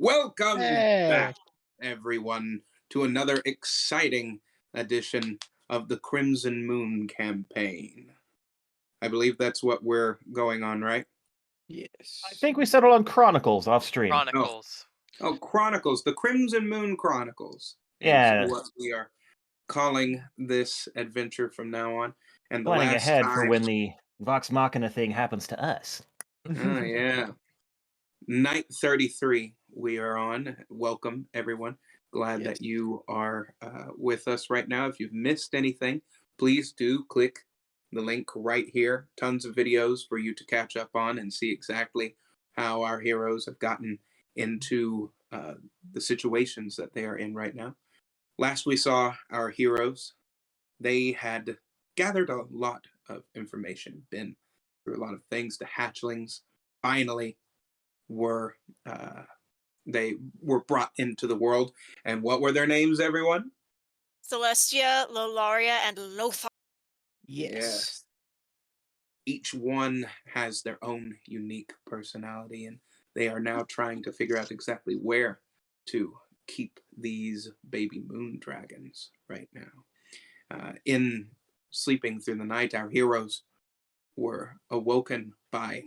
Welcome Hey. back, everyone, to another exciting edition of the Crimson Moon campaign. I believe that's what we're going on, right? Yes. I think we settled on Chronicles off stream. Oh, Chronicles. Chronicles, the Crimson Moon Chronicles is Yeah, what we are calling this adventure from now on. And the planning last ahead for time, when the Vox Machina thing happens to us. oh yeah, night 33 we are on. Welcome, everyone. Glad Yes. that you are with us right now. If you've missed anything, please do click the link right here. Tons of videos for you to catch up on and see exactly how our heroes have gotten into the situations that they are in right now. Last we saw our heroes, they had gathered a lot of information, been through a lot of things. The hatchlings finally were they were brought into the world. And what were their names, everyone? Celestia, Lolaria, and Lothar. Yes. Each one has their own unique personality, and they are now trying to figure out exactly where to keep these baby moon dragons right now. In sleeping through the night, our heroes were awoken by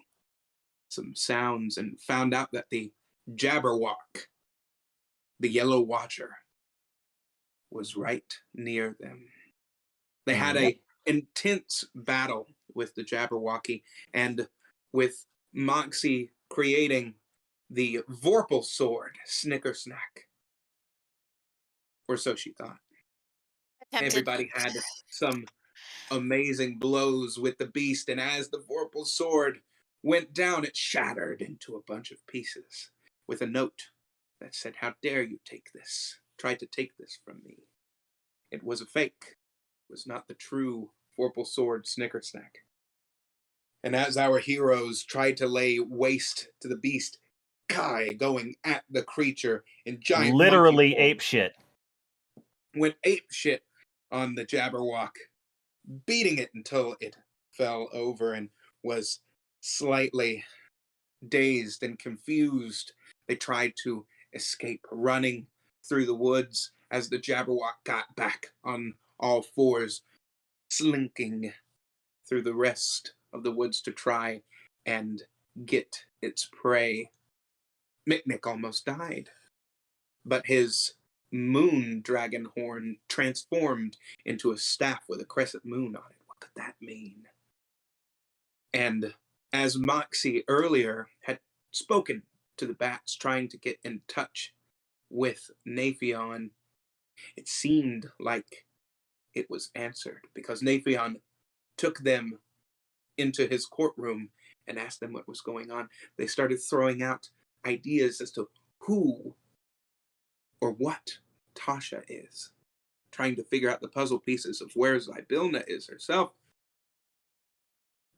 some sounds and found out that the Jabberwock, the Yellow Watcher, was right near them. They had Yep. a intense battle with the Jabberwocky, and with Moxie creating the Vorpal sword, Snickersnack, or so she thought. Attempted. Everybody had some amazing blows with the beast, and as the Vorpal sword went down, it shattered into a bunch of pieces with a note that said, "How dare you take this? Try to take this from me." It was a fake. It was not the true Vorpal sword Snickersnack. And as our heroes tried to lay waste to the beast, Kai, going at the creature in giant monkey Literally form, ape shit. went ape shit on the Jabberwock, beating it until it fell over and was slightly dazed and confused. They tried to escape, running through the woods as the Jabberwock got back on all fours, slinking through the rest of the woods to try and get its prey. Micnic almost died, but his moon dragon horn transformed into a staff with a crescent moon on it. What could that mean? And as Moxie earlier had spoken to the bats, trying to get in touch with Naphion, it seemed like it was answered, because Naphion took them into his courtroom and asked them what was going on. They started throwing out ideas as to who or what Tasha is, trying to figure out the puzzle pieces of where Zybilna is herself.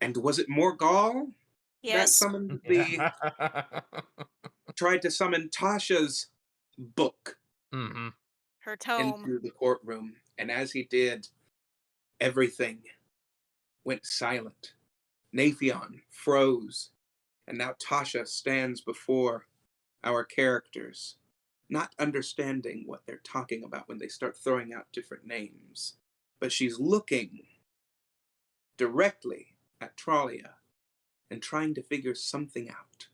And was it Morgal that Yes. summoned tried to summon Tasha's book Mm-hmm. Her tome. into the courtroom? And as he did, everything went silent. Naphion froze, and now Tasha stands before our characters, not understanding what they're talking about when they start throwing out different names. But she's looking directly at Trollia and trying to figure something out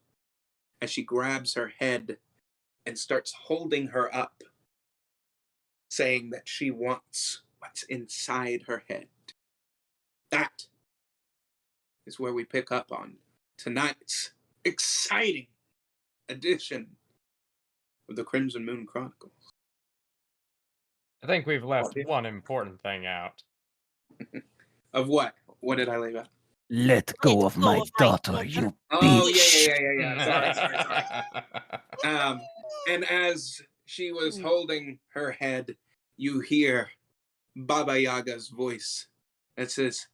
as she grabs her head and starts holding her up, saying that she wants what's inside her head. That is where we pick up on tonight's exciting edition of the Crimson Moon Chronicles. I think we've left one important thing out. Of what? What did I leave out? Let go of my daughter, you Oh, bitch. yeah. Sorry. And as she was holding her head, you hear Baba Yaga's voice that says,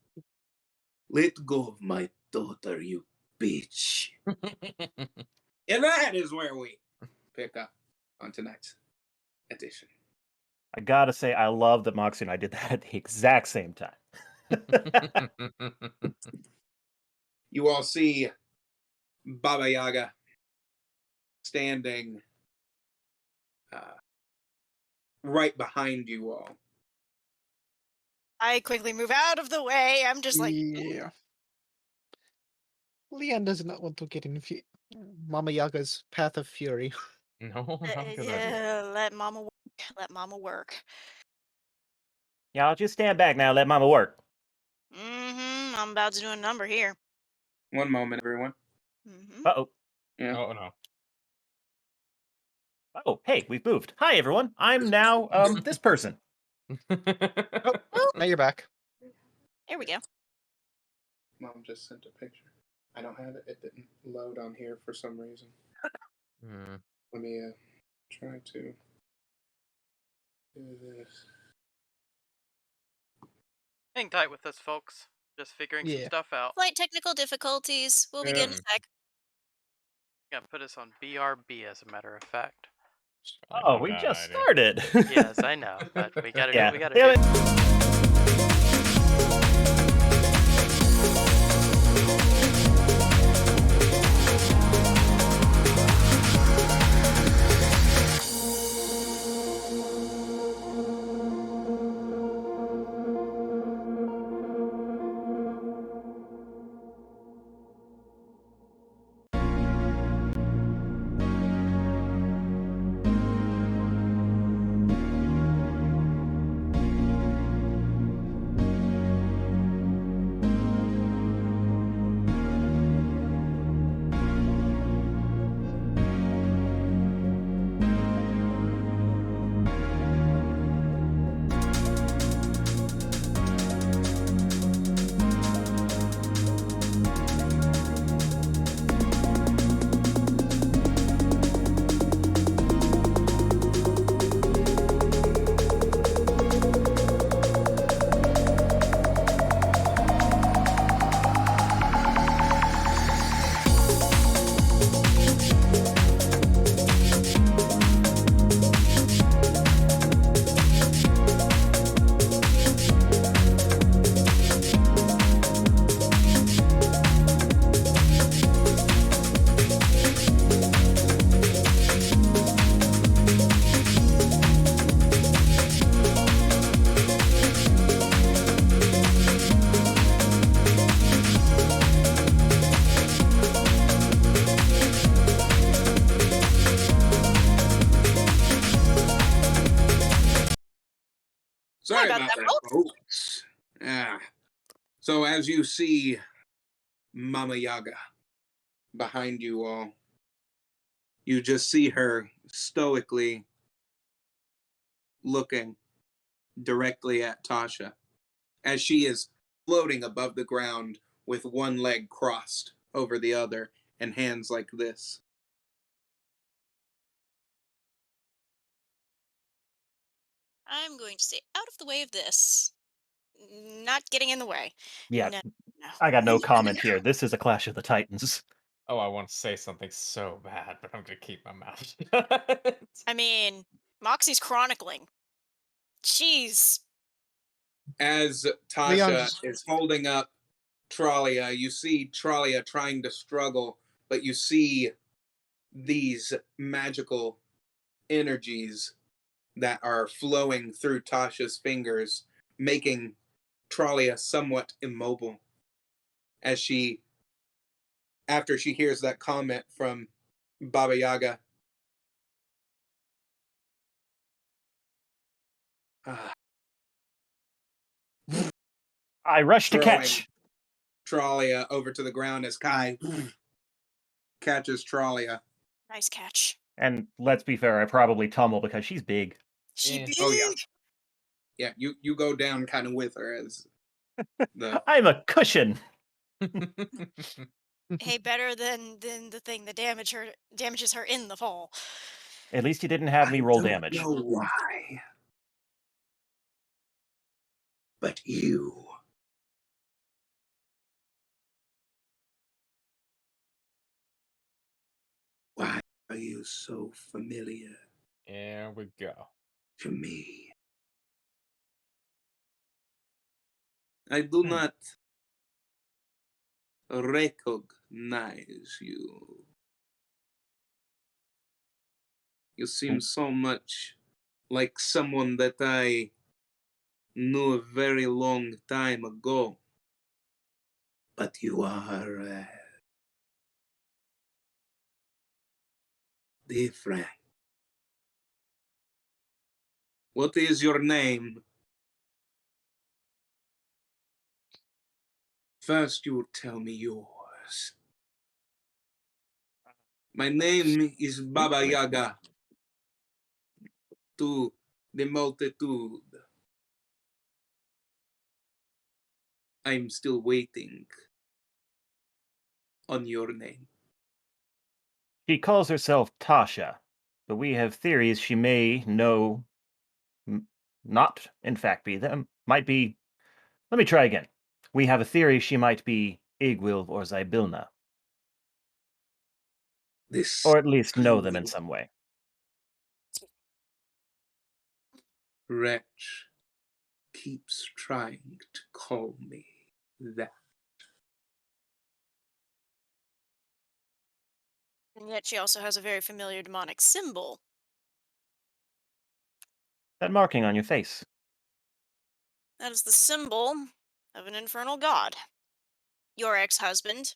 "Let go of my daughter, you bitch." And that is where we pick up on tonight's edition. I gotta say, I love that Moxie and I did that at the exact same time. You all see Baba Yaga standing right behind you all. I quickly move out of the way. I'm just like, Yeah. Leon does not want to get in Mama Yaga's path of fury. No, not a good idea. yeah, let mama work. Let mama work. Y'all just stand back now. Let Mama work. I'm about to do a number here. One moment, everyone. Uh-oh. Yeah. Oh no. Oh, hey, we've moved. Hi, everyone. I'm now, this person. Oh, now you're back. Here we go. Mom just sent a picture. I don't have it. It didn't load on here for some reason. Hmm. Let me try to do this. Hang tight with us, folks. Just figuring some Yeah. stuff out. Slight technical difficulties. We'll begin in a sec. Gonna put us on BRB, as a matter of fact. Oh, we just idea. started. Yes, I know, but we gotta do Yeah. what we gotta Damn do. it. Sorry about about that, that, folks. Ah. So as you see Mama Yaga behind you all, you just see her stoically looking directly at Tasha as she is floating above the ground with one leg crossed over the other and hands like this. I'm going to stay out of the way of this. Not getting in the way. Yeah, No. No. I got no comment no. here. This is a Clash of the Titans. Oh, I want to say something so bad, but I'm gonna keep my mouth shut. I mean, Moxie's chronicling. Jeez. As Tasha is holding up Tralia, you see Tralia trying to struggle, but you see these magical energies that are flowing through Tasha's fingers, making Tralia somewhat immobile as she, after she hears that comment from Baba Yaga. I rush to Throwing catch. Tralia over to the ground as Kai catches Tralia. Nice catch. And let's be fair, I probably tumble because she's big. She Yeah. big. Oh yeah. Yeah, you go down kind of with her as the I'm a cushion. Hey, better than the thing that damages her in the fall. At least you didn't have me roll I don't damage. know why, but you. Why are you so familiar Here we go. to me? I do not recognize you. You seem so much like someone that I knew a very long time ago. But you are different. What is your name? First, you will tell me yours. My name is Baba Yaga to the multitude. I'm still waiting on your name. She calls herself Tasha, but we have theories she may not, in fact, be them. Might be. Let me try again. We have a theory she might be Igwilv or Zybilna, This or at least know them in greedy some way. wretch keeps trying to call me that. And yet she also has a very familiar demonic symbol. That marking on your face. That is the symbol of an infernal god. Your ex-husband,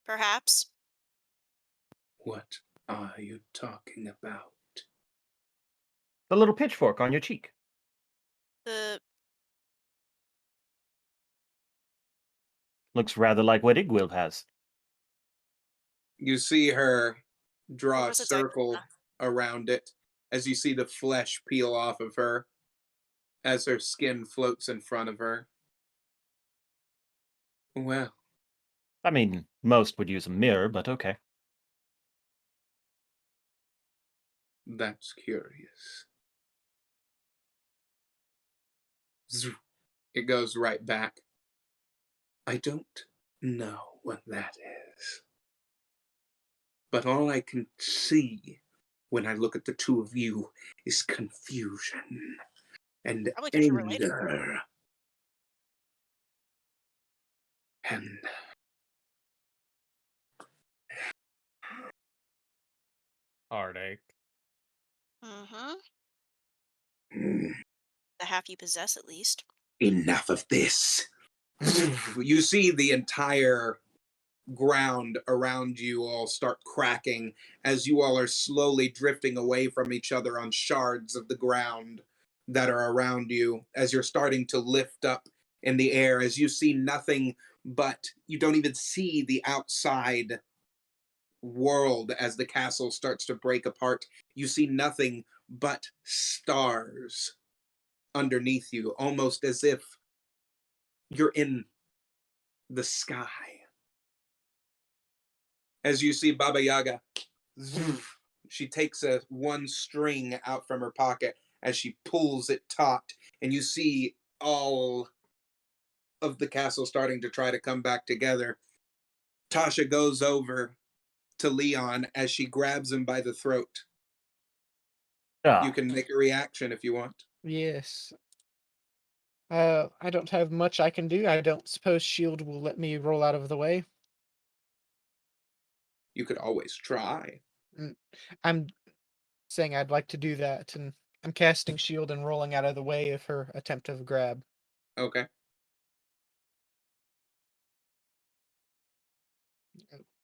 perhaps? What are you talking about? The little pitchfork on your cheek. The Looks rather like what Igwilv has. You see her or draw a was it circle around it as you see the flesh peel off of her as her skin floats in front of her. Well, I mean, most would use a mirror, but okay. that's curious. Zzz, it goes right back. I don't know what that is. But all I can see when I look at the two of you is confusion and Probably 'cause you're related. anger. And Heartache. Mm-hmm. mm, The half you possess, at least. enough of this. You see the entire ground around you all start cracking as you all are slowly drifting away from each other on shards of the ground that are around you as you're starting to lift up in the air as you see nothing but you don't even see the outside world as the castle starts to break apart. You see nothing but stars underneath you, almost as if you're in the sky. As you see Baba Yaga, she takes a one string out from her pocket as she pulls it taut, and you see all of the castle starting to try to come back together. Tasha goes over to Leon as she grabs him by the throat. You Ah, can make a reaction if you want. Yes. I don't have much I can do. I don't suppose Shield will let me roll out of the way. You could always try. Mm, I'm saying I'd like to do that, and I'm casting Shield and rolling out of the way of her attempt of grab. Okay.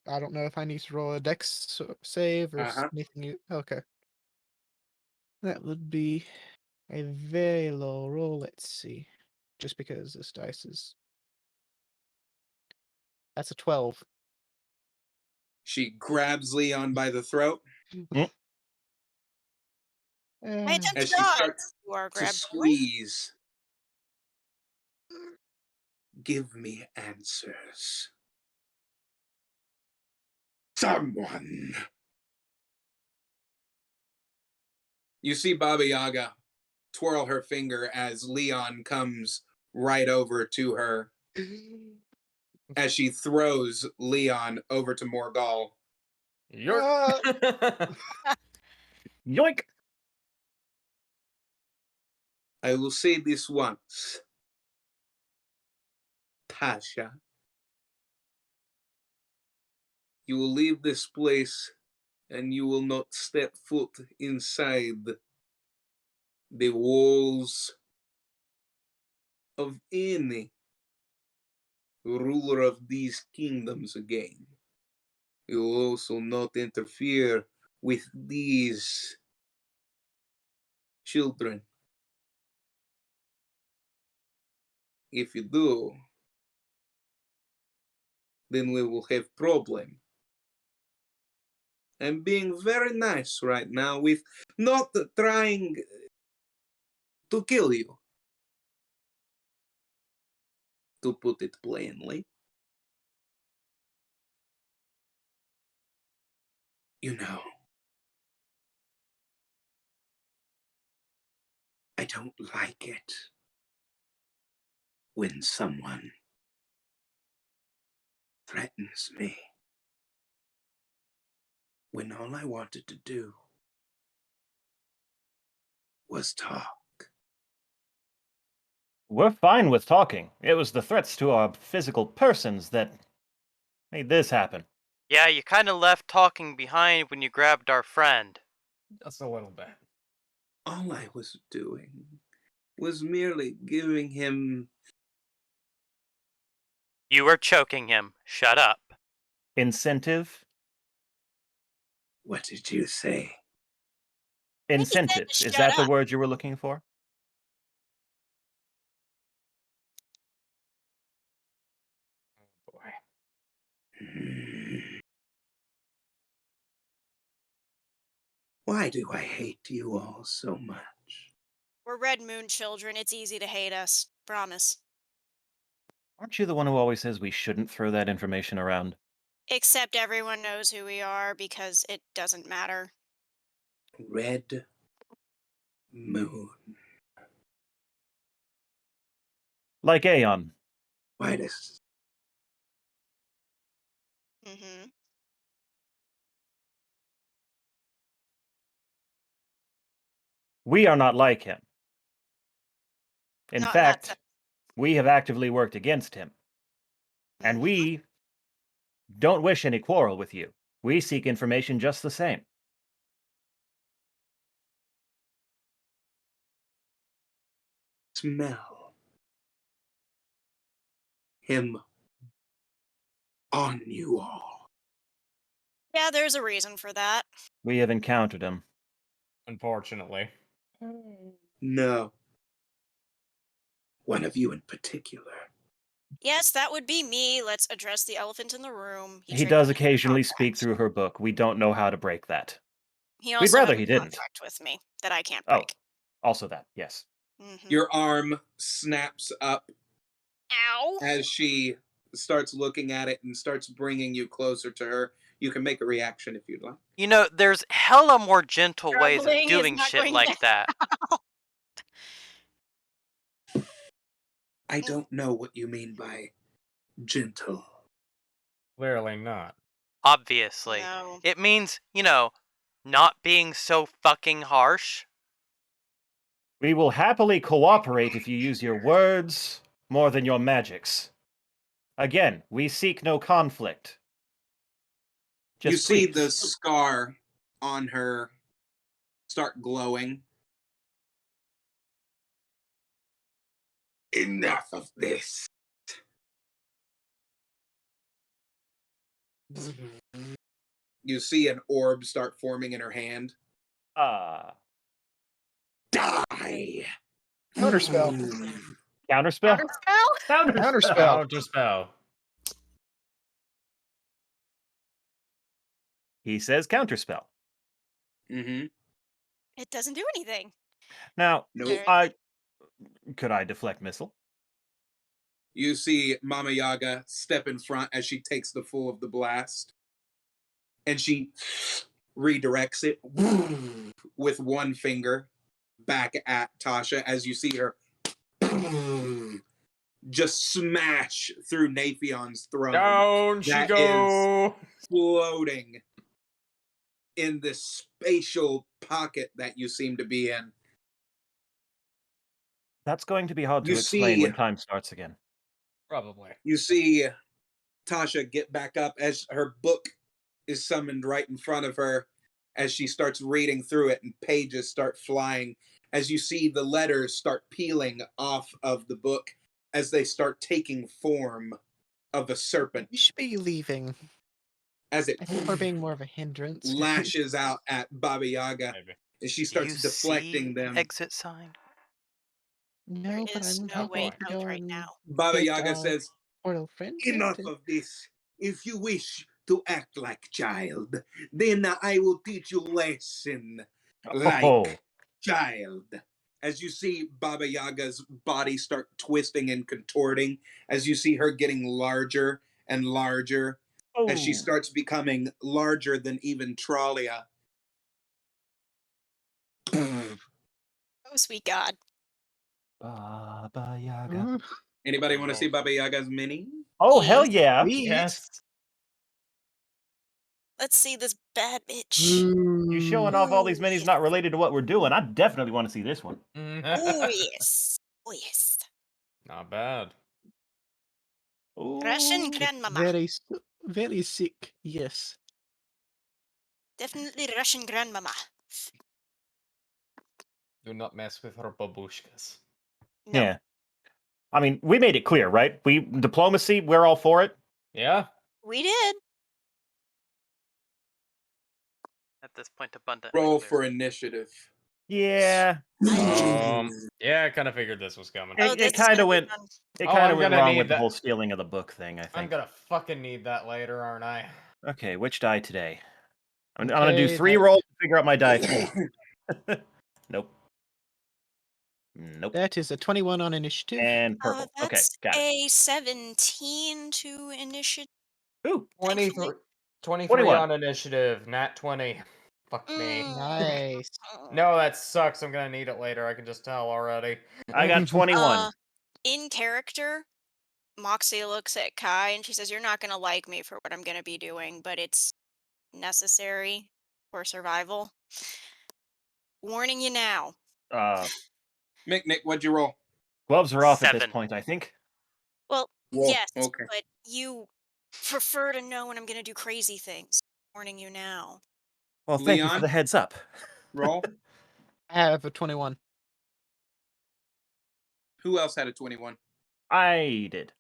I don't know if I need to roll a dex save or Uh-huh. anything. Okay. That would be a very low roll. Let's see. Just because this dice is. That's a 12. She grabs Leon by the throat mm, I Uh, attempt to as she dodge. starts You are to grabbed boy. squeeze. Give me answers. Someone. You see Baba Yaga twirl her finger as Leon comes right over to her as she throws Leon over to Morgal. You're. Ah! yoink! I will say this once. Tasha, you will leave this place and you will not step foot inside the walls of any ruler of these kingdoms again. You will also not interfere with these children. If you do, then we will have problem. I'm being very nice right now with not trying to kill you, to put it plainly. You know, I don't like it when someone threatens me, when all I wanted to do was talk. We're fine with talking. It was the threats to our physical persons that made this happen. Yeah, you kind of left talking behind when you grabbed our friend. Just a little bit. All I was doing was merely giving him You were choking him. Shut up. Incentive? what did you say? I think he said to Incentive. Is shut that the up. word you were looking for? Oh boy. Why do I hate you all so much? We're Red Moon children. It's easy to hate us. Promise. Aren't you the one who always says we shouldn't throw that information around? Except everyone knows who we are because it doesn't matter. Red Moon. Like Aeon. Why does Mm-hmm. We are not like him. In Not in that fact, we have actively worked against him. And Mhm. we don't wish any quarrel with you. We seek information just the same. smell him on you all? Yeah, there's a reason for that. We have encountered him. Unfortunately. No. One of you in particular. Yes, that would be me. Let's address the elephant in the room. He tricked does me into occasionally speak contract. through her book. We don't know how to break that. He We'd also rather has he a didn't. contract with me that I can't Oh, break. also that, yes. Mm-hmm. Your arm snaps up Ow! as she starts looking at it and starts bringing you closer to her. You can make a reaction if you'd like. You know, there's hella more gentle ways of Struggling is doing not shit going like to that. I don't know what you mean by gentle. Clearly not. Obviously. No. It means, not being so fucking harsh. We will happily cooperate if you use your words more than your magics. Again, we seek no conflict. You Just see please. the scar on her start glowing. Enough of this. You see an orb start forming in her hand. Die. Counterspell. Counterspell? Counterspell? Counterspell. Counterspell. He says counterspell. Mm-hmm. It doesn't do anything. Now, Nope. could I deflect missile? You see Mama Yaga step in front as she takes the full of the blast. And she redirects it with one finger back at Tasha as you see her just smash through Naphion's throne. Down she That go. floating in this spatial pocket that you seem to be in. That's going to be hard to You explain see- when time starts again. Probably. You see Tasha get back up as her book is summoned right in front of her as she starts reading through it and pages start flying as you see the letters start peeling off of the book as they start taking form of a serpent We should be leaving. as it I think we're being more of a hindrance. lashes out at Baba Yaga Maybe. and she Do starts you deflecting see them. exit sign? There No, but is I'm no way happy to out go right and now. Baba get Yaga our says, portal friend. enough of this. If you wish to act like child, then I will teach you lesson like Oh, child. As you see Baba Yaga's body start twisting and contorting, as you see her getting larger and larger, as she oh. starts becoming larger than even Tralia. Oh, sweet God. Baba Yaga. Ooh, Anybody want to see Lord. Baba Yaga's mini? Oh, hell Yes. yeah. please. Yes. Let's see this bad bitch. You showing off all these Ooh, minis yes. not related to what we're doing. I definitely want to see this one. Oh, yes. Oh, yes. Not bad. Russian Ooh. grandmama. Very sick. Yes. Definitely Russian grandmama. Do not mess with her babushkas. No. Yeah. I mean, we made it clear, right? Diplomacy, we're all for it. Yeah? We did. At this point, abundantly Roll clear. for initiative. Yeah. Yeah, I kind of figured this was coming. Oh, It this is kind gonna of be went. fun. It Oh, kind I'm of went gonna wrong need with the that- whole stealing of the book thing. I I'm think. gonna fucking need that later, aren't I? Okay, which die today? I'm gonna do Okay, 3 that- rolls to figure out my die pool. Nope. Nope. That is a 21 on initiative. And purple. Okay, That's got it. a 17 to initiative. Ooh, 23, 23 21. on initiative, nat 20. Fuck me. Nice. No, that sucks. I'm gonna need it later. I can just tell already. I got 21. In character, Moxie looks at Kai and she says, "You're not gonna like me for what I'm gonna be doing, but it's necessary for survival. Warning you now." Nick, what'd you roll? Gloves are off at this 7. point, I think. Well, Whoa, yes, okay. but you prefer to know when I'm gonna do crazy things. Warning you now. Well, thank you for Leon? the heads up. Roll. I have a 21. Who else had a 21? I did.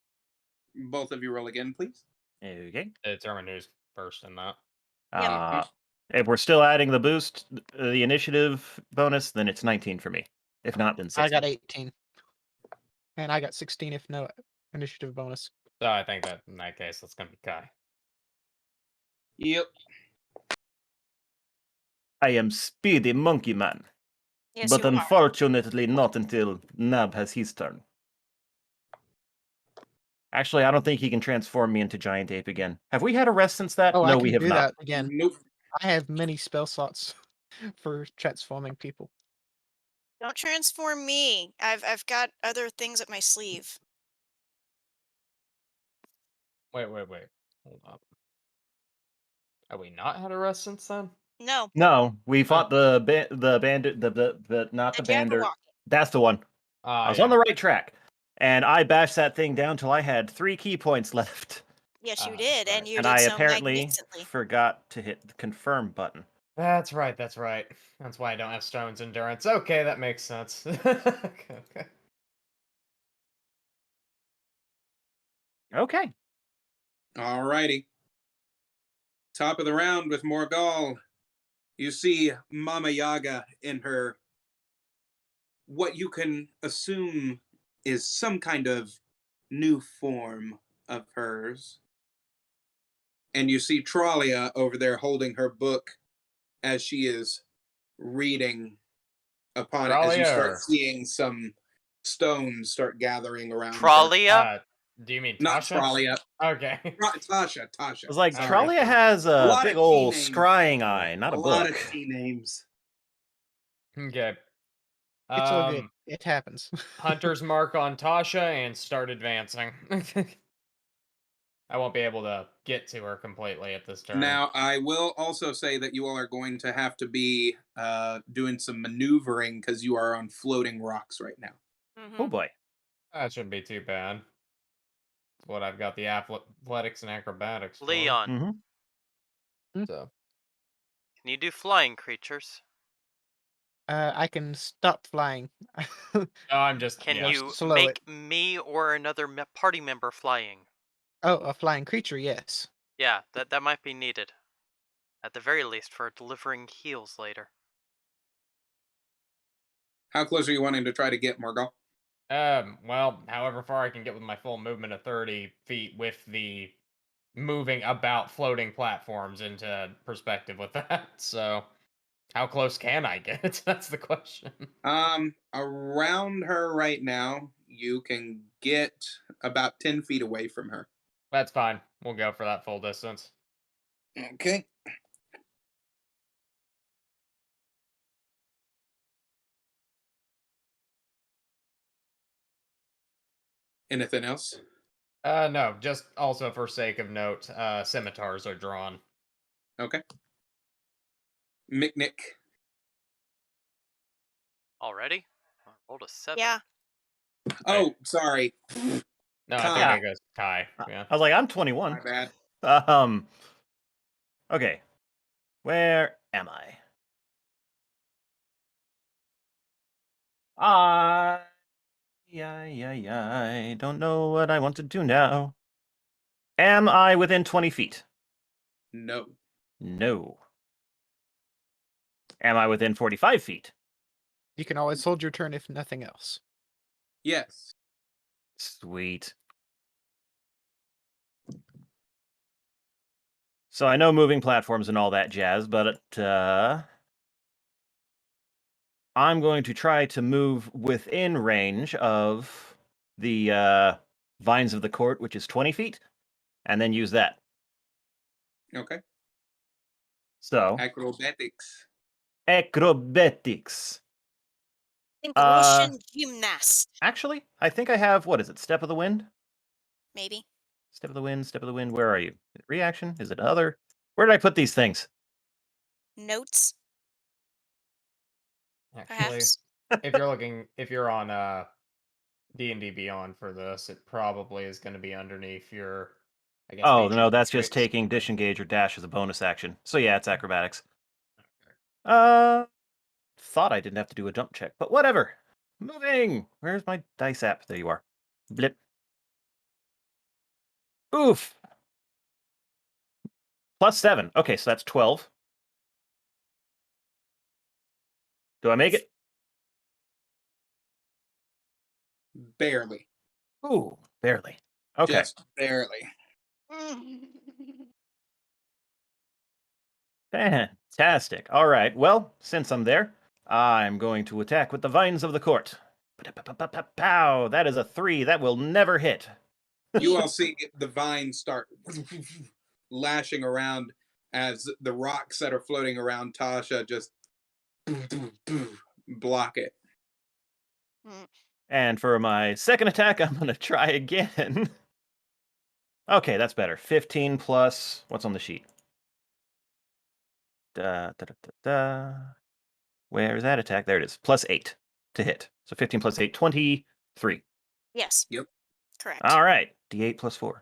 Both of you roll again, please. Okay. Determine who's first in that. If we're still adding the boost, the initiative bonus, then it's 19 for me. If not, then 16. I got 18. And I got 16 if no initiative bonus. So I think that in that case, that's gonna be Kai. Yep. I am Speedy Monkey Man, Yes, but you are. unfortunately not until Nab has his turn. Actually, I don't think he can transform me into Giant Ape again. Have we had a rest since that? Oh, I No, can we have do not. that again. Nope. I have many spell slots for transforming people. Don't transform me. I've got other things up my sleeve. Wait. Hold up. Have we not had a rest since then? No, No, we fought the bandit, not the the bander. Jabberwocky. That's the one. I was on Yeah. the right track, and I bashed that thing down till I had 3 key points left, Yes, you Ah, did, right. and you and did I so apparently magnificently. forgot to hit the confirm button. That's right. That's why I don't have Stone's endurance. Okay, that makes sense. Okay. Okay. Alrighty. Top of the round with Morgal. You see Mama Yaga in her, what you can assume is some kind of new form of hers. And you see Tralia over there holding her book as she is reading upon it, as you start Tralia. seeing some stones start gathering around her. Tralia? Do you mean Not Tasha? Tralia. Okay. Tasha. I was like, Sorry. Tralia has A a lot big of old T names. scrying eye, not a A lot of book. T names. Okay. It's all good. It happens. Hunter's mark on Tasha and start advancing. I won't be able to get to her completely at this turn. Now, I will also say that you all are going to have to be doing some maneuvering because you are on floating rocks right now. Mm-hmm. Oh boy. That shouldn't be too bad. That's what I've got the athletics and acrobatics for. Leon, Mm-hmm. So can you do flying creatures? I can stop flying. Oh, I'm just Can yeah. you slow make it. me or another party member flying? Oh, a flying creature, yes. Yeah, that might be needed. At the very least, for delivering heals later. How close are you wanting to try to get, Morgal? Well, however far I can get with my full movement of 30 feet with the moving about floating platforms into perspective with that. So, how close can I get? That's the question. Around her right now, you can get about 10 feet away from her. That's fine. We'll go for that full distance. Okay. Anything else? No, just also for sake of note, scimitars are drawn. Okay. Mick. Already? I rolled a 7. Yeah. Oh, sorry. No, I think Kai. that goes Kai. Yeah. I was like, I'm My 21. bad. Okay. Where am I? I don't know what I want to do now. Am I within 20 feet? No. No. Am I within 45 feet? You can always hold your turn if nothing else. Yes. Sweet. So I know moving platforms and all that jazz, but I'm going to try to move within range of the vines of the court, which is 20 feet, and then use that. Okay. So, Acrobatics. acrobatics. Think Russian gymnast, Actually, I think I have, what is it, Step of the Wind? maybe. Step of the Wind, where are you? Is it reaction? Is it other? Where did I put these things? Notes, Actually, perhaps. if you're on D&D Beyond for this, it probably is going to be underneath your, I guess, Oh, features no, and that's just traits. taking disengage or dash as a bonus action. So yeah, it's acrobatics. Thought I didn't have to do a jump check, but whatever. Moving! Where's my dice app? There you are. Blip. Oof! +7. Okay, so that's 12. Do I make it? Barely. Ooh, barely. Okay. Just barely. Fantastic. All right. Well, since I'm there, I'm going to attack with the vines of the court. Pow! That is a 3. That will never hit. You all see the vines start lashing around as the rocks that are floating around Tasha just block it. And for my second attack, I'm going to try again. Okay, that's better. 15 plus. What's on the sheet? Where is that attack? There it is. +8 to hit. So 15 plus 8, 23. Yes. Yep. Correct. All right. D8 plus 4.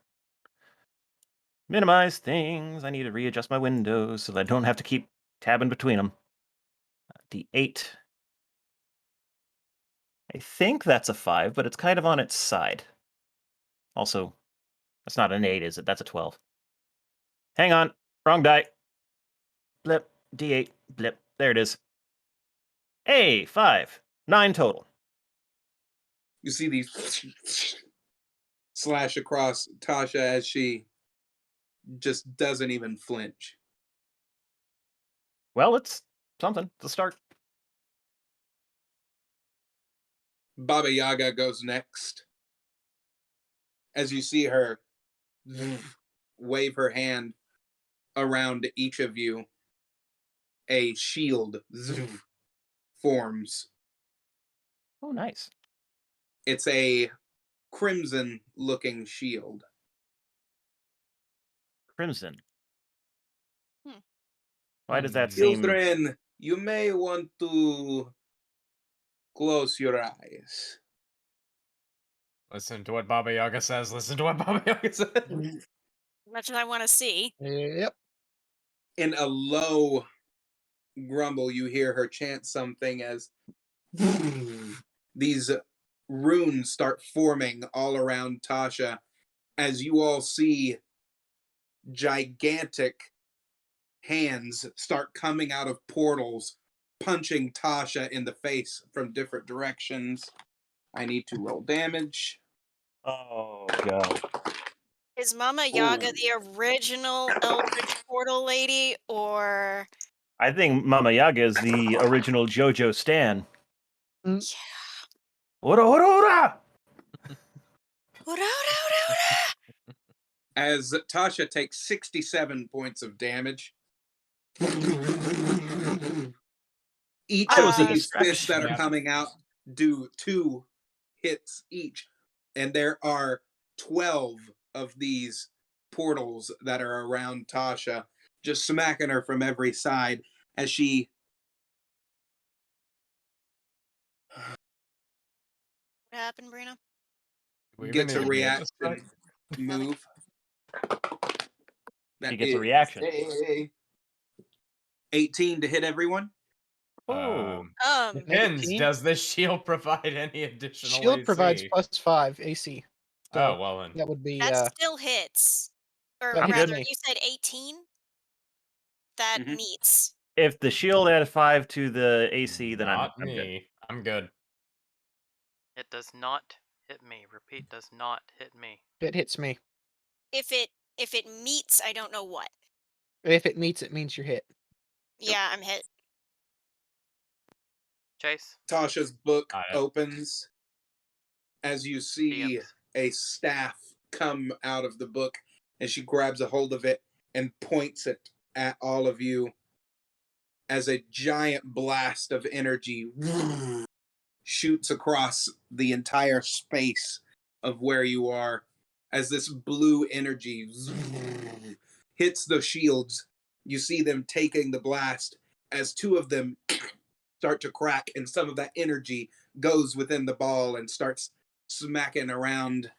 Minimize things. I need to readjust my windows so that I don't have to keep tabbing between them. D8. I think that's a 5, but it's kind of on its side. Also, that's not an 8, is it? That's a 12. Hang on. Wrong die. Blip. D8. Blip. There it is. Hey, 5. 9 total. You see these slash across Tasha as she just doesn't even flinch. Well, it's something. It's a start. Baba Yaga goes next. As you see her wave her hand around each of you, a shield forms. Oh, nice. It's a crimson looking shield. Crimson. Hmm. Why does that seem... Children, you may want to close your eyes. Listen to what Baba Yaga says. Listen to what Baba Yaga says. Much as I want to see. Yep. In a low grumble, you hear her chant something as these runes start forming all around Tasha as you all see gigantic hands start coming out of portals, punching Tasha in the face from different directions. I need to roll damage. Oh god. Is Mama Yaga Ooh. the original Eldritch Portal lady, or I think Mama Yaga is the original JoJo Stan. yeah. Ora ora ora! As Tasha takes 67 points of damage. Each I of was a these fists that distraction. are Yep. coming out do 2 hits each. And there are 12 of these portals that are around Tasha, just smacking her from every side as she What happened, Brina? We even gets need a to be at this fight? reaction move. She That gets a is reaction. a 18 to hit everyone. Oh. Depends. 18? Does this shield provide any additional Shield AC? provides +5 AC. So Oh, well then. that would be That still hits. Or that I'm hits rather, good. me. you said 18? That Mhm. meets. If the shield added 5 to the AC, then I'm Not good. me. I'm good. It does not hit me. Repeat, does not hit me. It hits me. If it meets, I don't know what. If it meets, it means you're hit. Yeah, I'm hit. Chase, Tasha's book Got it. opens as you see DMs. a staff come out of the book, and she grabs a hold of it and points it at all of you as a giant blast of energy shoots across the entire space of where you are as this blue energy hits the shields. You see them taking the blast as 2 of them start to crack, and some of that energy goes within the ball and starts smacking around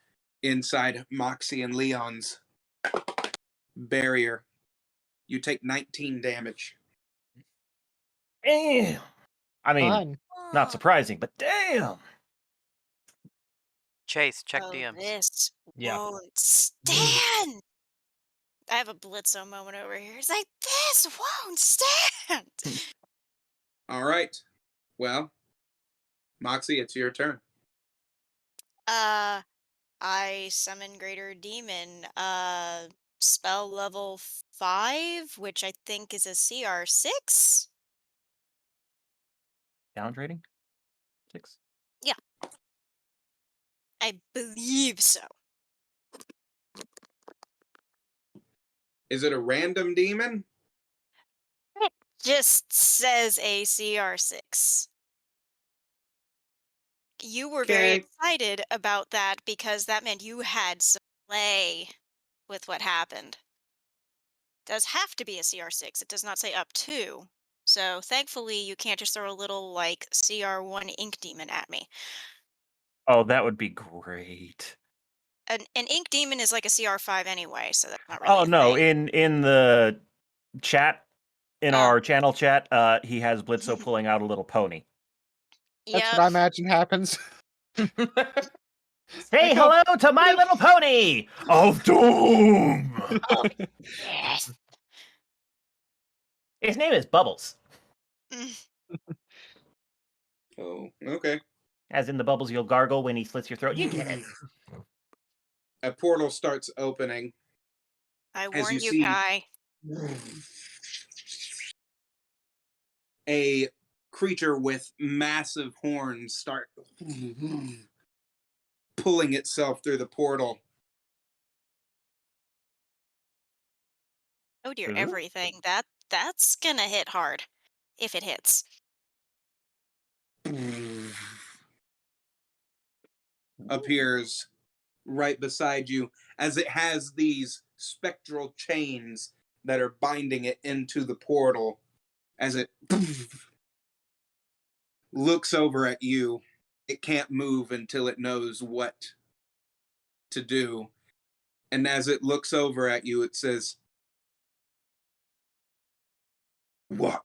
inside Moxie and Leon's barrier. You take 19 damage. Damn. I mean, Fine. not Oh, surprising, but damn. Chase, check so DMs. this Yeah. won't stand. I have a Blitzo moment over here. It's like, this won't stand. All right. Well, Moxie, it's your turn. I summon Greater Demon, spell level 5, which I think is a CR6? Challenge rating? 6. Yeah, I believe so. Is it a random demon? It just says a CR6. You were very Okay. excited about that because that meant you had some play with what happened. Does have to be a CR6. It does not say up to. So thankfully, you can't just throw a little like CR1 ink demon at me. Oh, that would be great. An ink demon is like a CR5 anyway, so that's not really Oh a no, thing. in the chat, in Oh, our channel chat, he has Blitzo pulling out a little pony. That's yep. what I imagine happens. Say Like, oh, hello to My Little Pony of Doom. Oh, yes. His name is Bubbles, Mm. Oh, okay. as in the bubbles you'll gargle when he slits your throat. You get it. A portal starts opening I as you warned you, see Kai. a creature with massive horns start pulling itself through the portal. Oh dear, Huh? everything. That's gonna hit hard if it hits. Appears right beside you as it has these spectral chains that are binding it into the portal as it looks over at you. It can't move until it knows what to do. And as it looks over at you, it says, "What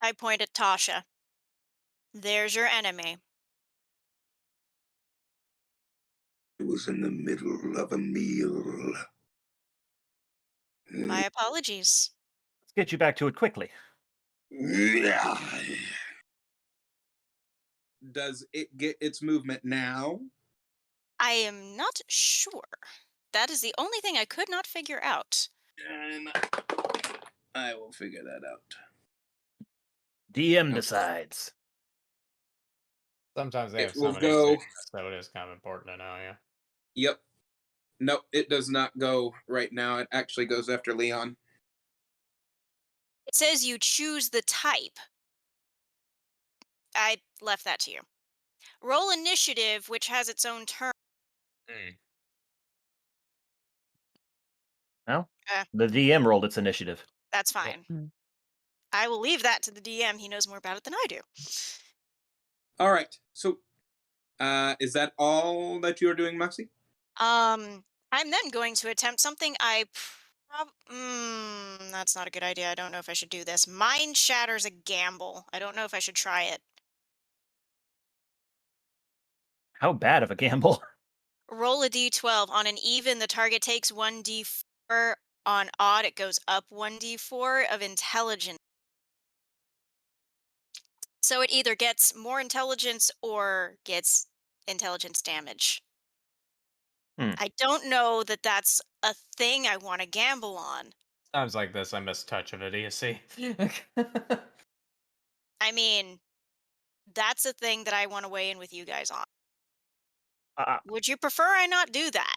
I point at Tasha. There's your enemy. I was in the middle of a meal. My apologies. Let's get you back to it quickly. Does it get its movement now? I am not sure. That is the only thing I could not figure out. And I will figure that out. DM Nope. decides. Sometimes they It have will summoning go. sickness, so it is kind of important to know, yeah. Yep. Nope, it does not go right now. It actually goes after Leon. It says you choose the type. I left that to you. Roll initiative, which has its own turn. Mm. Well, Uh, the DM rolled its initiative. that's Yep. fine. Mm. I will leave that to the DM. He knows more about it than I do. All right. So, is that all that you are doing, Moxie? I'm then going to attempt something that's not a good idea. I don't know if I should do this. Mind Shatter's a gamble. I don't know if I should try it. How bad of a gamble? Roll a d12. On an even, the target takes 1d4. On odd, it goes up 1d4 of intelligence. So it either gets more intelligence or gets intelligence damage. Hmm. I don't know that that's a thing I want to gamble on. Times like this, I miss touch of idiocy. I mean, that's a thing that I want to weigh in with you guys on. Uh, Would you prefer I not do that?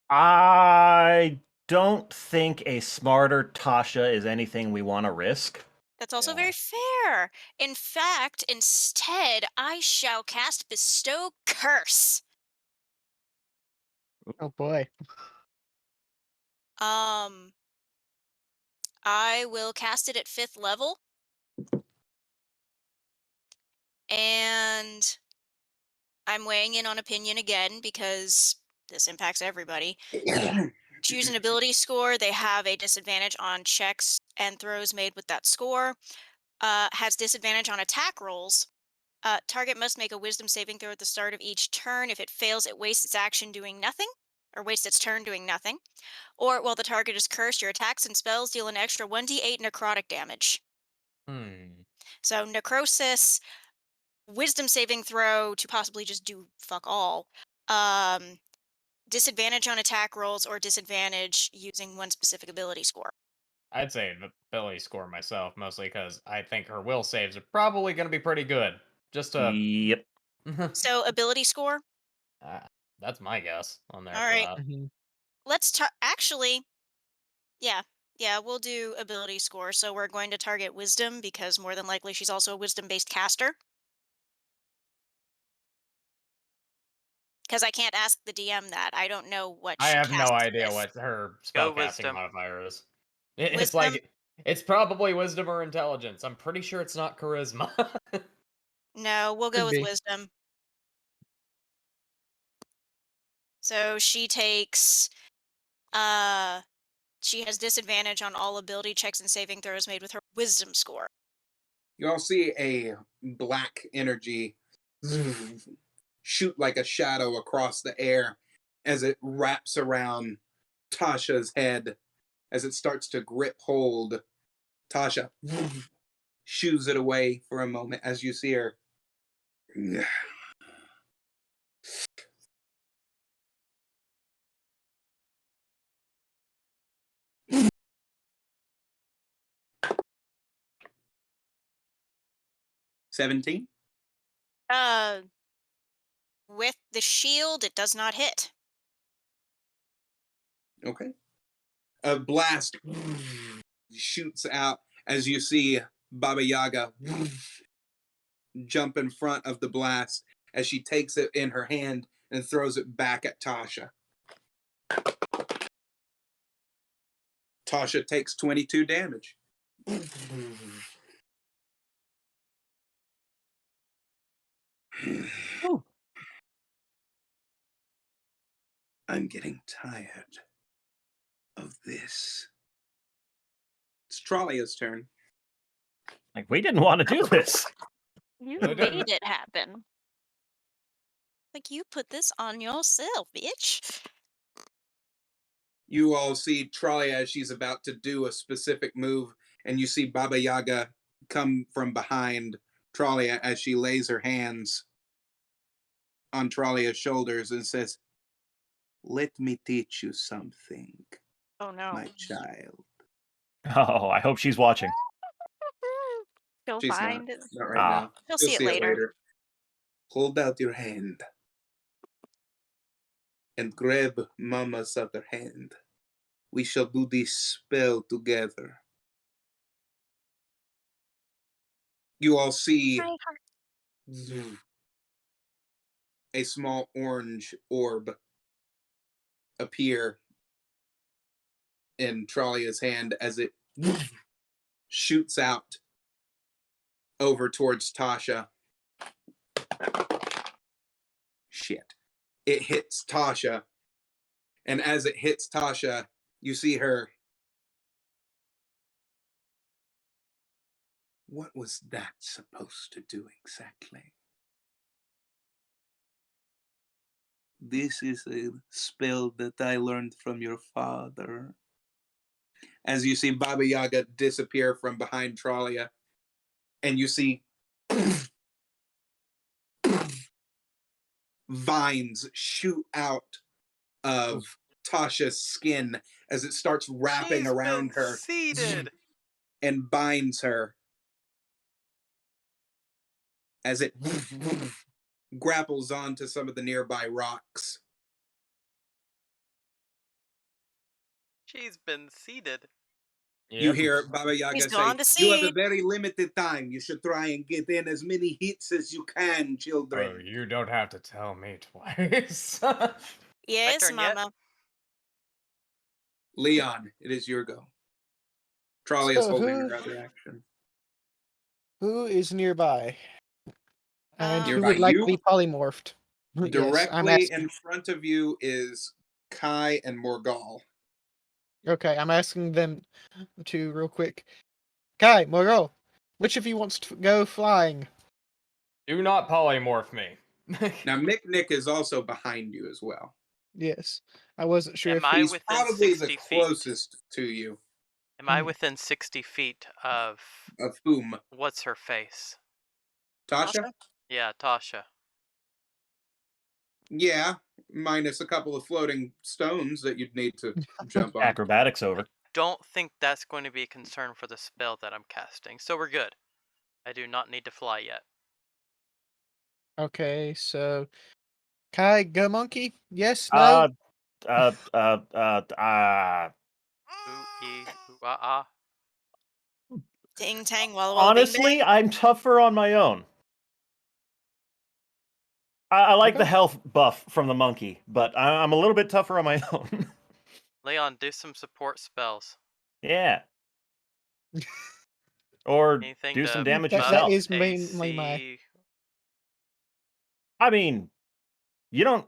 I don't think a smarter Tasha is anything we want to risk. That's also Yeah. very fair. In fact, instead, I shall cast Bestow Curse. Oh boy. Um, I will cast it at 5th level. And I'm weighing in on opinion again because this impacts everybody. Choose an ability score. They have a disadvantage on checks and throws made with that score. Has disadvantage on attack rolls. Target must make a wisdom saving throw at the start of each turn. If it fails, it wastes its action doing nothing, or wastes its turn doing nothing. Or while the target is cursed, your attacks and spells deal an extra 1d8 necrotic damage. Hmm. So necrosis, wisdom saving throw to possibly just do fuck all. Disadvantage on attack rolls or disadvantage using one specific ability score. I'd say the ability score myself, mostly because I think her will saves are probably going to be pretty good. Just to. Yep. So ability score. uh, that's my guess on there All for right. that. Mhm. Let's actually, yeah. Yeah, we'll do ability score. So we're going to target wisdom because more than likely she's also a wisdom based caster. Because I can't ask the DM that. I don't know what I she have no casts idea with. what her Go spellcasting wisdom. modifier is. It's Wisdom? like it's probably wisdom or intelligence. I'm pretty sure it's not charisma. No, we'll go Could with be. wisdom. So she takes uh she has disadvantage on all ability checks and saving throws made with her wisdom score. You all see a black energy shoot like a shadow across the air as it wraps around Tasha's head as it starts to grip hold. Tasha shoos it away for a moment as you see her. 17. Uh with the shield it does not hit. Okay. A blast shoots out as you see Baba Yaga jump in front of the blast as she takes it in her hand and throws it back at Tasha. Tasha takes 22 damage. Ooh. I'm getting tired of this. It's Trollia's turn. Like, we didn't want to do this. You Really didn't. made it happen. Like, you put this on yourself, bitch. You all see Trolley as she's about to do a specific move, and you see Baba Yaga come from behind Trolley as she lays her hands on Trollia's shoulders and says, "Let me teach you something, Oh no. my child." Oh, I hope she's watching. She'll She's find it. not right Ah. now. She'll You'll see it see it later. later. Hold out your hand and grab Mama's other hand. We shall do this spell together. You all see My heart. a small orange orb appear in Trollia's hand as it shoots out over towards Tasha. Shit. It hits Tasha, and as it hits Tasha, you see her. What was that supposed to do exactly? This is a spell that I learned from your father. As you see Baba Yaga disappear from behind Trollia, and you see vines shoot out of Tasha's skin as it starts wrapping She's around been her seeded. and binds her as it grapples onto some of the nearby rocks. She's been seeded. You Yep. hear Baba He's Yaga say, gone to "You have a seed. very limited time. You should try and get in as many hits as you can, Oh, children." you don't have to tell me twice. Yes, turn yet? mama. Leon, it is your go. Trolley is So holding her other action. who is nearby? And who Nearby would like to you, be polymorphed? Yes, I'm directly asking. in front of you is Kai and Morgal. Okay, I'm asking them to real quick. Kai, Morgo, which of you wants to go flying? Do not polymorph me. Now, Mick Nick is also behind you as well. Yes, I wasn't sure Am if I He's within probably the 60 feet? closest to you. Am I within 60 feet of Of whom? what's her face? Tasha? Yeah, Tasha. Yeah, minus a couple of floating stones that you'd need to jump on. Acrobatics over. Don't think that's going to be a concern for the spell that I'm casting, so we're good. I do not need to fly yet. Okay, so Kai, go monkey? Yes, Uh, no? uh, uh, uh, uh, Ooh, ee, ooh, ah, ah. Ting tang, walla walla, bing honestly, bang. I'm tougher on my own. I like the Okay. health buff from the monkey, but I'm a little bit tougher on my own. Leon, do some support spells. Yeah. Or Anything do some to damage buff That yourself. is mainly my... AC. I mean, you don't.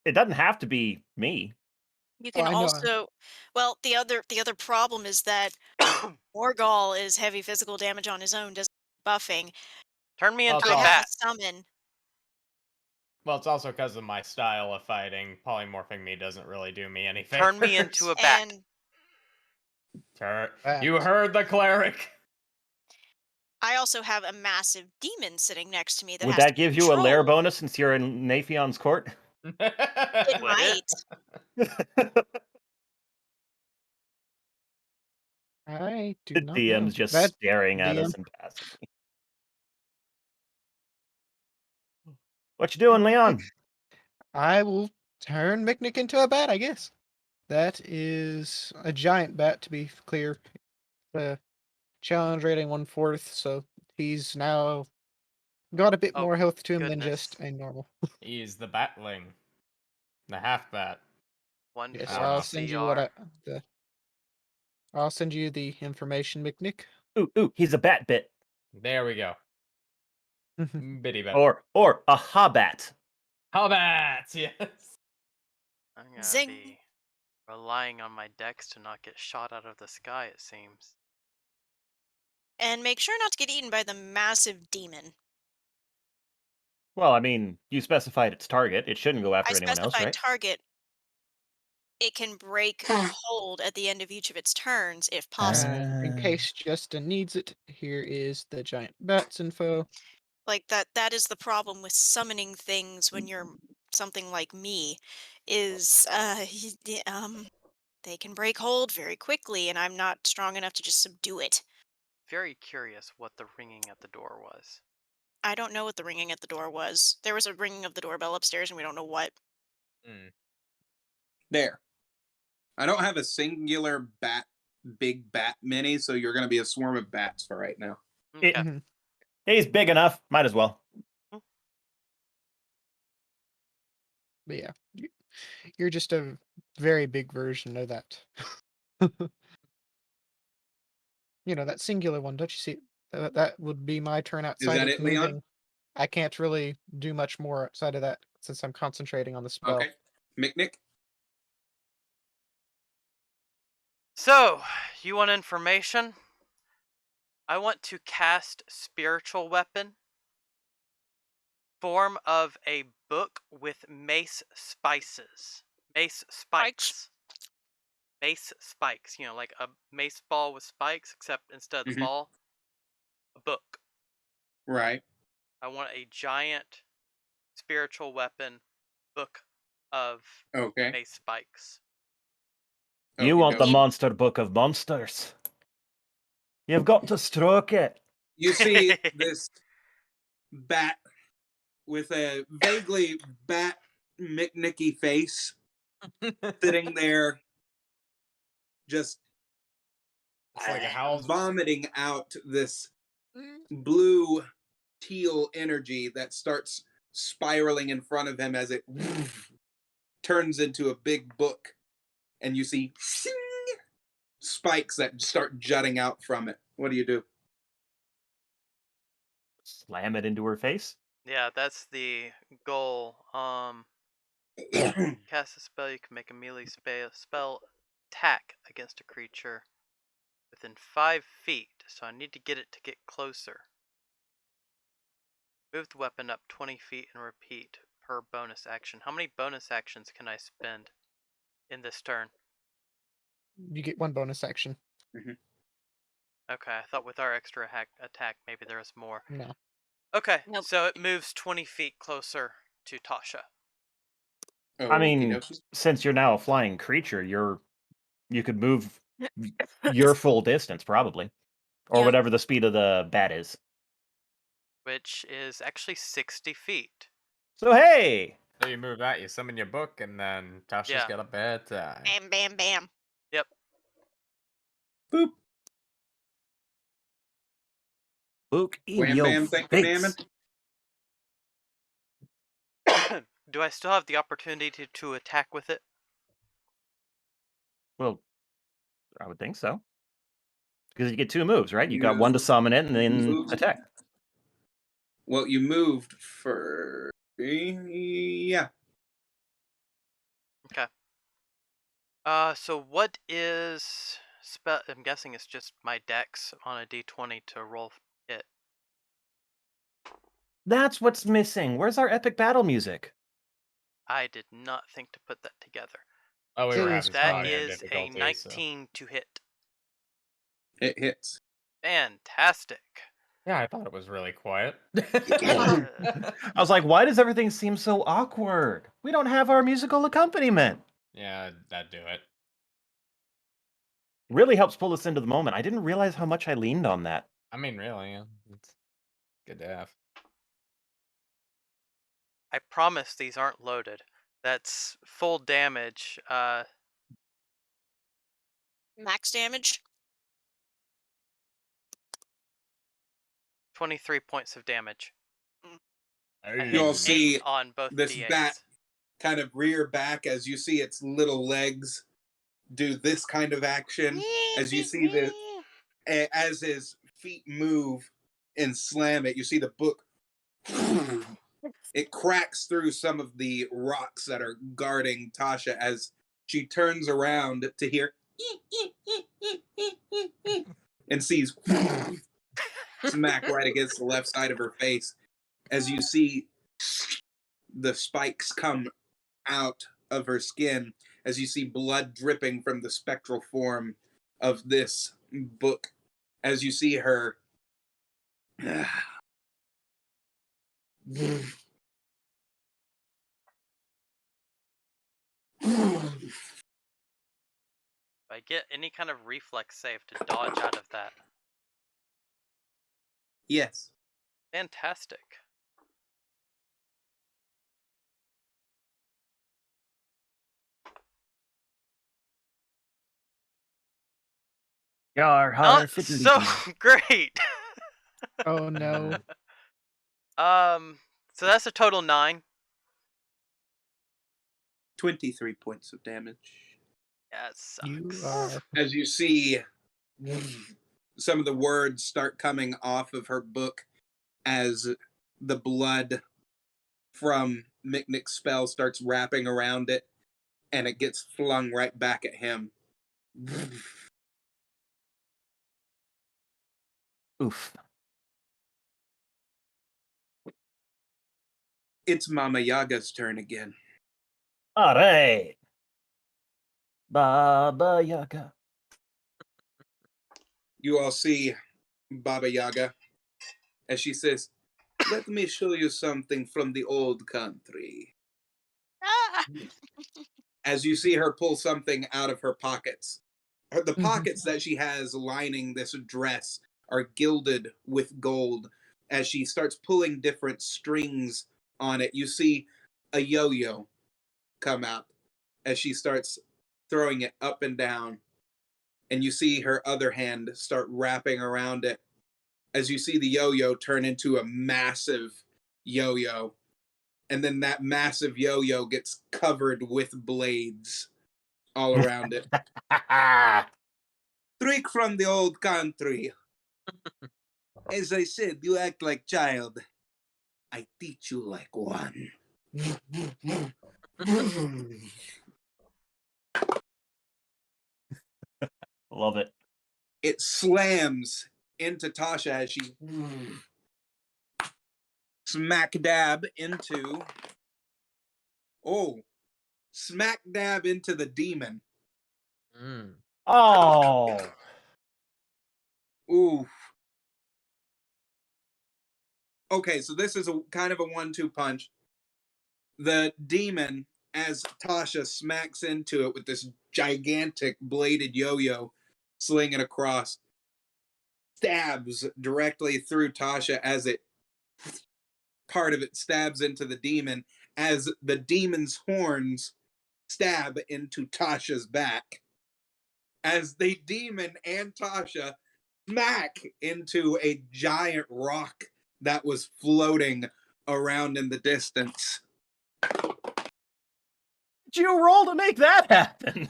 It doesn't have to be me. You Oh, can I know. also, well, the other problem is that Morgal is heavy physical damage on his own, does buffing. Turn me Well, into it's a I also- have bat. to summon. Well, it's also because of my style of fighting. Polymorphing me doesn't really do me any favors. Turn me into a bat. And Bat. You heard the cleric. I also have a massive demon sitting next to me that Would has that to give you a lair control. bonus since you're in Nathion's court? It Would it? might. I do The not know. DM's just That staring at DM. us impassively. What you doing, Leon? I will turn Micnic into a bat, I guess. That is a giant bat, to be clear. Challenge rating 1/4, so he's now got a bit Oh, more health to him than goodness. just a normal. He's the batling. The half bat. Yes, 1/4 I'll send you what CR. I'll send you the information, Micnic. Ooh, he's a bat bit. There we go. Bitty bat. Or a hobbat. How bats? Yes. I'm gonna Zing. be relying on my dex to not get shot out of the sky, it seems. And make sure not to get eaten by the massive demon. Well, I mean, you specified its target. It shouldn't go I after anyone else, specified right? target. It can break hold at the end of each of its turns if possible. And in Ah. case Justin needs it, here is the giant bats info. Like that is the problem with summoning things when you're something like me, is they can break hold very quickly, and I'm not strong enough to just subdue it. Very curious what the ringing at the door was. I don't know what the ringing at the door was. There was a ringing of the doorbell upstairs, and we don't know what. There. I don't have a singular big bat mini, so you're going to be a swarm of bats for right now. It- Okay. Mhm. He's big enough. Might as well. But yeah, you're just a very big version of that. That singular one. Don't you see? That would be my turn Is outside that of it, Leon? moving. I can't really do much more outside of that since I'm concentrating on the spell. Okay. Mick? So, you want information? I want to cast Spiritual Weapon, form of a book with mace spices. Mace spikes. Mace spikes. Like a mace ball with spikes, except instead of the Mhm. ball, a book. Right. I want a giant spiritual weapon book of Okay. mace spikes. You want the Okey-dokey. monster book of monsters. You've got to stroke it. You see this bat with a vaguely bat McNicky face sitting there just It's like a house. vomiting out this blue teal energy that starts spiraling in front of him as it turns into a big book, and you see spikes that start jutting out from it. What do you do? Slam it into her face. Yeah, that's the goal. Cast a spell, you can make a melee spell attack against a creature within 5 feet, so I need to get it to get closer. Move the weapon up 20 feet and repeat per bonus action. How many bonus actions can I spend in this turn? You get one bonus action. Okay, I thought with our extra attack maybe there was more. No. Okay, Nope. so it moves 20 feet closer to Tasha. I mean, Okey-dokey. since you're now a flying creature, you could move your full distance probably, or Yeah. whatever the speed of the bat is. Which is actually 60 feet. So hey, So you move that, you summon your book, and then Tasha's Yeah. got a bad time. Bam, bam, bam. Yep. Boop. book in Wham your bam, thank you, face. mammin. Do I still have the opportunity to attack with it? Well, I would think so. Because you get 2 moves, right? You got one to You summon it and then moved. attack. Well, you moved for yeah. Okay. So what is spell? I'm guessing it's just my dex on a d20 to roll it. That's what's missing. Where's our epic battle music? I did not think to put that together. Oh, we It were is having That fun here is a difficulty, so. 19 to hit. It hits. Fantastic. Yeah, I thought it was really quiet. Uh, I was like, why does everything seem so awkward? We don't have our musical accompaniment. Yeah, that'd do it. Really helps pull us into the moment. I didn't realize how much I leaned on that. I mean, really, yeah. It's good to have. I promise these aren't loaded. That's full damage. Max damage. 23 points of damage. I hit You all 8 see on both this d8s. bat kind of rear back as you see its little legs do this kind of action. As you see the as his feet move and slam it, you see the book. It cracks through some of the rocks that are guarding Tasha as she turns around to hear and sees smack right against the left side of her face as you see the spikes come out of her skin, as you see blood dripping from the spectral form of this book, as you see her I get any kind of reflex save to dodge out of that. yes. Fantastic. Yar har Not so fiddly. great. Oh no. So that's a total 9. 23 points of damage. Yeah, it sucks. You are. As you see some of the words start coming off of her book as the blood from Micknick's spell starts wrapping around it, and it gets flung right back at him. Oof. It's Mama Yaga's turn again. All right. Baba Yaga. You all see Baba Yaga as she says, "Let me show you something from the old country." Ah! As you see her pull something out of her pockets. The pockets that she has lining this dress are gilded with gold. As she starts pulling different strings on it, you see a yo-yo come out as she starts throwing it up and down. And you see her other hand start wrapping around it as you see the yo-yo turn into a massive yo-yo. And then that massive yo-yo gets covered with blades all around it. Trick from the old country. As I said, you act like child. I teach you like one. Love it. It slams into Tasha as she smack dab into. Oh, smack dab into the demon. Mm. Oh. Ooh. Okay, so this is a kind of a 1-2 punch. The demon, as Tasha smacks into it with this gigantic bladed yo-yo slinging across, stabs directly through Tasha as it part of it stabs into the demon, as the demon's horns stab into Tasha's back. As the demon and Tasha smack into a giant rock that was floating around in the distance. Did you roll to make that happen?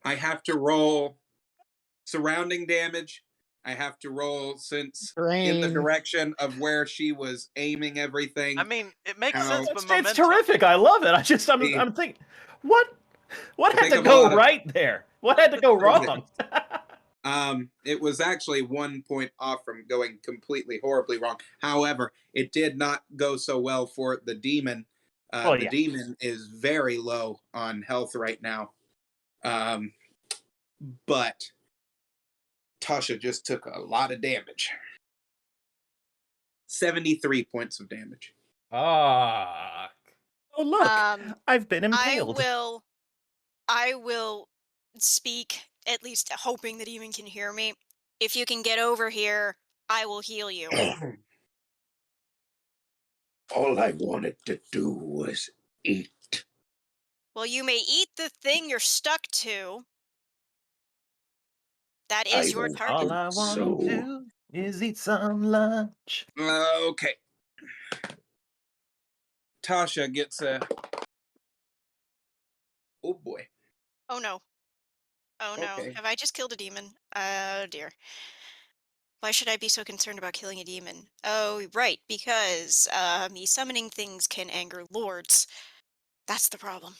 I have to roll surrounding damage. I have to roll since in the Brain. direction of where she was aiming everything. I mean, it makes How- sense It's, with it's momentum. terrific. I love it. I'm thinking, what had think to of a go lot of- right there? What had to go wrong? It was actually 1 point off from going completely horribly wrong. However, it did not go so well for the demon. Oh, The yeah. demon is very low on health right now. But Tasha just took a lot of damage. 73 points of damage. Ah. Oh, look. I've been I impaled. will speak, at least hoping the demon can hear me. If you can get over here, I will heal you. All I wanted to do was eat. Well, you may eat the thing you're stuck to. That I is your don't- target. All I want So- to do is eat some lunch. Okay. Tasha gets a. Oh boy. Oh no. Oh no. Okay. Have I just killed a demon? Oh dear. Why should I be so concerned about killing a demon? Oh, right, because me summoning things can anger lords. That's the problem.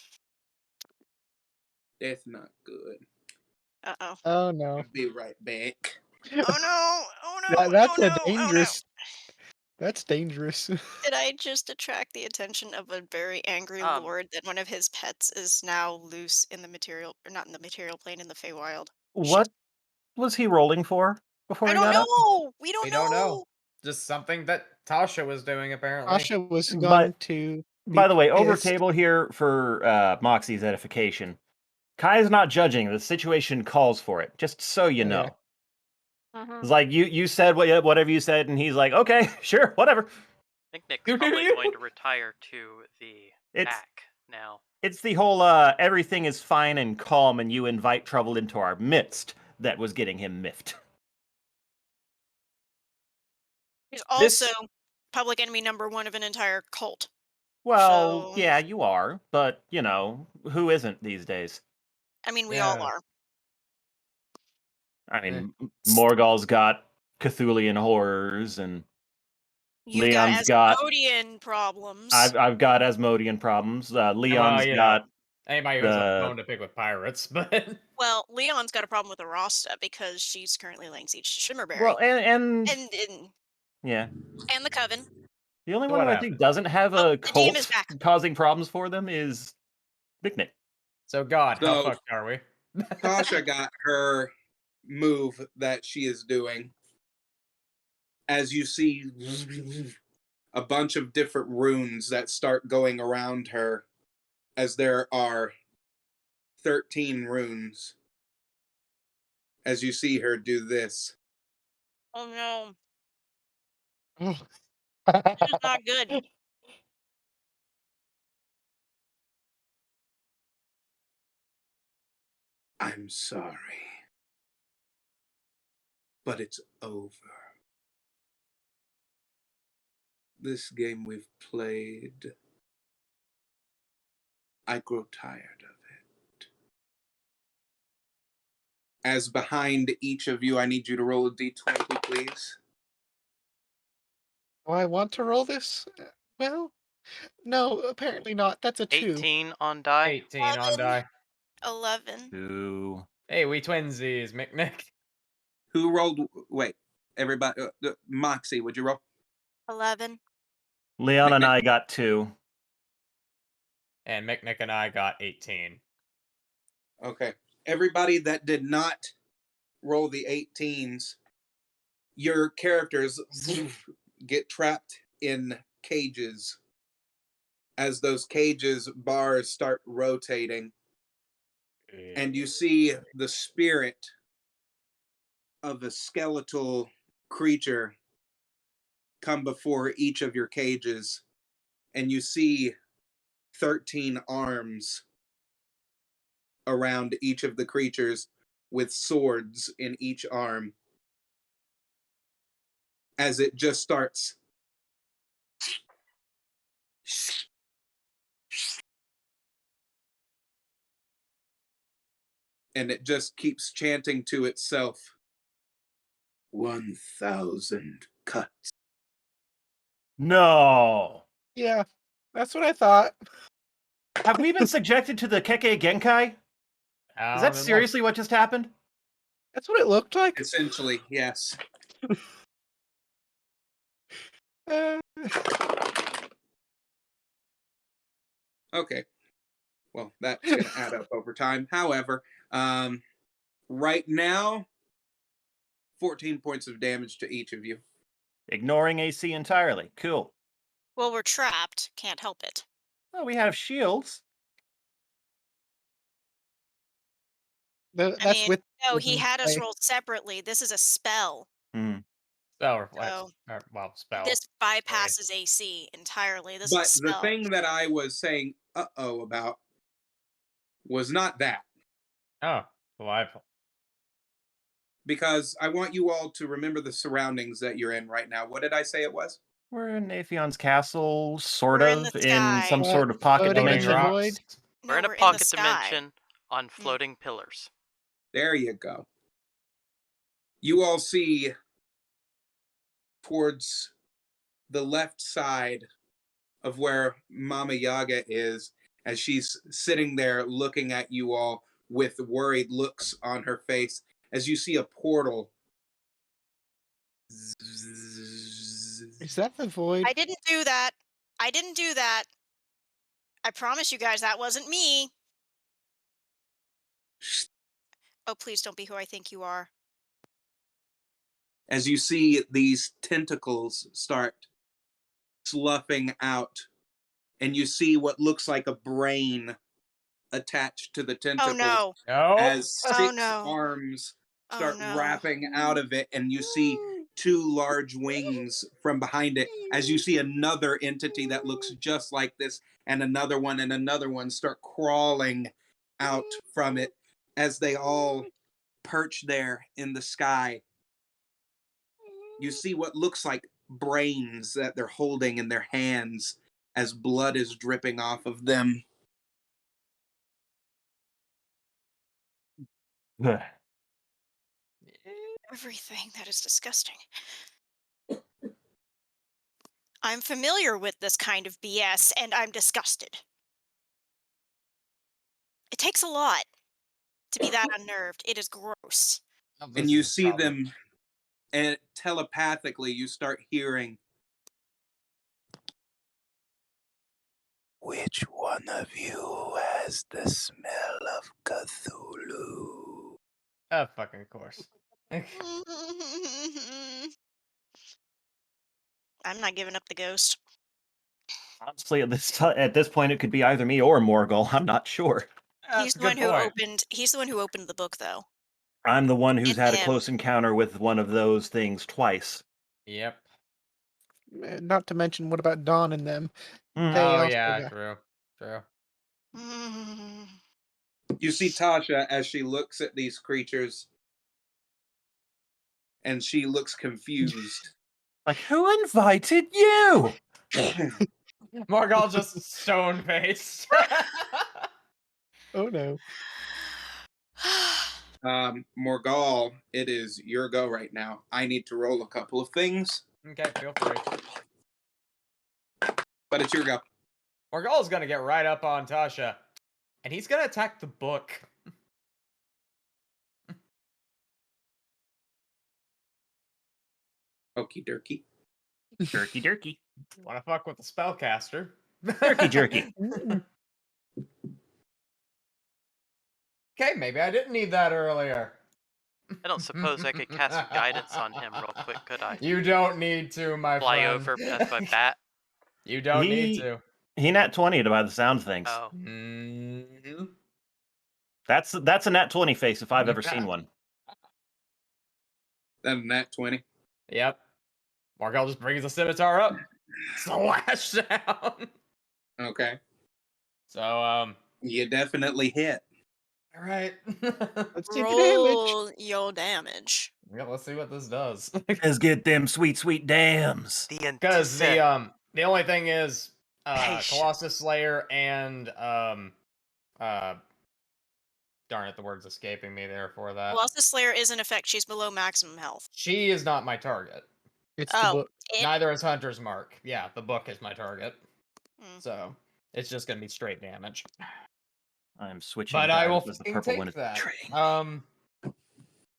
That's not good. Uh-oh. Oh no. I'll be right back. Oh no! Oh no! Oh That's a no! Oh no! dangerous. That's dangerous. Did I just attract the attention of a very angry Um, lord that one of his pets is now loose in the material, or not in the material plane, in the Feywild? Shit. What was he rolling for before I he don't got up? know! We don't We don't know. know! Just something that Tasha was doing apparently. Asha was going But to be by the way, over pissed. table here for Moxie's edification. Kai is not judging. The situation calls for it. Just so you Oh, yeah. know. Mhm. It's like you said whatever you said, and he's like, okay, sure, whatever. Nick's probably going to retire to the It's back now. it's the whole everything is fine and calm, and you invite trouble into our midst that was getting him miffed. He's also This, public enemy number one of an entire cult. well, So, yeah, you are, but you know who isn't these days? I mean, we all Yeah. are. I Eh. mean, Morgul's got Cthulian horrors, and You got Leon's got Asmodean problems. I've got Asmodean problems. Well, Leon's you know, got anybody who has a the bone to pick with pirates, but Well, Leon's got a problem with Arasta because she's currently laying siege to Shimmerberry. well, and And yeah, the Coven. the only so one what who I think happened? doesn't have Oh, a the DM is cult back. causing problems for them is Picnic. So God, how So fucked are we? Tasha got her move that she is doing. As you see a bunch of different runes that start going around her, as there are 13 runes. As you see her do this. Oh no, Oh. this is not good. I'm sorry. But it's over. This game we've played, I grow tired of it. As behind each of you, I need you to roll a d20, please. Do I want to roll this? Well, no, apparently not. That's a 2. 18 on die. 18 on 11. die. 11. Ooh. Hey, we twinsies, McNick. Who rolled? Wait, everybody. Moxie, would you roll? 11. Leon and McNick? I got 2. And McNick and I got 18. Okay. Everybody that did not roll the 18s, your characters get trapped in cages. As those cages bars start rotating, and you see the spirit of a skeletal creature come before each of your cages, and you see 13 arms around each of the creatures with swords in each arm, as it just starts and it just keeps chanting to itself 1,000 cuts. No. Yeah, that's what I thought. Have we been subjected to the Keke Genkai? Is that It seriously what just happened? That's what it looked like. Essentially, yes. Uh, Okay. Well, that's going to add up over time. However, right now, 14 points of damage to each of you. Ignoring AC entirely. Cool. Well, we're trapped. Can't help it. Well, we have shields. I that's mean, with no, with he him had us play. roll separately. This is a spell. Hmm. Spell reflex. So Well, spell. this bypasses AC entirely. This is a But the spell. thing that I was saying uh-oh about was not that. Oh, delightful. Because I want you all to remember the surroundings that you're in right now. What did I say it was? We're in Aphion's castle, sort We're in the of, in sky. some sort of pocket Floating in Floating the dimension. void. rocks. We're No, in a we're in the pocket sky. dimension on floating pillars. There you go. You all see towards the left side of where Mama Yaga is, as she's sitting there looking at you all with worried looks on her face, as you see a portal Is that the void? I didn't do that. I didn't do that. I promise you guys that wasn't me. Oh, please don't be who I think you are. As you see these tentacles start sloughing out, and you see what looks like a brain attached to the Oh tentacles no. No. as Oh 6 no. arms Oh start no. wrapping out of it, and you see 2 large wings from behind it, as you see another entity that looks just like this, and another one start crawling out from it as they all perch there in the sky. You see what looks like brains that they're holding in their hands as blood is dripping off of them. Everything. That is disgusting. I'm familiar with this kind of BS and I'm disgusted. It takes a lot to be that unnerved. It is gross. Oh, And this you is see probably- them, and telepathically you start hearing, which one of you has the smell of Cthulhu? Oh, fucking course. I'm not giving up the ghost. Honestly, at this point, it could be either me or Morgul. I'm not sure. He's That's a the one good who point. opened the book though. I'm the one who's It's had a him. close encounter with one of those things twice. Yep. Not to mention, what about Dawn and them? Mm. They Oh also yeah, got- true. True. You see Tasha as she looks at these creatures, and she looks confused. Like, who invited you? Morgul just stone faced. Oh no. Morgal, it is your go right now. I need to roll a couple of things, Okay, feel free. but it's your go. Morgul's gonna get right up on Tasha, and he's gonna attack the book. Okie dokie. Jerky jerky. Wanna fuck with the spellcaster? Jerky jerky. Okay, maybe I didn't need that earlier. I don't suppose I could cast guidance on him real quick, could I? You don't need to, my Fly friend. over as my bat. You don't need He to. he nat 20 by the sound of things. Oh, Mhm. That's a nat 20 face if I've ever seen one. Then nat 20. Yep. Morgul just brings the scimitar up. Slash down. Okay. So, You definitely hit. alright. Let's see the damage. Roll your damage. Yeah, let's see what this does. Let's get them sweet, sweet dams. the Because the only thing is Patience. Colossus Slayer and darn it, the word's escaping me there for that. Colossus Slayer is in effect. She's below maximum health. She is not my target. It's the Oh, book. Neither is Hunter's Mark. Yeah, the book is my target. Mm. So it's just gonna be straight damage. I'm switching. But I will because the fucking purple one take is that. betraying.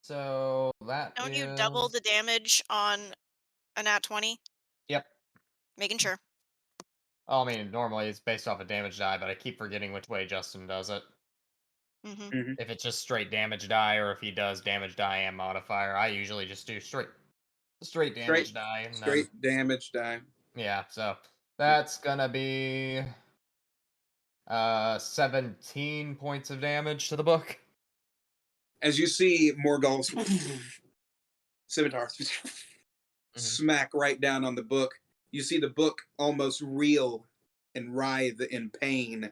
So that Don't you double is- the damage on a nat 20? Yep. Making sure. Oh, I mean, normally it's based off a damage die, but I keep forgetting which way Justin does it. Mm-hmm. If it's just straight damage die, or if he does damage die and modifier, I usually just do straight damage die. And Straight damage die. yeah, so that's gonna be 17 points of damage to the book. As you see Morgul's scimitar smack right down on the book, you see the book almost reel and writhe in pain.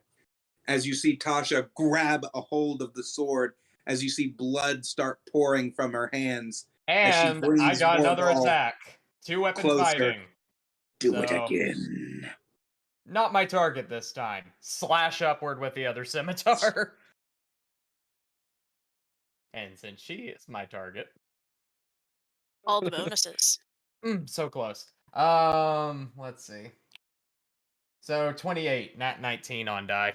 As you see Tasha grab a hold of the sword, as you see blood start pouring from her hands. As she And I brings got another Morgul attack. 2 weapons closer. fighting. Do it So- again. Not my target this time. Slash upward with the other scimitar. And since she is my target, All the bonuses. so close. Let's see. So 28, nat 19 on die.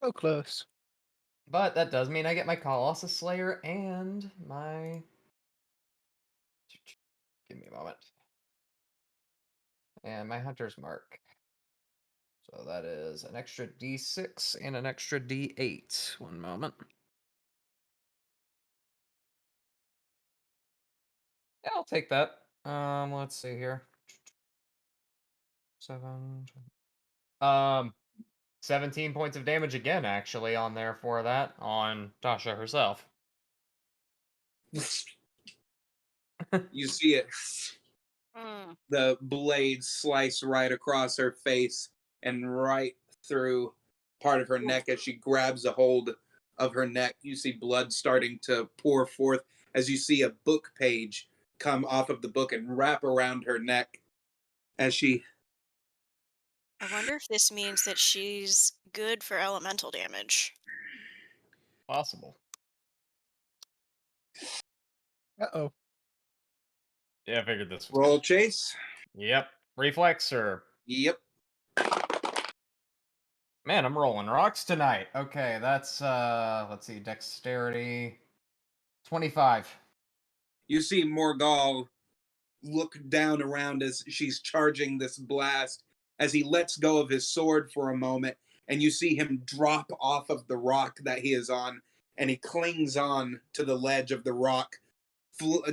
So close. But that does mean I get my Colossus Slayer and my Give me a moment. And my hunter's mark. So that is an extra d6 and an extra d8. One moment. Yeah, I'll take that. Let's see here. 7. 17 points of damage again, actually, on there for that, on Tasha herself. You see it, Mm. the blade slice right across her face and right through part of her neck as she grabs a hold of her neck. You see blood starting to pour forth as you see a book page come off of the book and wrap around her neck as she. I wonder if this means that she's good for elemental damage. Possible. Uh-oh. Yeah, I figured this was. Roll chase. Yep. Reflex or. Yep. Man, I'm rolling rocks tonight. Okay, that's let's see, dexterity 25. You see Morgal look down around as she's charging this blast as he lets go of his sword for a moment, and you see him drop off of the rock that he is on, and he clings on to the ledge of the rock,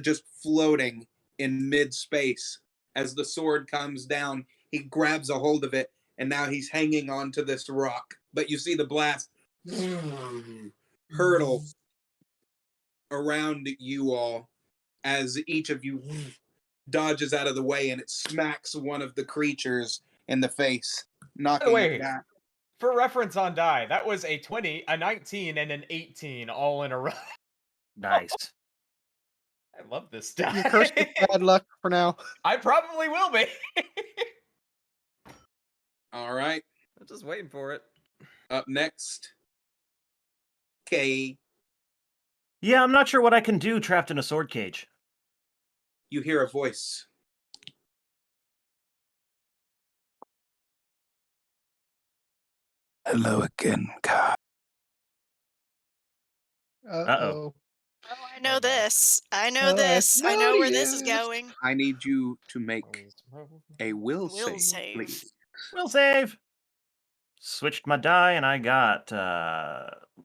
just floating in mid-space. As the sword comes down, he grabs a hold of it, and now he's hanging onto this rock. But you see the blast hurtle around you all as each of you dodges out of the way, and it smacks one of the creatures in the face, By the knocking it way, back. for reference on die, that was a 20, a 19, and an 18 all in a row. Nice. I love this die. You're cursed with bad luck for now. I probably will be. All right, I'm just waiting for it. up next, Kay. Yeah, I'm not sure what I can do trapped in a sword cage. You hear a voice. Hello again, Kai. Uh-oh. Oh, I know no. this. I know Oh, this. I know where this is Asmodeus. going. I need you to make a will Will save, save. please. Will save. Switched my die and I got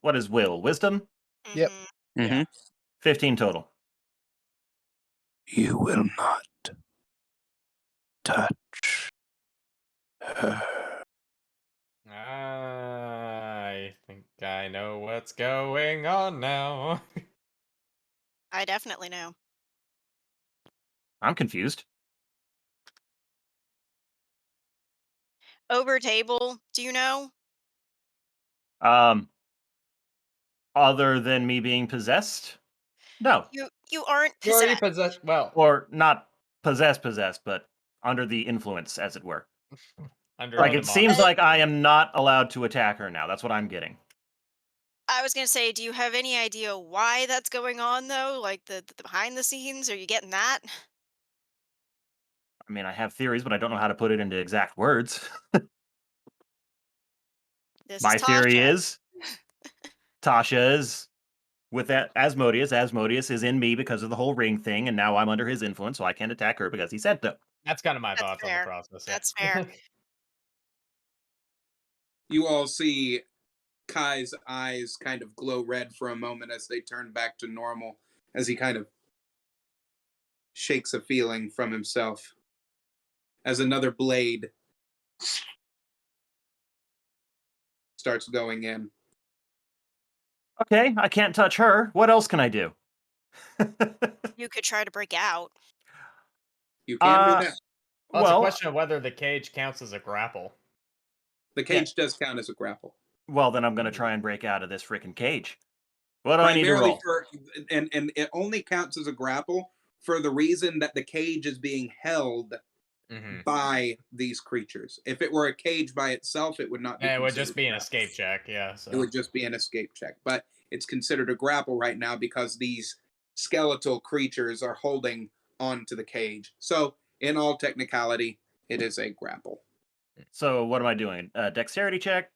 what is will? Wisdom? Yep. Mhm. Yeah. 15 total. You will not touch her. I think I know what's going on now. I definitely know. I'm confused. Over table, do you know? Um other than me being possessed? No. You aren't You're already possessed. possessed. Well, Or not possessed, but under the influence, as it were. under Like the it seems demonic. like I am not allowed to attack her now. That's what I'm getting. I was gonna say, do you have any idea why that's going on though? Like the behind the scenes? Are you getting that? I mean, I have theories, but I don't know how to put it into exact words. This is My theory Tasha. is Tasha is with that Asmodeus. Asmodeus is in me because of the whole ring thing, and now I'm under his influence, so I can't attack her because he said so. That's kind of my That's thoughts on the fair. process. That's Yeah. fair. You all see Kai's eyes kind of glow red for a moment as they turn back to normal, as he kind of shakes a feeling from himself. As another blade starts going in. Okay, I can't touch her. What else can I do? You could try to break out. You can do uh, that. Well, it's a well, question of whether the cage counts as a grapple. The cage does count as a grapple. well, then I'm gonna try and break out of this freaking cage. What do I need to Primarily roll? for, and it only counts as a grapple for the reason that the cage is being held Mm-hmm. by these creatures. If it were a cage by itself, it would not be It would considered just be an grapple. escape check, yeah. So It would just be an escape check. But it's considered a grapple right now because these skeletal creatures are holding onto the cage. So, in all technicality, it is a grapple. So what am I doing? Dexterity check?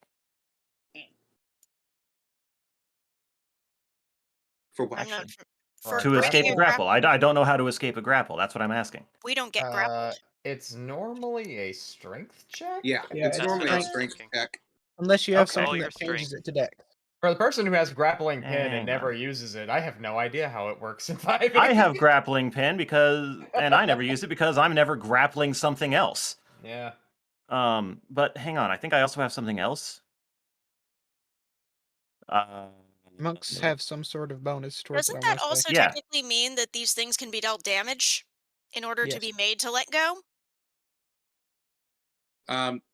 For what? I'm not For To escape a breaking grapple. I don't know how to escape a grapple. That's what I'm asking. we don't get grappled. It's normally a strength check. Yeah, Yeah, it's it's normally a strength. strength check. Unless you have Okay. Roll something your that changes strength. it to dex. For the person who has grappling pin Hang and never on. uses it, I have no idea how it works in 5e. I have grappling pin and I never use it because I'm never grappling something else. Yeah. But hang on, I think I also have something else. Monks have some sort of bonus towards it, Doesn't I that want to say. also Yeah. technically mean that these things can be dealt damage in order to Yes. be made to let go?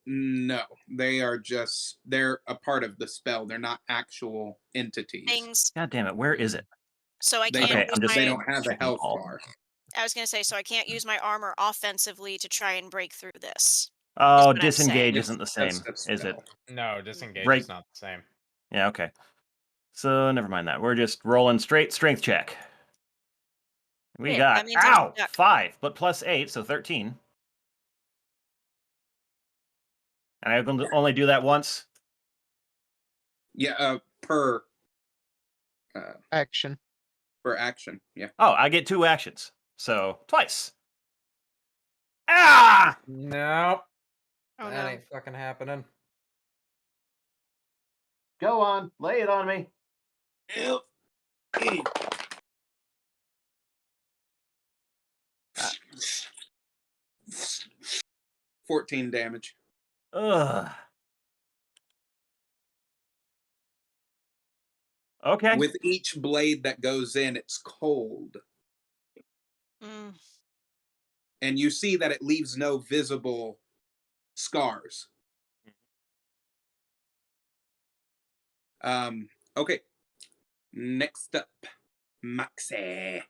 No, they're a part of the spell. They're not actual entities. Things. God damn it, where is it? So I They can't Okay, use I'm just they my. don't have a checking health all. bar. I was gonna say, so I can't use my armor offensively to try and break through this. Oh, what I'm disengage saying. isn't the same, Just a is it? spell. No, disengage Right. is not the same. Yeah, okay. So never mind that. We're just rolling straight strength check. We Yeah, got that means I'm ow stuck. 5, but plus 8, so 13. And I can only do that once. Yeah, per Action. action. Yeah. Oh, I get 2 actions, so twice. Ah! Nope. Oh That no. ain't fucking happening. Go on, lay it on me. 14 damage. Ugh. Okay. With each blade that goes in, it's cold. Mm. And you see that it leaves no visible scars. Okay. Next up, Maxie.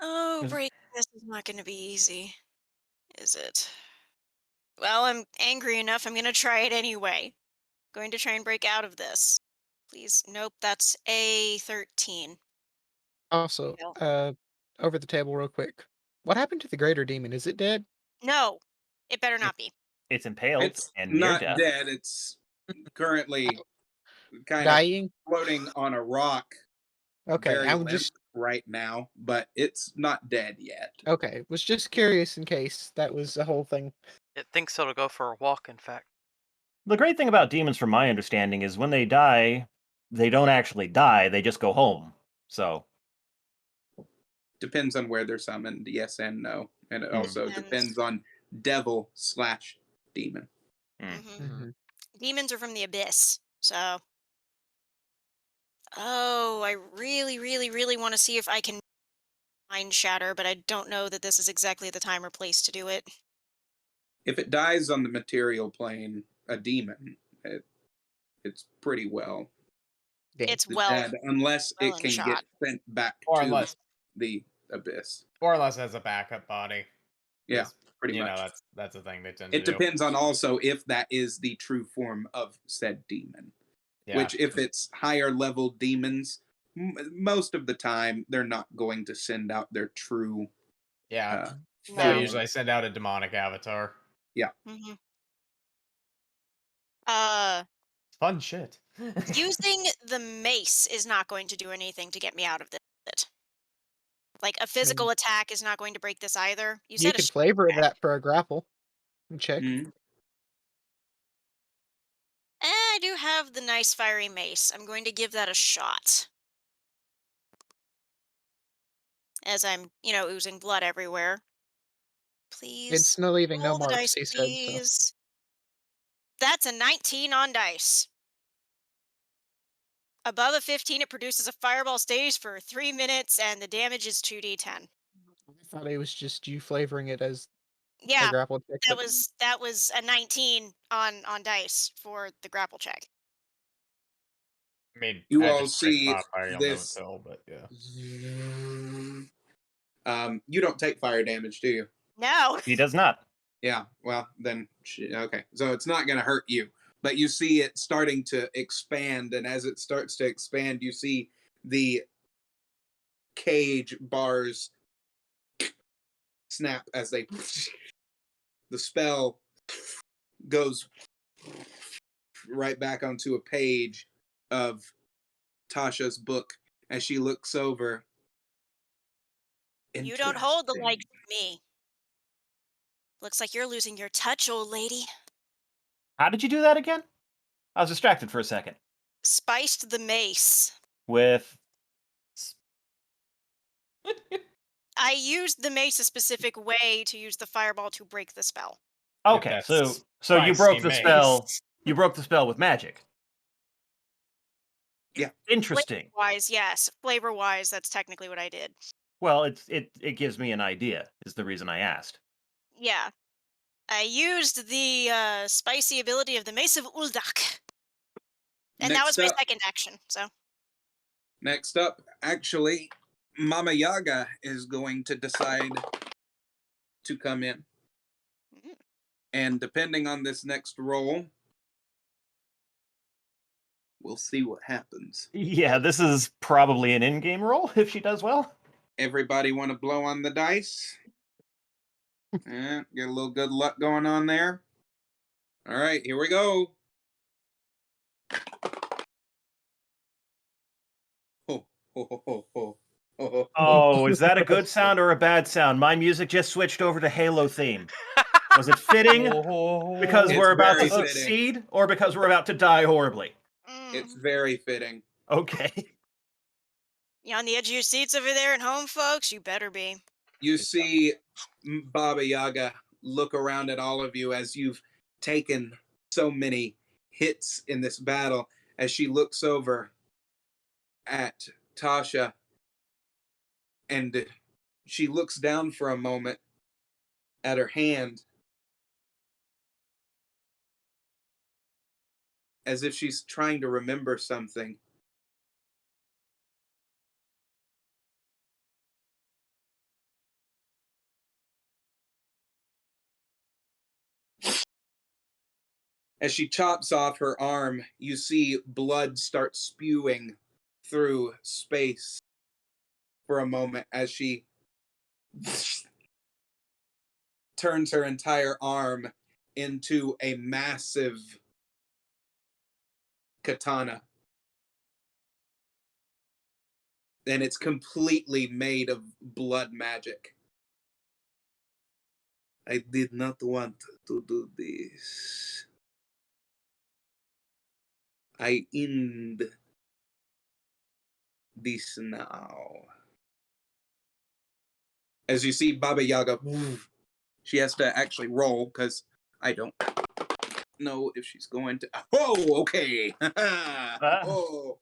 Oh, Is- breaking this is not gonna be easy, is it? Well, I'm angry enough. I'm gonna try it anyway. Going to try and break out of this. Please. Nope. That's a 13. Also, Fail. over the table real quick. What happened to the greater demon? Is it dead? No, it better not be. It's impaled It's and near not death. dead. It's currently kind Dying? of floating on a rock. Okay, Very I'm limp just right now, but it's not dead yet. okay. Was just curious in case that was the whole thing. It thinks it'll go for a walk, in fact. The great thing about demons, from my understanding, is when they die, they don't actually die, they just go home. So, Depends on where they're summoned, yes and no. And it Hmm. also depends on devil/demon. Mm-hmm. Demons are from the abyss, so. Oh, I really, really, really want to see if I can mind shatter, but I don't know that this is exactly the time or place to do it. If it dies on the material plane, a demon, it's pretty well It's well, dead, unless well it and can get shot. sent back Or to unless the abyss. it has a backup body. Yeah, 'cause, pretty you much. know, that's a thing they tend to It do. depends on also if that is the true form of said demon. Yeah. Which, if it's higher level demons, most of the time they're not going to send out their true. Yeah. No. They'll usually send out a demonic avatar. Mm-hmm. Uh, Fun shit. using the mace is not going to do anything to get me out of this. Like a physical attack is not going to break this either. You You said a could strength flavor check. that for a grapple. Check. Mhm. I do have the nice fiery mace. I'm going to give that a shot. As I'm, oozing blood everywhere. Please. It's no leaving no Roll the marks, dice, he said, so. please. That's a 19 on dice. Above a 15, it produces a fireball stage for 3 minutes, and the damage is 2d10. I thought it was just you flavoring it as a Yeah, grapple check. that was a 19 on dice for the grapple check. I mean, You at all the strength see modifier, you'll know it's this. hill, but yeah. You don't take fire damage, do you? No. He does not. Yeah. Well, then okay. So it's not going to hurt you, but you see it starting to expand, and as it starts to expand, you see the cage bars snap as they. The spell goes right back onto a page of Tasha's book, as she looks over. You don't hold the likes Interesting. of me. Looks like you're losing your touch, old lady. How did you do that again? I was distracted for a second. Spiced the mace. With I used the mace a specific way to use the fireball to break the spell. okay, That's so you broke spicy the spell. mace. You broke the spell with magic. Yeah. Interesting. Flavor-wise, yes. Flavor-wise, that's technically what I did. Well, it gives me an idea. Is the reason I asked. Yeah. I used the spicy ability of the Mace of Uldak. And that was Next my up, second action, so. actually, Mama Yaga is going to decide to come in. Mm. And depending on this next roll, we'll see what happens. Yeah, this is probably an in-game roll if she does well. Everybody want to blow on the dice? Get a little good luck going on there. All right, here we go. Ho, ho, ho, ho, ho. Ho, ho, ho. Oh, is that a good sound or a bad sound? My music just switched over to Halo theme. Was it fitting because It's we're about to very fitting. succeed or because we're about to die horribly? It's Mm. very fitting. Okay. You on the edge of your seats over there at home, folks? You better be. You see Baba Yaga look around at all of you as you've taken so many hits in this battle, as she looks over at Tasha and she looks down for a moment at her hand as if she's trying to remember something. As she chops off her arm, you see blood start spewing through space for a moment as she turns her entire arm into a massive katana. And it's completely made of blood magic. I did not want to do this. I end this now. As you see Baba Yaga, she has to actually roll because I don't know if she's going to. Oh, okay. Oh,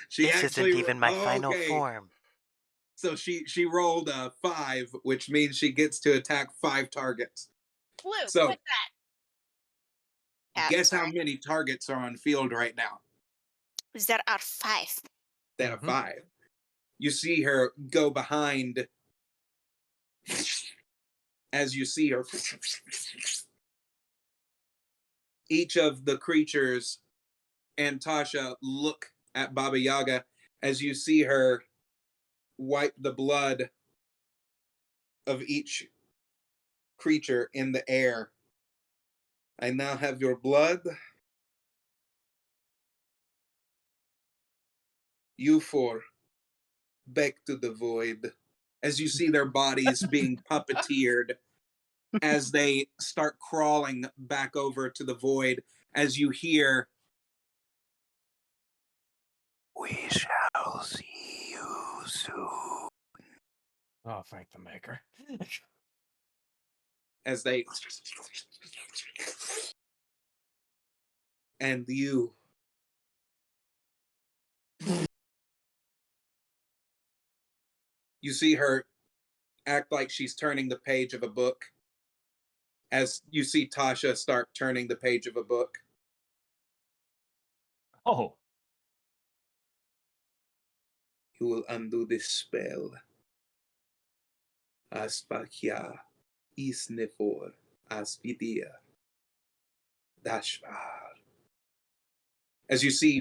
she This actually. isn't even my final okay. form. So she rolled a 5, which means she gets to attack 5 targets. Blue, So what's that? guess how many targets are on field right now? Is that out of 5? Instead of 5. You see her go behind as you see her. Each of the creatures and Tasha look at Baba Yaga as you see her wipe the blood of each creature in the air. I now have your blood. You four, back to the void. As you see their bodies being puppeteered as they start crawling back over to the void, as you hear, "We shall see you soon." Oh, thank the maker. As they. And you. You see her act like she's turning the page of a book. As you see Tasha start turning the page of a book. Oh, You will undo this spell. Aspakia, Isnefor, Aspidia, Dashvar. As you see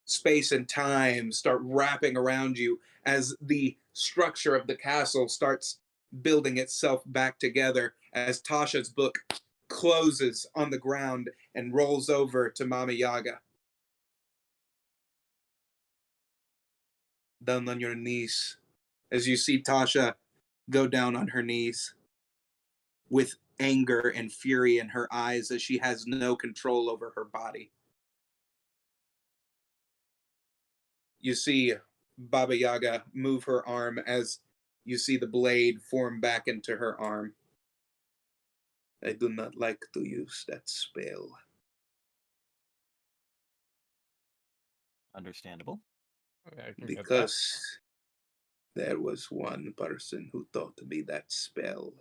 space and time start wrapping around you as the structure of the castle starts building itself back together, as Tasha's book closes on the ground and rolls over to Mama Yaga. Down on your knees. As you see Tasha go down on her knees with anger and fury in her eyes as she has no control over her body. You see Baba Yaga move her arm as you see the blade form back into her arm. I do not like to use that spell. Understandable. Yeah, I can get that. Because there was one person who taught me that spell.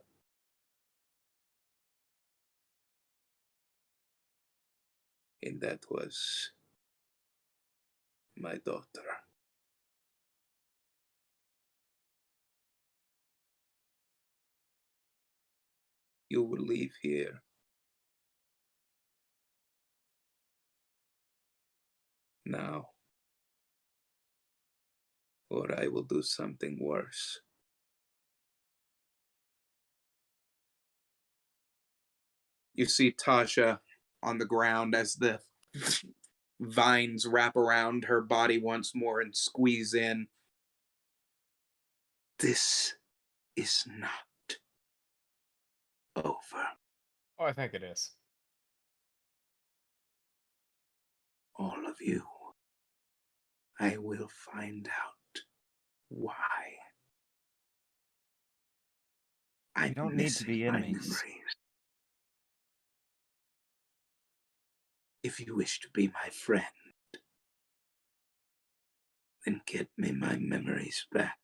And that was my daughter. You will leave here. Now, or I will do something worse. You see Tasha on the ground as the vines wrap around her body once more and squeeze in. This is not over. Oh, I think it is. All of you, I will find out why. I We don't need to miss be my enemies. memories. If you wish to be my friend, then get me my memories back.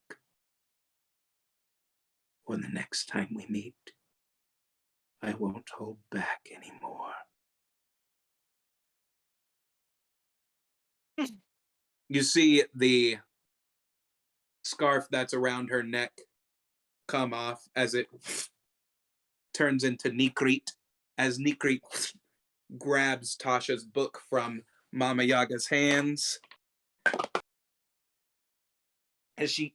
Or the next time we meet, I won't hold back anymore. You see the scarf that's around her neck come off as it turns into Nikrit, as Nikrit grabs Tasha's book from Mama Yaga's hands. As she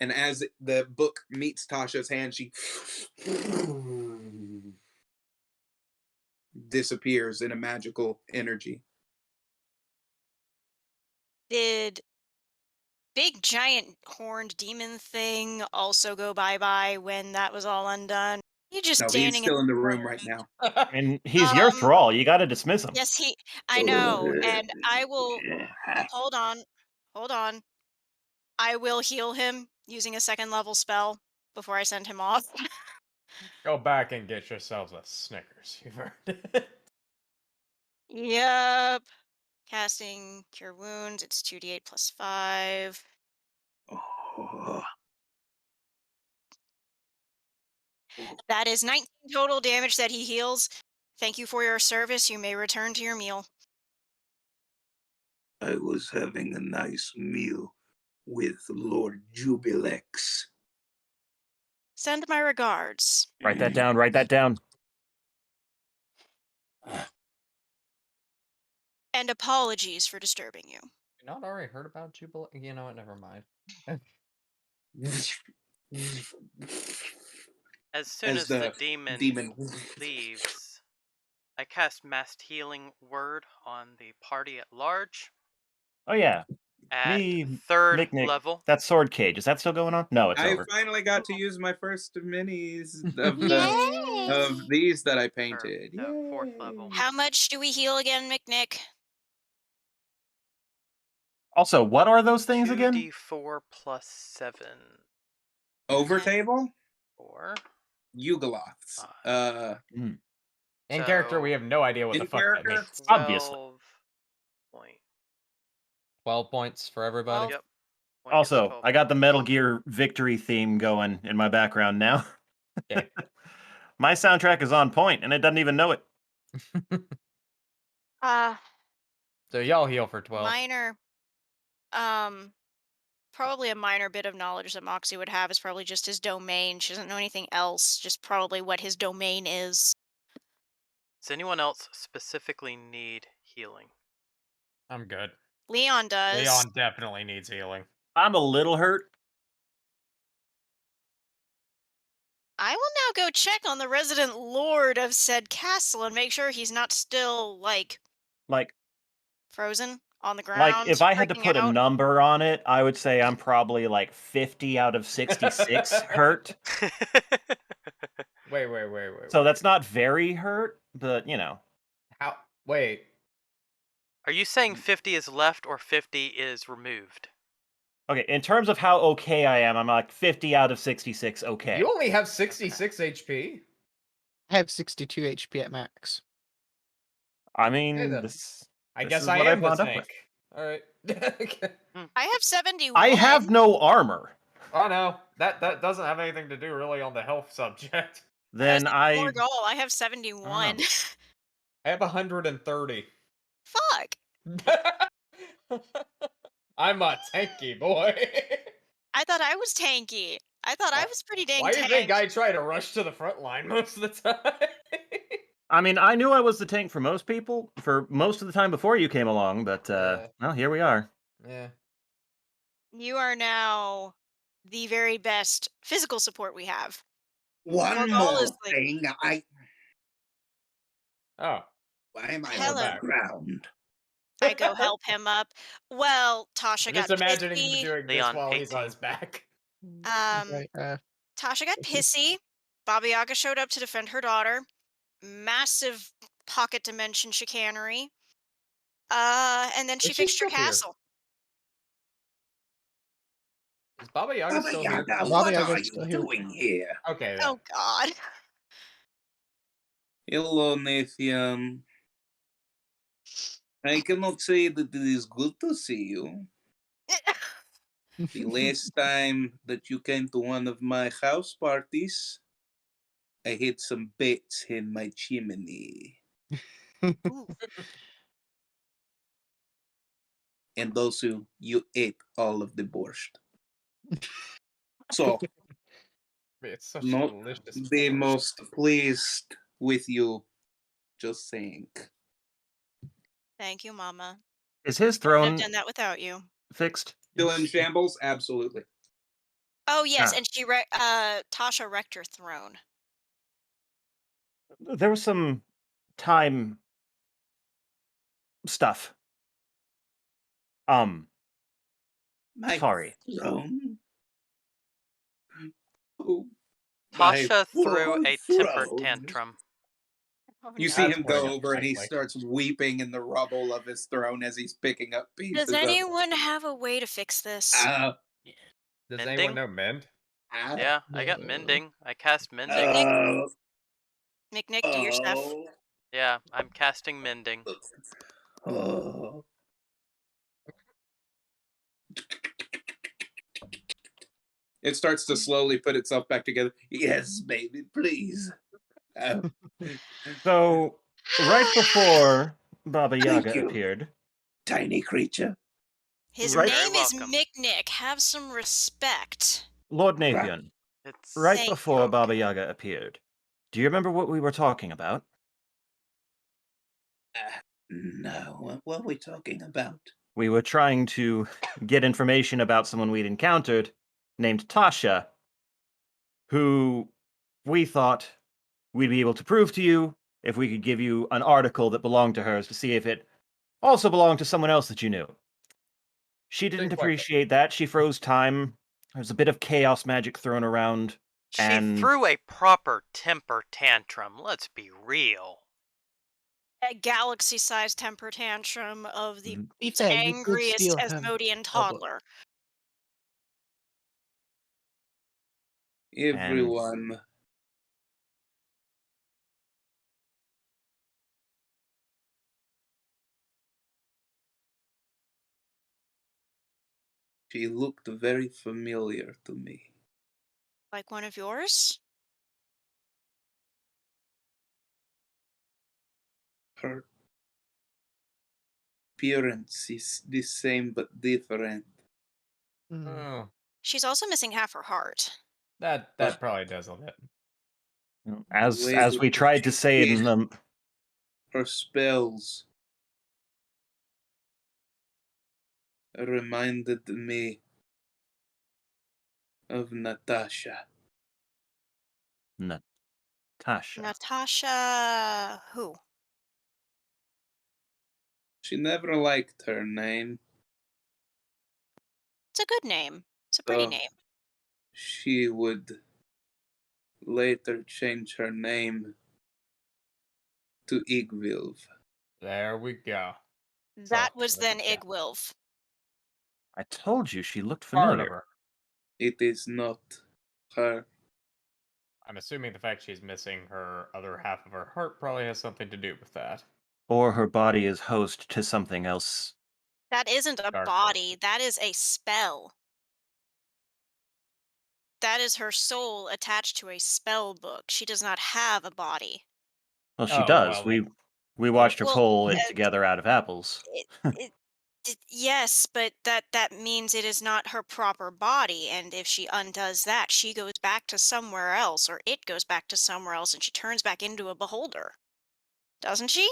and as the book meets Tasha's hand, she disappears in a magical energy. Did big giant horned demon thing also go bye-bye when that was all undone? You just No, he's standing in still in the the room corner. right now. And he's your thrall. You got to dismiss him. Yes, I know, and I will hold on. Hold on. I will heal him using a second level spell before I send him off. Go back and get yourselves a Snickers. You've earned it. Yep. Casting Cure Wounds. It's 2d8 plus 5. Oh, That is 19 total damage that he heals. Thank you for your service. You may return to your meal. I was having a nice meal with Lord Jubilex. Send my regards. Write that down. Write that down. And apologies for disturbing you. You not already heard about Jubilee? You know what? Never mind. As soon As as the the demon leaves, I cast Mass Healing Word on the party at large Oh, yeah. at Me, third Nick, level. that sword cage. Is that still going on? No, it's I over. finally got to use my first minis Yay! of these that I Or painted. the fourth level. How much do we heal again, McNick? Also, what are those things again? 2d4 plus 7. Over Okay. table? 4. Yugoloths. In character, we So, have no idea what the in fuck that character? means. 12 Obviously. point. 12 points for everybody. Well, Yep. One gets Also, 12 I got the points. Metal Gear Victory theme going in my background now. Okay. My soundtrack is on point, and it doesn't even know it. So y'all heal for 12. minor, probably a minor bit of knowledge that Moxie would have is probably just his domain. She doesn't know anything else, just probably what his domain is. Does anyone else specifically need healing? I'm good. Leon does. Leon definitely needs healing. I'm a little hurt. I will now go check on the resident lord of said castle and make sure he's not still, like, Like, frozen on the if ground, I had to freaking put a out. number on it, I would say I'm probably like 50 out of 66 hurt. Wait. So that's not very hurt, but How? Wait. Are you saying 50 is left or 50 is removed? Okay, in terms of how okay I am, I'm like 50 out of 66 okay. You only have 66 HP. I have 62 HP at max. I Okay, mean, then. this I this guess is I what I've am the wound up with. tank. All right. I have 71. I have no armor. Oh no, that doesn't have anything to do really on the health subject. I was Then thinking more I goal. I have I 71. don't know. I have 130. Fuck. I'm a tanky boy. I thought I was tanky. I thought I was pretty dang Why do you think tank. I try to rush to the front line most of the time? I mean, I knew I was the tank for most people for most of the time before you came along, but Yeah. well, here we are. Yeah. You are now the very best physical support we have. One Morgul is more like, thing. Oh, Why am I we're on hello. the back. ground? I go help him up. Well, Tasha I'm just got imagining him pissy. doing this Leon, while he's on 18. his back. Um, Right, Tasha got okay. pissy. Baba Yaga showed up to defend her daughter. Massive pocket dimension chicanery. And then she Is she fixed your still here? castle. Is Baba Yaga Baba still here? Yaga, Baba what are Yaga's you still here. doing here? Okay then. Oh God. Hello, Nathan. I cannot say that it is good to see you. The last time that you came to one of my house parties, I hid some bits in my chimney. Ooh, And also, you ate all of the borscht. So, It's such not delicious the borscht. most pleased with you, just saying. thank you, Mama. Is his Couldn't have throne done that without you. fixed? Still in shambles? Absolutely. Oh yes, Ah, and Tasha wrecked her throne. there was some time stuff. My Sorry. throne? Oh, my Tasha threw poor a temper throne. tantrum. Oh You no. see That's him putting go it over and he lightly. starts weeping in the rubble of his throne as he's picking up Does pieces of it. anyone have a way to fix this? Does anyone Mending? know mend? Yeah, I got No. mending. I cast mending. McNick, uh, McNick, do your stuff. oh, Yeah, I'm casting mending. oh. It starts to slowly put itself back together. Yes, baby, please. Uh, So, right before Baba thank Yaga you, appeared, tiny creature. His You're right, very name is welcome. McNick. Have some respect. Lord Right. Napion, right It's Thank before you. Baba okay. Yaga appeared, do you remember what we were talking about? No, what are we talking about? We were trying to get information about someone we'd encountered named Tasha, who we thought we'd be able to prove to you if we could give you an article that belonged to hers to see if it also belonged to someone else that you knew. She didn't Think like appreciate that. She froze time. There was a bit of chaos magic thrown around, She and threw a proper temper tantrum, let's be real. A galaxy-sized temper tantrum of the mm, Be fair, you did angriest steal her Asmodean notebook. toddler. and Everyone. She looked very familiar to me. Like one of yours? Her appearance is the same but different. Mm. oh, She's also missing half her heart. Uh, that probably does a bit. The as way as that we tried to she say did in the her spells reminded me of Natasha. Natasha. Natasha. Who? She never liked her name, It's a good name. It's a pretty so name. she would later change her name to Igvilv. There we go. That So, was look then at ya. Igwilf. I told you she looked Part of familiar. her. It is not her. I'm assuming the fact she's missing her other half of her heart probably has something to do with that. Or her body is host to something else. That isn't a Darker. body. That is a spell. That is her soul attached to a spell book. She does not have a body. Well, she Oh, does. well, then. We watched her Well, pull it uh, together out of apples. it, yes, but that means it is not her proper body, and if she undoes that, she goes back to somewhere else, or it goes back to somewhere else, and she turns back into a beholder, doesn't she?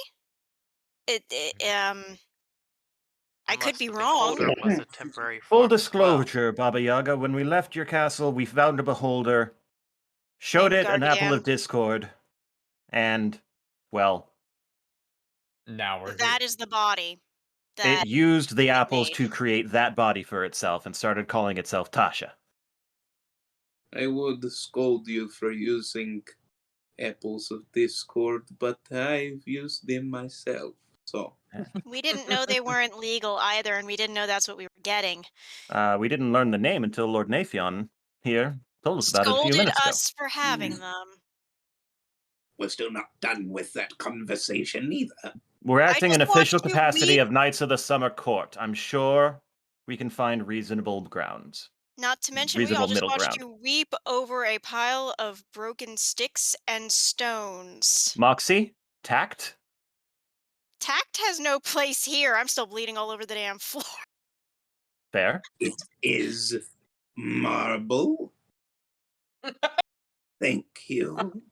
I could Unless be the wrong. beholder was a temporary Full form as well. disclosure, Baba Yaga, when we left your castle, we found a beholder, showed Named it an apple Gargadam. of discord, and, well, Now we're That here. is the body it that used the it apples made. to create that body for itself and started calling itself Tasha. I would scold you for using apples of discord, but I've used them myself, so. We didn't know they weren't legal either, and we didn't know that's what we were getting. We didn't learn the name until Lord Naphion here told us about it a few Scolded minutes ago. us for having them. We're still not done with that conversation either. We're I acting in just official watched you capacity weep. of Knights of the Summer Court. I'm sure we can find reasonable grounds. Not to mention, we all Reasonable just middle watched ground. you weep over a pile of broken sticks and stones. Moxie? Tact? Tact has no place here. I'm still bleeding all over the damn floor. Fair. It is marble. Thank you.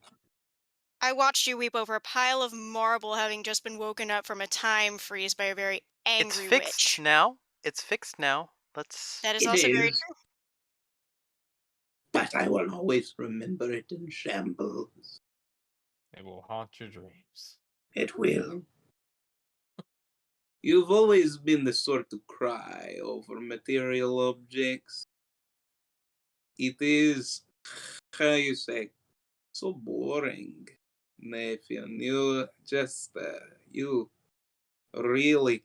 I watched you weep over a pile of marble having just been woken up from a time freeze by a very It's angry fixed witch. now. It's fixed now. Let's. That is It also very is, true. but I will always remember it in shambles. It will haunt your dreams. It will. You've always been the sort to cry over material objects. It is, how you say, so boring, Nathan. You really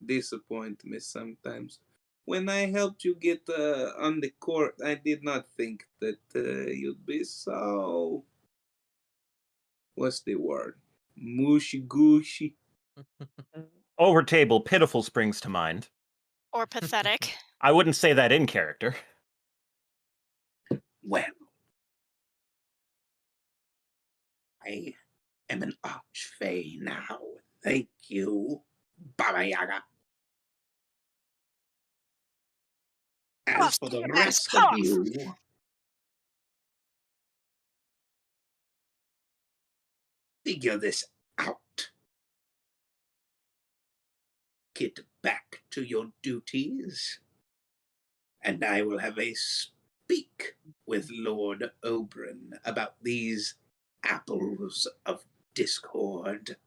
disappoint me sometimes. When I helped you get on the court, I did not think that you'd be so. What's the word? Mushy gushy. Over table, pitiful springs to mind. Or pathetic. I wouldn't say that in character. Well, I am an archfey now. Thank you, Baba Yaga. As Puff, for the Max, rest of puff! you, figure this out. Get back to your duties, and I will have a speak with Lord Oberyn about these apples of discord.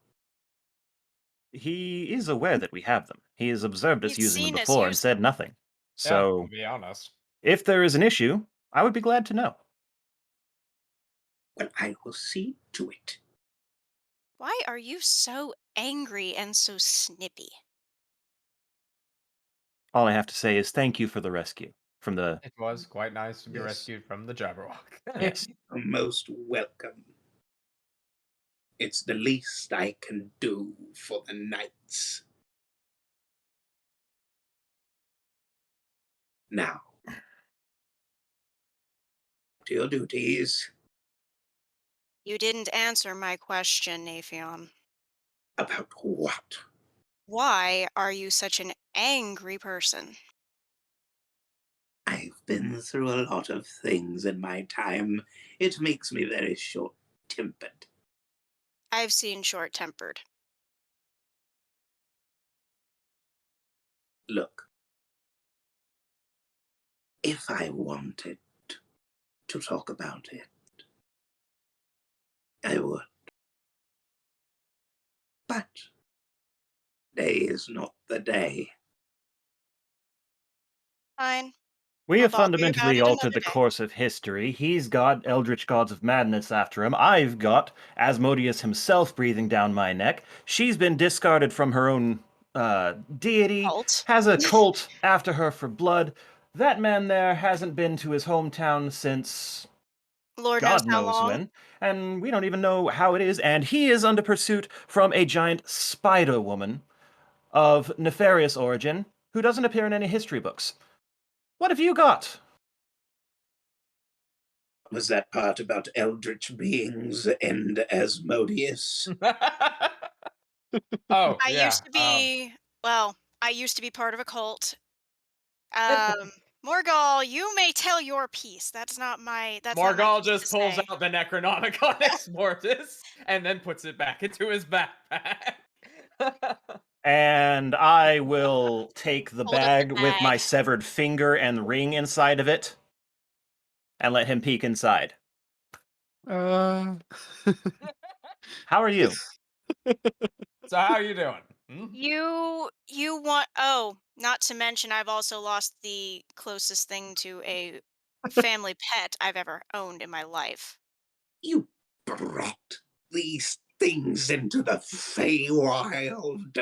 He is aware that we have them. He has observed us He's using them seen us before and use said them. nothing. Yeah, So, to be honest. if there is an issue, I would be glad to know. Well, I will see to it. Why are you so angry and so snippy? All I have to say is thank you for the rescue from the. It was quite nice to be Yes. rescued from the Jabberwock. Yes. You're most welcome. It's the least I can do for the knights. Now, to your duties. You didn't answer my question, Naphion. About what? Why are you such an angry person? I've been through a lot of things in my time. It makes me very short-tempered. I've seen short-tempered. Look, if I wanted to talk about it, I would. But day is not the day. Fine. We I'll have bother you about fundamentally it altered another the day. course of history. He's got eldritch gods of madness after him. I've got Asmodeus himself breathing down my neck. She's been discarded from her own deity, Cult. has a cult after her for blood. That man there hasn't been to his hometown since Lord knows God how knows long. when, and we don't even know how it is, and he is under pursuit from a giant spider woman of nefarious origin who doesn't appear in any history books. What have you got? Was that part about eldritch beings and Asmodeus? Oh, I yeah. used to be I used to be part of a cult. Morgal, you may tell your piece. That's not my Morgal piece to just pulls say. out the Necronomicon Ex Mortis and then puts it back into his backpack. And I will take the Hold up the bag with my bag. severed finger and ring inside of it and let him peek inside. Uh, How are you? So how are you doing? Hmm? You want not to mention I've also lost the closest thing to a family pet I've ever owned in my life. You brought these things into the Feywild.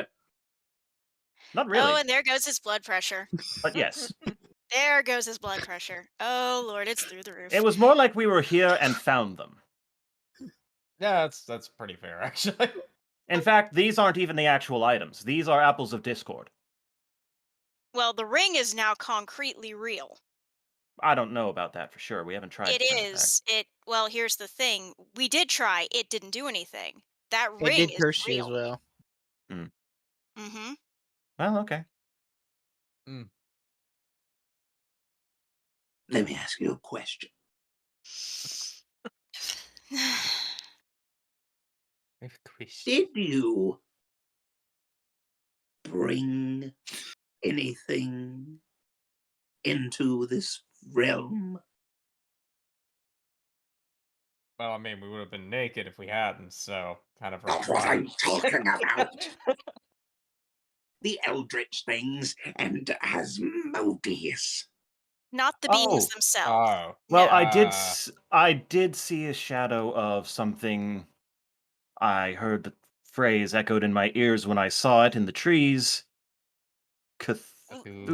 Not Oh, really, and there goes his blood pressure. but yes. There goes his blood pressure. Oh Lord, it's through the It roof. was more like we were here and found them. Yeah, that's pretty fair actually. In fact, these aren't even the actual items. These are apples of discord. Well, the ring is now concretely real. I don't know about that for sure. We haven't tried It to turn it back. is. Well, here's the thing. We did try. It didn't do anything. That it ring did is curse you as real. well. Mhm. Well, okay. Let me ask you a question. Did you bring anything into this realm? Well, I mean, we would have been naked if we hadn't, so kind of That's what I'm required. talking about. The eldritch things and Asmodeus. Not the beings Oh, themselves. Oh. well, No. I did see a shadow of something. I heard the phrase echoed in my ears when I saw it in the trees. Don't say Cthulhu.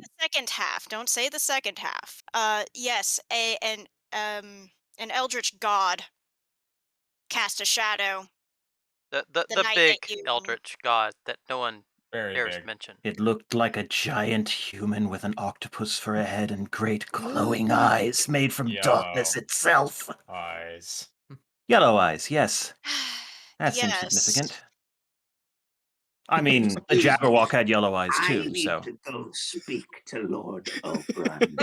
the second half. Don't say the second half. Yes, an eldritch god cast a shadow the The night that big you eldritch god that no one Very dares big. mention. It looked like a giant human with an octopus for a head and great glowing eyes made from darkness Yellow itself. eyes. Yellow eyes, yes. That seems Yes. significant. I mean, the Excuse me. Jabberwock had yellow eyes I too, need so. to go speak to Lord Oberon.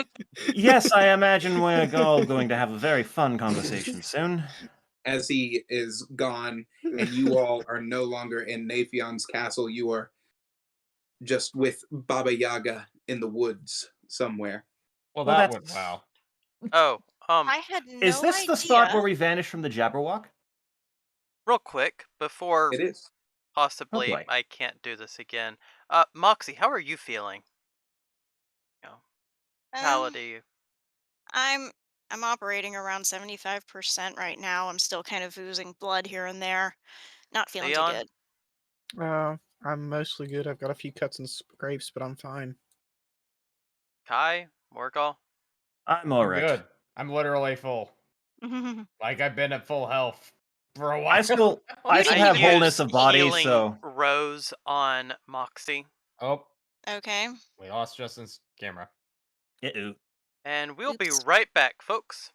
Yes, I imagine we're all going to have a very fun conversation soon. As he is gone and you all are no longer in Naphion's castle, you are just with Baba Yaga in the woods somewhere. Well, Well, that that's. went well. Oh, I had Is no this the spot where idea. we vanish from the Jabberwock? real quick before It is. Oh possibly boy. I can't do this again. Moxie, how are you feeling? You know, Um, palady. I'm I'm operating around 75% right now. I'm still kind of oozing blood here and there. Not feeling too Leon, good. I'm mostly good. I've got a few cuts and scrapes, but I'm fine. Kai, Morgal. I'm I'm alright. good. I'm literally full. Like I've been at full health for a while. I still You have didn't I even wholeness used of body, healing so rose on Moxie, Oh, Okay. we lost Justin's camera. uh-oh. and we'll be Oops. right back, folks.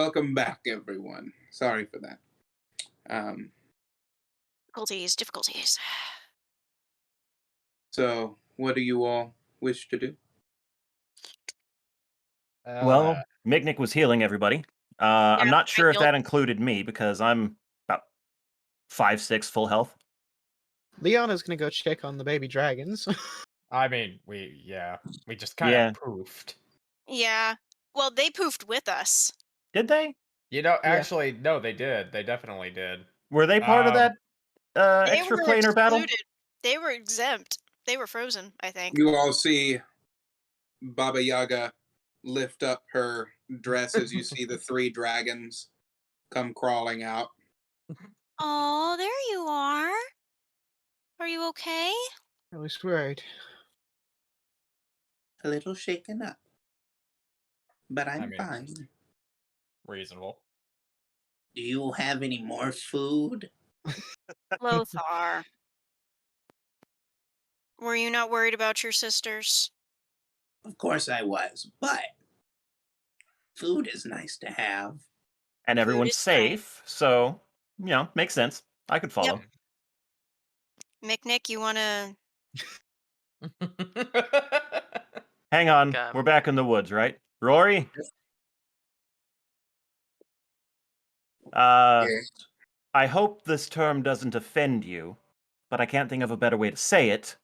Welcome back, everyone. Sorry for that. Difficulties. So, what do you all wish to do? Well, Mignick was healing everybody. I'm Yeah, not I sure if healed. that included me because I'm about 5-6 full health. Leona's gonna go check on the baby dragons. I mean, we just kind Yeah. of poofed. Yeah. Well, they poofed with us. Did they? You know, Yeah. actually, no, they did. They definitely did. Were they part of that They extra were planar battle? excluded. They were exempt. They were frozen, I think. You all see Baba Yaga lift up her dress as you see the 3 dragons come crawling out. Oh, there you are. Are you okay? I was worried. A little shaken up. But I'm mean- fine. Reasonable. Do you have any more food? Lothar. Were you not worried about your sisters? Of course I was, but food is nice to have. And Food everyone's is safe, so makes sense. I could follow. Nick, you wanna? Hang on, Like, we're back in the woods, right? Rory? Yes. I hope this term doesn't offend you, but I can't think of a better way to say it.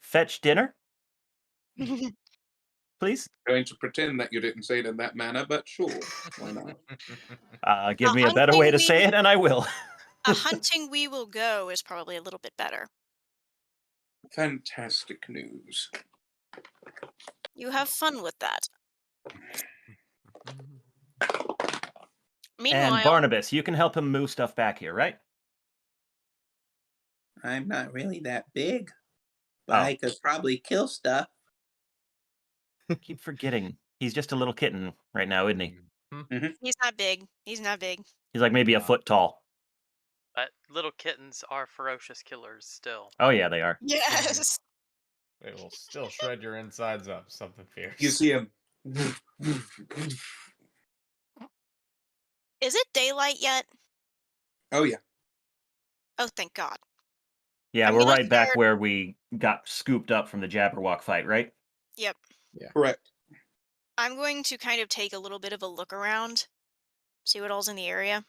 Fetch dinner, please? Going to pretend that you didn't say it in that manner, but sure, why not? Give A me a better way hunting to say it, and I will. A hunting we will go is probably a little bit better. Fantastic news. You have fun with that. Meanwhile, And Barnabas, you can help him move stuff back here, right? I'm not really that big, but Oh. I could probably kill stuff. Keep forgetting. He's just a little kitten right now, isn't he? he's not big. He's not big. He's like maybe a foot tall. but little kittens are ferocious killers still. Oh, yeah, they are. Yes. They will still shred your insides up. Something fierce. You see him. Is it daylight yet? Oh, yeah. Oh, thank God. Yeah, I'm we're gonna right back start- where we got scooped up from the Jabberwock fight, right? Yep. Correct. I'm going to kind of take a little bit of a look around, see what all's in the area.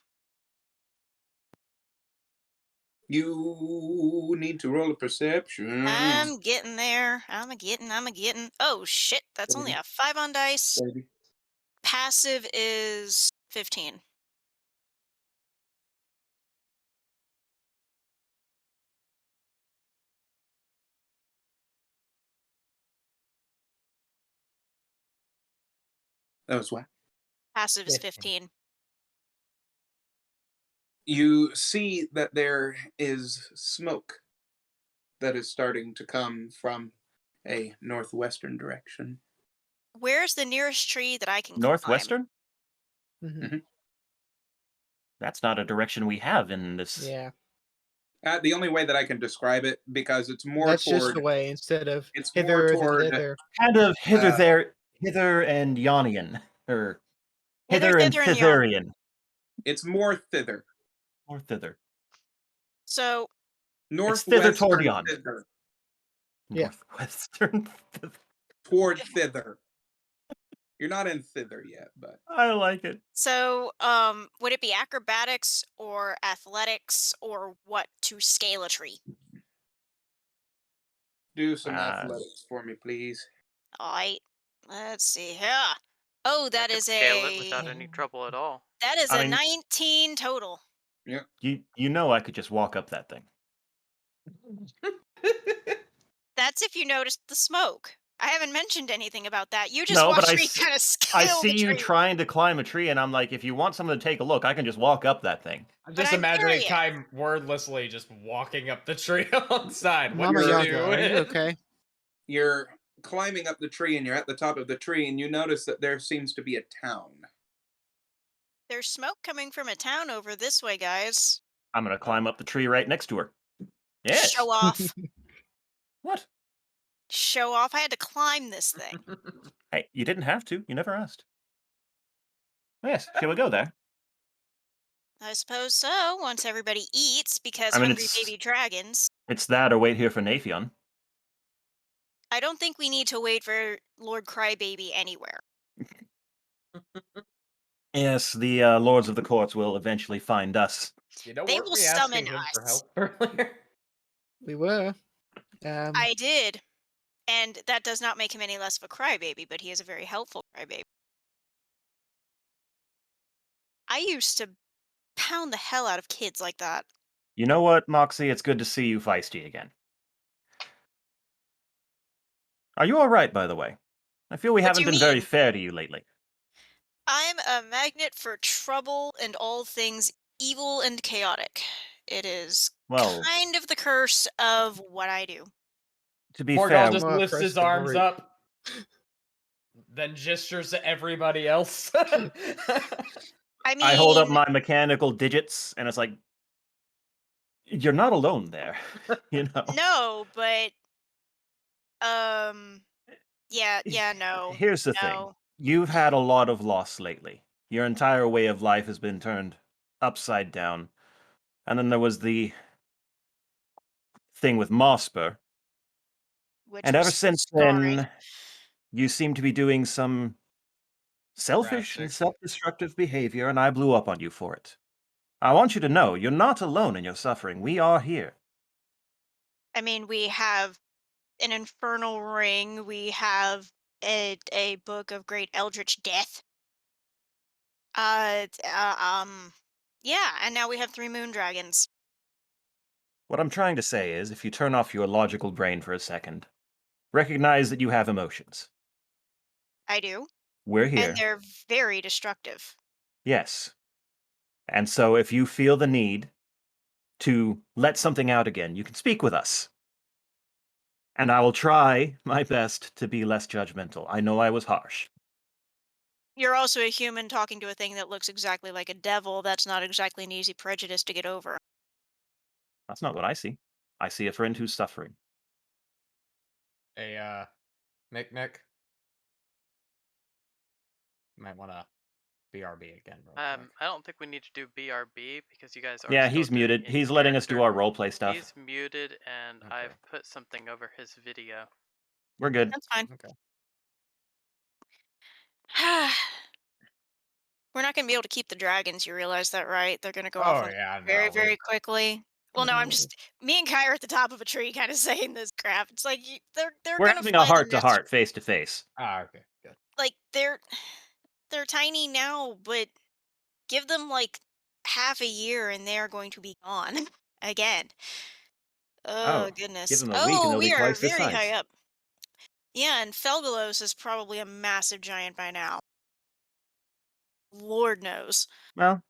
You need to roll a perception. I'm getting there. I'm a getting. Oh shit! That's only a 5 on dice. Baby. Passive is 15. That was what? Passive is 15. You see that there is smoke that is starting to come from a northwestern direction. Where's the nearest tree that I can climb? Northwestern? Mhm. That's not a direction we have in this. Yeah, The only way that I can describe it, because it's more that's just toward the way instead of it's hither more or toward thither. Kind of hither Uh, there, hither and Yonian, or Hither, hither and thither, and yon. thitherian, it's more thither. or thither. So It's thither toward Northwestern yon. thither. Yeah. Northwestern. Toward thither. You're not in thither yet, but I like it. would it be acrobatics or athletics or what to scale a tree? do some athletics for me, please. Alright. Let's see here. Oh, I that could is scale it without any trouble at all. that is I a mean- 19 total. Yeah. You know I could just walk up that thing. That's if you noticed the smoke. I haven't mentioned anything about that. You just No, but watched I me s- kind of scale I see the you tree. trying to climb a tree, and I'm like, if you want someone to take a look, I can just walk up that thing. I'm just I'm imagining curious. Kai wordlessly just walking up the tree alongside. What Mama you Yaga, are you doing? okay? You're climbing up the tree and you're at the top of the tree and you notice that there seems to be a town. There's smoke coming from a town over this way, guys. I'm gonna climb up the tree right next to her. Yes. Show off. What? Show off. I had to climb this thing. Hey, you didn't have to. You never asked. Yes, shall we go there? I suppose so, once everybody eats, because I mean, hungry baby dragons. it's that or wait here for Naphion. I don't think we need to wait for Lord Crybaby anywhere. Yes, the lords of the courts will eventually find us. You know, They weren't will we summon asking him for us. help earlier? We were. I did. And that does not make him any less of a crybaby, but he is a very helpful crybaby. I used to pound the hell out of kids like that. You know what, Moxie? It's good to see you feisty again. Are you all right, by the way? I feel we What do haven't you been very mean? fair to you lately. I'm a magnet for trouble and all things evil and chaotic. It is Well, kind of the curse of what I do. to be Morgal fair, just More lifts across his the arms group. up, then gestures to everybody else. I I hold up mean, my mechanical digits, and it's like, you're not alone there, you know? no, but um yeah, no. Here's the thing. No. You've had a lot of loss lately. Your entire way of life has been turned upside down. And then there was the thing with Mosper. Which And ever was since scarring. then, you seem to be doing some selfish and Drastic. self-destructive behavior, and I blew up on you for it. I want you to know you're not alone in your suffering. We are here. I mean, we have an infernal ring, we have a book of great eldritch death. T yeah, and now we have 3 moon dragons. What I'm trying to say is, if you turn off your logical brain for a second, recognize that you have emotions. I do, We're and here. they're very destructive. Yes. And so if you feel the need to let something out again, you can speak with us. And I will try my best to be less judgmental. I know I was harsh. You're also a human talking to a thing that looks exactly like a devil. That's not exactly an easy prejudice to get over. That's not what I see. I see a friend who's suffering. Hey, Nick, you might want to BRB again real quick. I don't think we need to do BRB because you guys are Yeah, still he's doing muted. in He's letting us do character. our roleplay stuff. He's muted, and Okay. I've put something over his video. We're good. That's fine. Okay. We're not gonna be able to keep the dragons, you realize that, right? They're gonna go off Oh on yeah, very, no. very quickly. Well, no, I'm No. just me and Kai are at the top of a tree kinda saying this crap. It's like they're We're gonna having a fly the heart to nest. heart, face to face. Okay, good. Like they're tiny now, but give them like half a year and they're going to be gone again. Oh Oh, give goodness. them a week and Oh, they'll be we are twice this very high size. up. Yeah, and Felgalos is probably a massive giant by now. Lord knows. Well,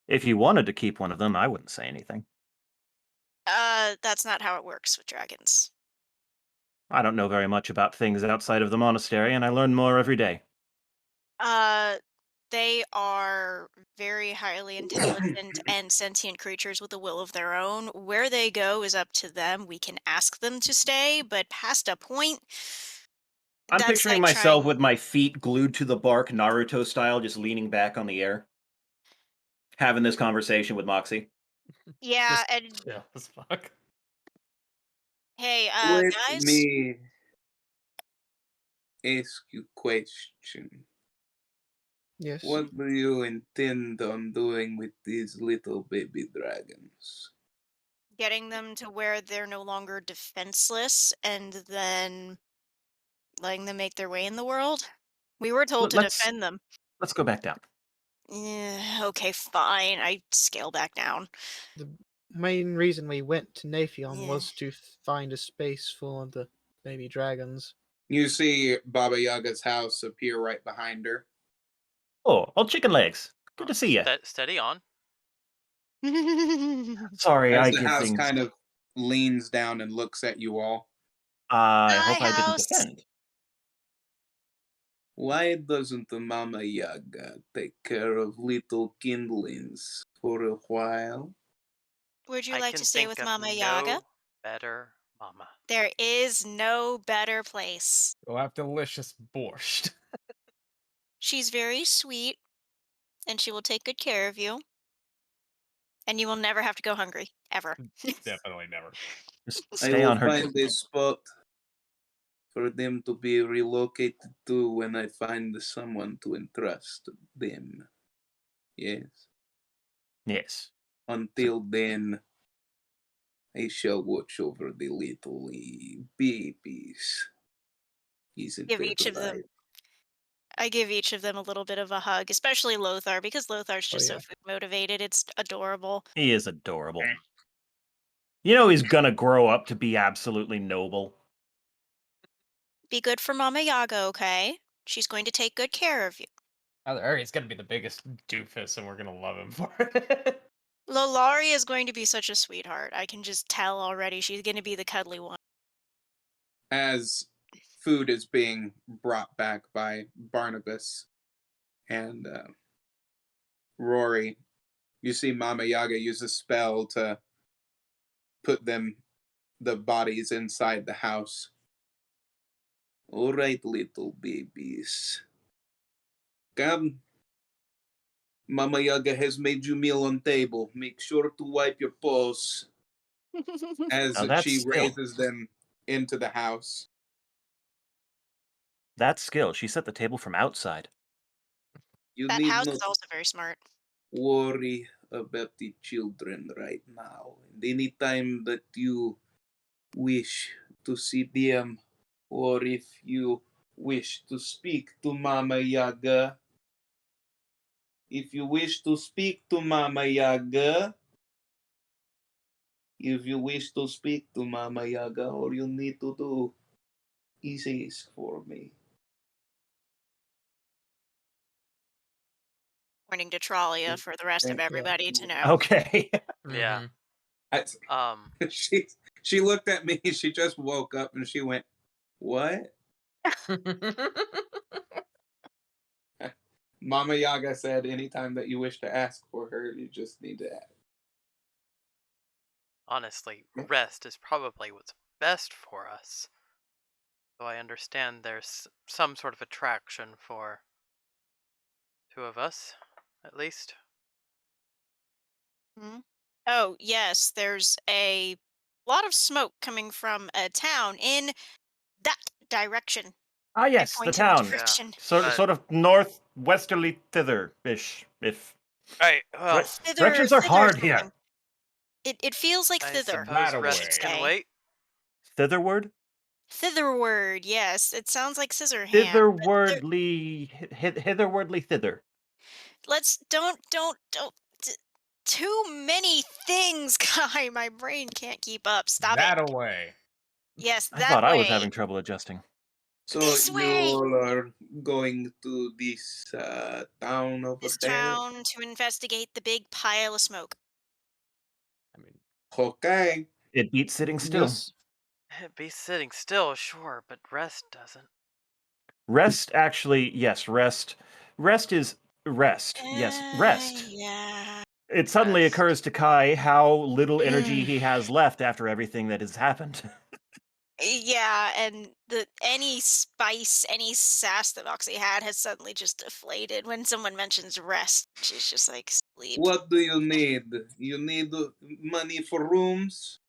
if you wanted to keep one of them, I wouldn't say anything. That's not how it works with dragons. I don't know very much about things outside of the monastery, and I learn more every day. Uh, they are very highly intelligent and sentient creatures with a will of their own. Where they go is up to them. We can ask them to stay, but past a point, I'm that's picturing like myself trying. with my feet glued to the bark, Naruto style, just leaning back on the air, having this conversation with Moxie. Yeah, Just and chill as fuck. hey, Let guys, me ask you a question. Yes. What do you intend on doing with these little baby dragons? getting them to where they're no longer defenseless and then letting them make their way in the world. We were told Let- to Let's defend them. let's go back down. Okay, fine. I scale back down. The main reason we went to Naphion Yeah. was to find a space for the baby dragons. You see Baba Yaga's house appear right behind her. Oh, old chicken legs. Good to see you. Steady on. Sorry, As I the give house things. kind of leans down and looks at you all. I Hi, hope I didn't house. offend. Why doesn't the Mama Yaga take care of little kindlings for a while? Would you I like to can stay think with of Mama Yaga? no better mama. There is no better place. We'll have delicious borscht. She's very sweet, and she will take good care of you, and you will never have to go hungry, ever. Definitely never. Just I stay will on her. find a spot for them to be relocated to when I find someone to entrust them. Yes. Yes. Until then, I shall watch over the little babies. Isn't Give that each of them right? I give each of them a little bit of a hug, especially Lothar, because Lothar's Oh just so yeah. food motivated. It's adorable. He is adorable. You know he's gonna grow up to be absolutely noble. Be good for Mama Yaga, okay? She's going to take good care of you. He's gonna be the biggest doofus, and we're gonna love him for it. Lolari is going to be such a sweetheart. I can just tell already. She's going to be the cuddly one. As food is being brought back by Barnabas and Rory, you see Mama Yaga use a spell to put the bodies inside the house. All right, little babies. Come. Mama Yaga has made you meal on table. Make sure to wipe your paws as Now that's she skill. raises them into the house. That's skill. She set the table from outside. You That need house not is also very smart. worry about the children right now. And anytime that you wish to see them, or if you wish to speak to Mama Yaga, if you wish to speak to Mama Yaga, if you wish to speak to Mama Yaga, all you need to do is ask for me. Pointing to Tralia for the rest of Thank everybody to you. know. Okay. Yeah. I, Um. she looked at me. She just woke up and she went, "What?" Mama Yaga said, "Anytime that you wish to ask for her, you just need to ask." Honestly, Yeah. rest is probably what's best for us. Though I understand there's some sort of attraction for two of us, at least. Hmm? Oh, yes, there's a lot of smoke coming from a town in that direction. Ah, I yes, the point in the town. Yeah. direction. But Sort of northwesterly thither-ish. If right, well, Thither, directions are thither hard here. something. It feels like I thither, suppose I should rest can say. wait. Thitherward? Thitherward, yes. It sounds like scissor hand. Thitherwardly, hitherwardly thither. Let's don't too many things, Kai. My brain can't keep up. Stop it. That away. Yes, I that thought I was way. having trouble adjusting. So This you way. all are going to this town over This there? town to investigate the big pile of smoke. I mean, Okay. It beats sitting still. Yes. Be sitting still, sure, but rest doesn't. Rest, actually, yes, rest. Rest is rest. Yes, rest. Yeah. It suddenly Rest. occurs to Kai how little energy Mm. he has left after everything that has happened. Yeah, and any spice, any sass that Moxie had has suddenly just deflated when someone mentions rest. She's just like sleep. What do you need? You need money for rooms?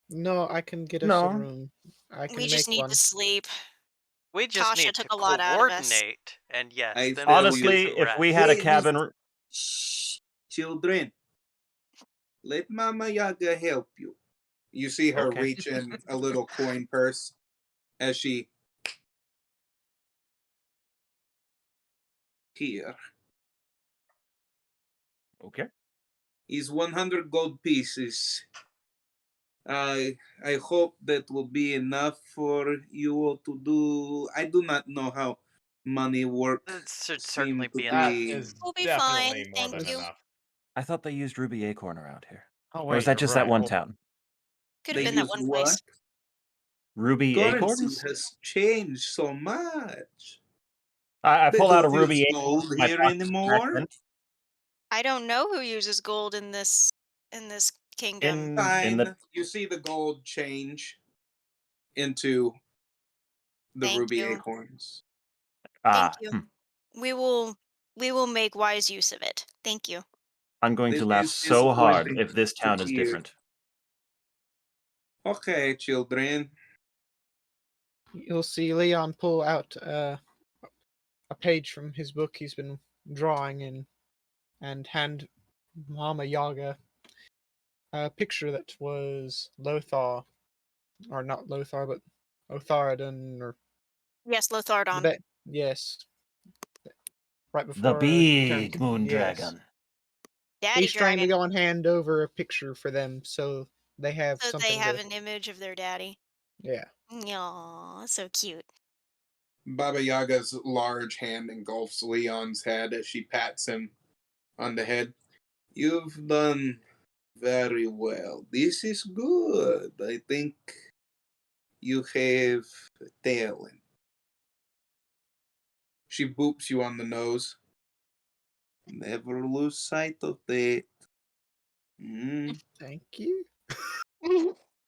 No, I can get us a No. room. I can We just make need one. to sleep. We just Tasha need took to a lot out of us. coordinate, and yes, I then tell we'll get you. Honestly, some if we rest. had a Hey, cabin, Shh, children. Let Mama Yaga help you. You see her Okay. reach in a little coin purse as she. Here okay. is 100 gold pieces. I hope that will be enough for you all to do. I do not know how money work. That should Seem certainly to be that enough. be. is We'll be fine, definitely more thank than you. enough. I thought they used ruby acorn around here. Oh Or is wait, that you're just that right. one Well, town? Could They have been that use one what? place. Ruby Currency acorns? has changed so much. I They pull out a don't ruby use acorn gold from my here pocket back anymore. then. I don't know who uses gold in this kingdom. In the Fine. You see the gold change into the Thank ruby you. acorns. Thank ah you. We will make wise use of it. Thank you. I'm going This to laugh is so hard disappointing if this to town is hear. different. Okay, children. You'll see Leon pull out a page from his book he's been drawing in and hand Mama Yaga a picture that was Lothar, or not Lothar, but Otharadon, or Yes, the Lothardon. yes, right The before he turned. big moon Yes, dragon. Daddy he's trying to dragon. go and hand over a picture for them so they have So they something have to. an image of their daddy. Yeah. Aw, so cute. Baba Yaga's large hand engulfs Leon's head as she pats him on the head. You've done very well. This is good. I think you have talent. She boops you on the nose. Never lose sight of that. Thank you.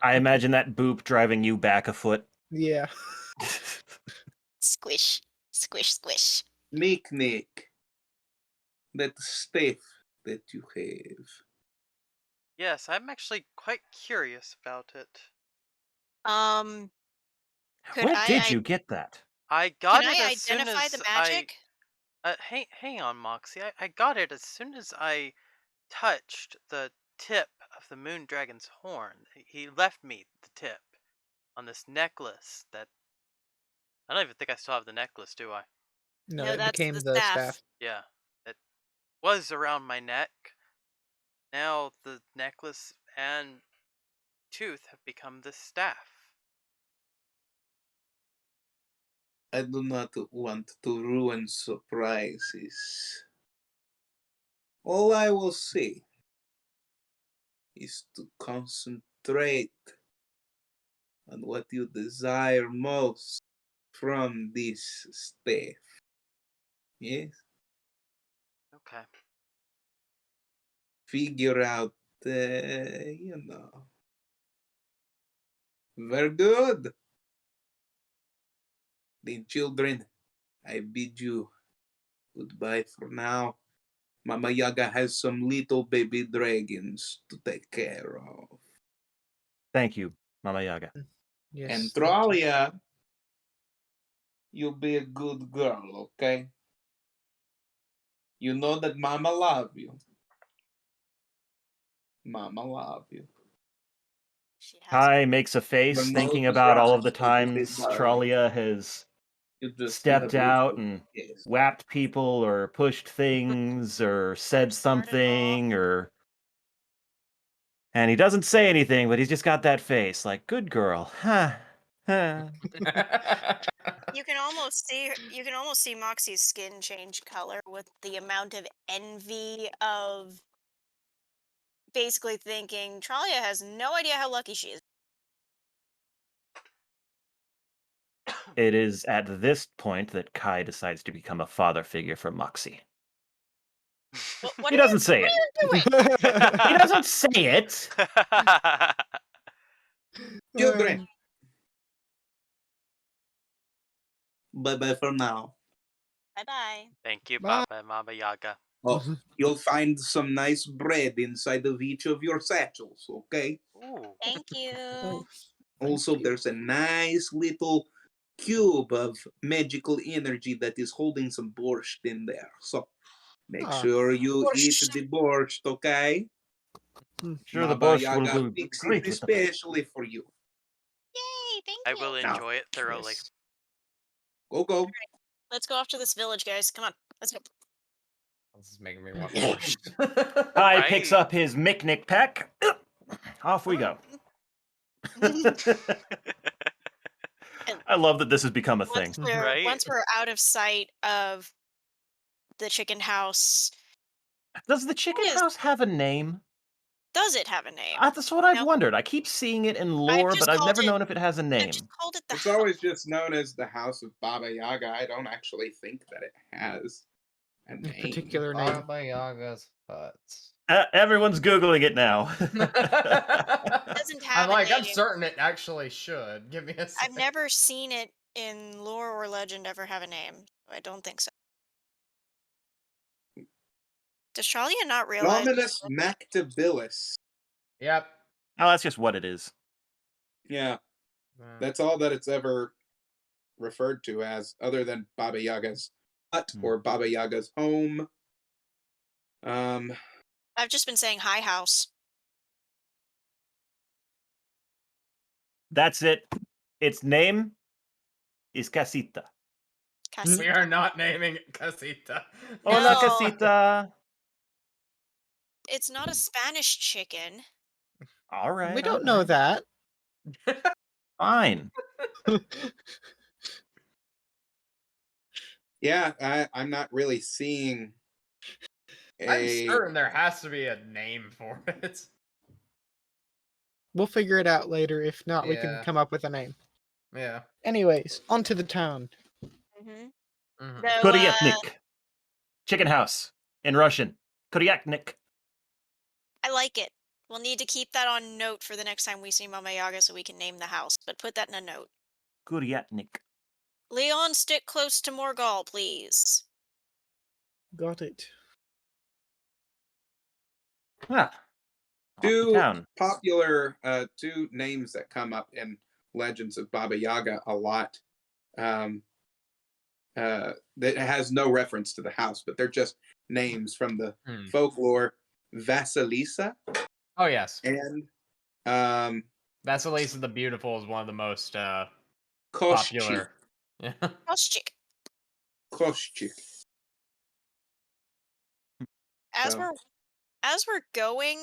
I imagine that boop driving you back a foot. Yeah. Squish, squish, squish. Nick. That stuff that you have. Yes, I'm actually quite curious about it. Could Where I did you get that? I can got it I as soon identify the as magic? hang on, Moxie. I got it as soon as I touched the tip of the moon dragon's horn. He left me the tip on this necklace that I don't even think I still have the necklace, do I? No, No, it that's became the the staff. staff. Yeah. It was around my neck. Now the necklace and tooth have become the staff. I do not want to ruin surprises. All I will say is to concentrate on what you desire most from this staff. Yes? Okay. Figure out, you know. Very good. Then, children, I bid you goodbye for now. Mama Yaga has some little baby dragons to take care of. Thank you, Mama Yaga. Yes. And thank you. Thalia, you'll be a good girl, okay? You know that Mama love you. Mama love you. She has Kai makes a face Your thinking nose is about all of the running, baby times darling. Tralia has You stepped have your out foot. and Yes. whacked people or pushed things or said started it all. something or and he doesn't say anything, but he's just got that face like good girl. Huh. Huh. You can almost see Moxie's skin change color with the amount of envy of basically thinking Tralia has no idea how lucky she is. It is at this point that Kai decides to become a father figure for Moxie. What He are you doesn't say what it. are you doing? He doesn't say it. Children, bye-bye for now. Bye-bye. Thank you, Bye. Papa and Mama Yaga. Oh, you'll find some nice bread inside of each of your satchels, okay? Ooh. Thank you. Oh, thank Also, you. there's a nice little cube of magical energy that is holding some borscht in there. So make Ah. sure you eat Borscht. the borscht, okay? Sure, the Baba borscht will Yaga go fix great it with the especially for you. Yay, thank I you. will Now, enjoy it thoroughly. Yes. go. Let's go off to this village, guys. Come on. Let's go. This is making me want borscht. Kai picks Right. up his Micnic pack. Off we go. I love that this has become a thing. Right? Once we're out of sight of the chicken house, Does the chicken Yes. house have a name? does it have a name? That's what I've No. wondered. I keep seeing it in lore, just but I've called never it- known if it has a I name. just called it the It's house. always just known as the House of Baba Yaga. I don't actually think that it has a A name. particular name. Baba Yaga's hut. Everyone's Googling it now. Doesn't have I'm a like, I'm name. certain it actually should. Give me a I've second. never seen it in lore or legend ever have a name. I don't think so. Does Shalia not realize? Dominus Mactabilis. Yep. Oh, that's just what it is. Yeah, Uh, that's all that it's ever referred to as, other than Baba Yaga's hut or Baba Yaga's home. I've just been saying hi house. That's it. Its name is Casita. Casita. we are not naming it Casita. Hola, No. Casita. It's not a Spanish chicken. All right. We don't know that. Fine. Yeah, I'm not really seeing I'm a. certain there has to be a name for it. We'll figure it out later. If not, we can Yeah. come up with a name. Yeah. Anyways, onto the town. Mm-hmm. Mhm. So, Kuryatnik. Chicken house. In Russian. Kuryatnik. I like it. We'll need to keep that on note for the next time we see Mama Yaga so we can name the house, but put that in a note. Kuryatnik. Leon, stick close to Morgal, please. Got it. Ah. Off to Two town. popular two names that come up in Legends of Baba Yaga a lot. That has no reference to the house, but they're just names from the folklore. Vasilisa Oh yes. and Vasilisa the Beautiful is one of the most Koshchik. popular. Yeah. Koschik. Koshchik. As So, we're going,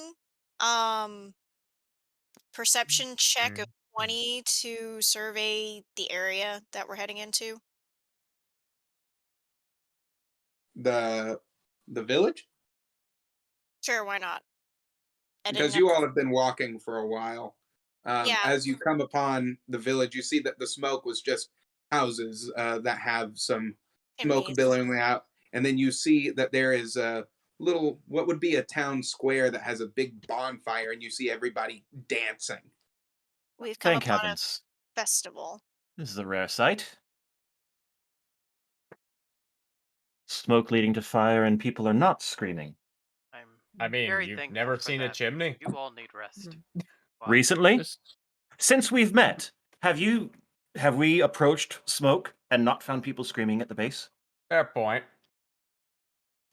perception check of 20 to survey the area that we're heading into. the village? Sure, why not? I didn't Because know. you all have been walking for a while. Yeah. As you come upon the village, you see that the smoke was just houses that have some smoke Chimneys. billowing out. And then you see that there is a little, what would be a town square that has a big bonfire, and you see everybody dancing. We've come Thank upon heavens. a festival. This is a rare sight. Smoke leading to fire and people are not screaming. I mean, very you've thankful never for seen a that. chimney? You all need rest. Wow. Recently? Just Since we've met, have we approached smoke and not found people screaming at the base? Fair point.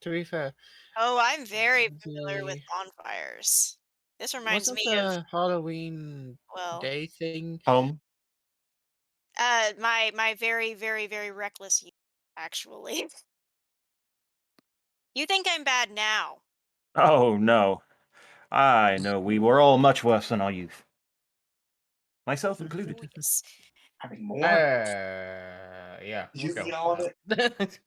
to be fair, Oh, I'm very familiar with the bonfires. This reminds wasn't me of, the Halloween well, day thing. Home? my very, very, very reckless youth, actually. You think I'm bad now? Oh, no. I know we were all much worse than our youth. Myself included. Please. Having more? Yeah. You We'll go all with of that.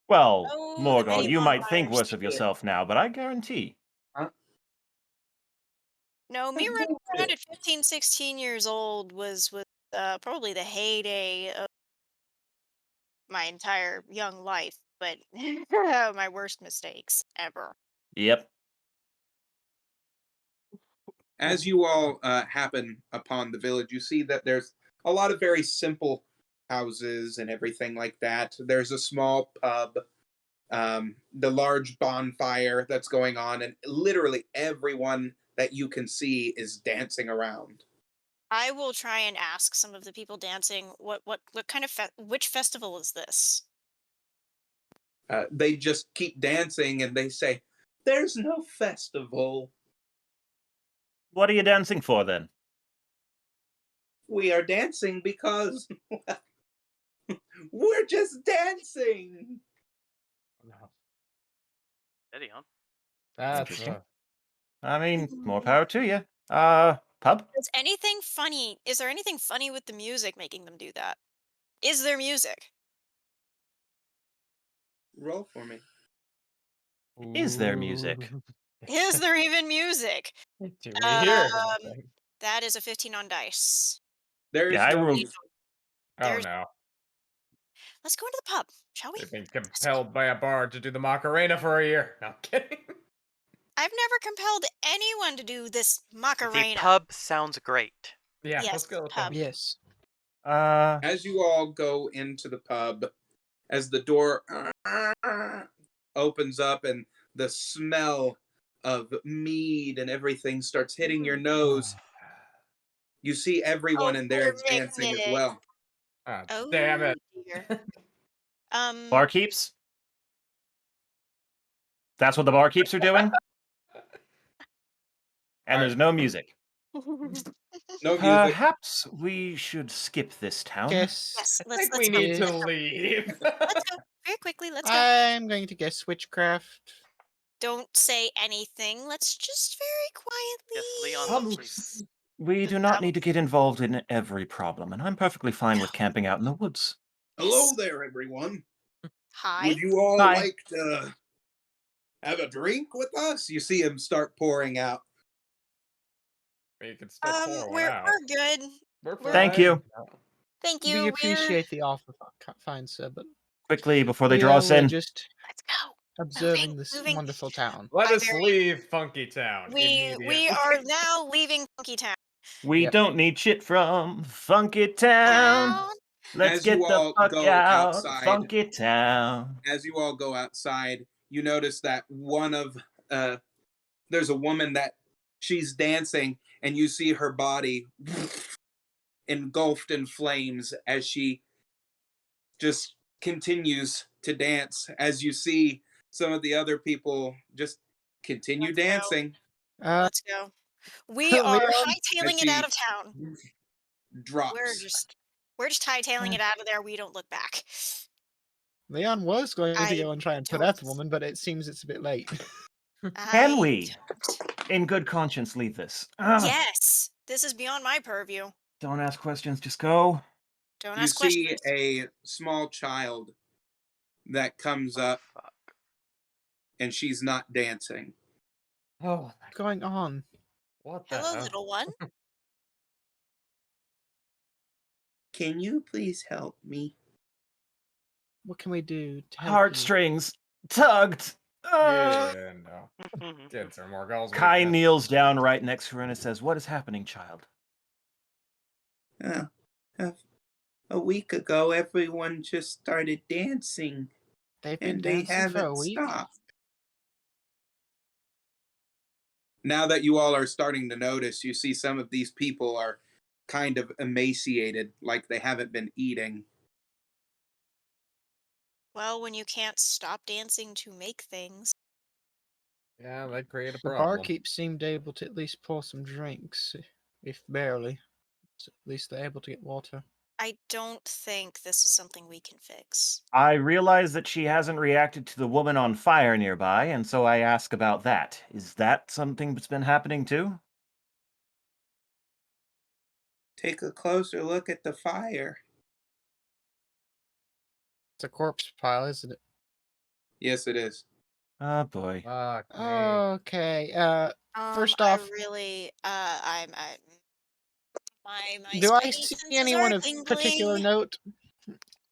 Well, Oh, the Morgul, many you might think bonfires. worse of yourself now, but I guarantee. No, me running around at 15, 16 years old was probably the heyday of my entire young life, but my worst mistakes ever. Yep. As you all happen upon the village, you see that there's a lot of very simple houses and everything like that. There's a small pub, the large bonfire that's going on, and literally everyone that you can see is dancing around. I will try and ask some of the people dancing what kind of which festival is this? They just keep dancing and they say, "There's no festival. What are you dancing for then? We are dancing because we're just dancing." Steady on. That's Interesting. I mean, more power to you. Pub? Is there anything funny with the music making them do that? Is there music? Roll for me. Is there music? Is there even music? Do we hear Um, anything? that is a 15 on dice. There's Yeah, I no rolled. music. Oh There's- no. Let's go into the pub, shall we? They've been compelled by a bard to do the Macarena for a year. No, I'm kidding. I've never compelled anyone to do this The Macarena. pub sounds great. Yeah, Yes, let's go with pub. them. Yes. As you all go into the pub, as the door opens up and the smell of mead and everything starts hitting your nose. You see everyone Oh, in poor there dancing as Mick. well. Ah, damn Oh it. dear. Um. Barkeeps? That's what the barkeeps are doing? And there's Alright. no music. No music. Perhaps we should skip this town. Guess Yes. I Let's think let's we go. need to Let's go. leave. Let's go. Very quickly. Let's go. I'm going to guess witchcraft. Don't say anything. Let's just very Yes, Leon, quietly. please. We do not need to get involved in every problem, and I'm perfectly fine with camping out in the woods. Hello Yes. there, everyone. Hi. Would you all Hi. like to have a drink with us? You see him start pouring out. You can still pour one out. We're good. We're Thank fine. you. Thank you. We We're. appreciate the offer, fine sir, but Quickly, before they draw us we're in. just Let's go. observing Moving. this Moving. wonderful town. Let I'm us very. leave Funky Town We immediately. are now leaving Funky Town. We Yep. don't need shit from Funky Town. Town. Let's As you get the all fuck go out, outside, Funky Town. as you all go outside, you notice that one of there's a woman that she's dancing, and you see her body engulfed in flames as she just continues to dance. As you see some of the other people just continue Let's go. dancing Let's go. We are Leon, as hightailing it out she of town. We're drops. just hightailing it out of there. We don't look back. Leon was going to I go and try and put don't. out the woman, but it seems it's a bit late. Can I we, don't. in good conscience, leave this? Yes, this is beyond my purview. Don't ask questions, just go. Don't You ask see questions. a small child that comes up, Fuck. and she's not dancing. Oh, What's going on? what the Hello, hell? little one. Can you please help me? What can we do to help you? Heartstrings tugged. Yeah, no. Kids are more girls. Kai kneels down right next to her and says, "What is happening, child?" Uh, a week ago, everyone just started dancing, They've been and they dancing for a haven't week. stopped. Now that you all are starting to notice, you see some of these people are kind of emaciated, like they haven't been eating. Well, when you can't stop dancing to make things. Yeah, that create a The problem. barkeep seemed able to at least pour some drinks, if barely. So at least they're able to get water. I don't think this is something we can fix. I realize that she hasn't reacted to the woman on fire nearby, and so I ask about that. Is that something that's been happening too? Take a closer look at the fire. It's a corpse pile, isn't it? Yes, it is. Oh boy. Fuck me. Okay. First I off, really, my do I spidey see senses anyone are of particular tingling. note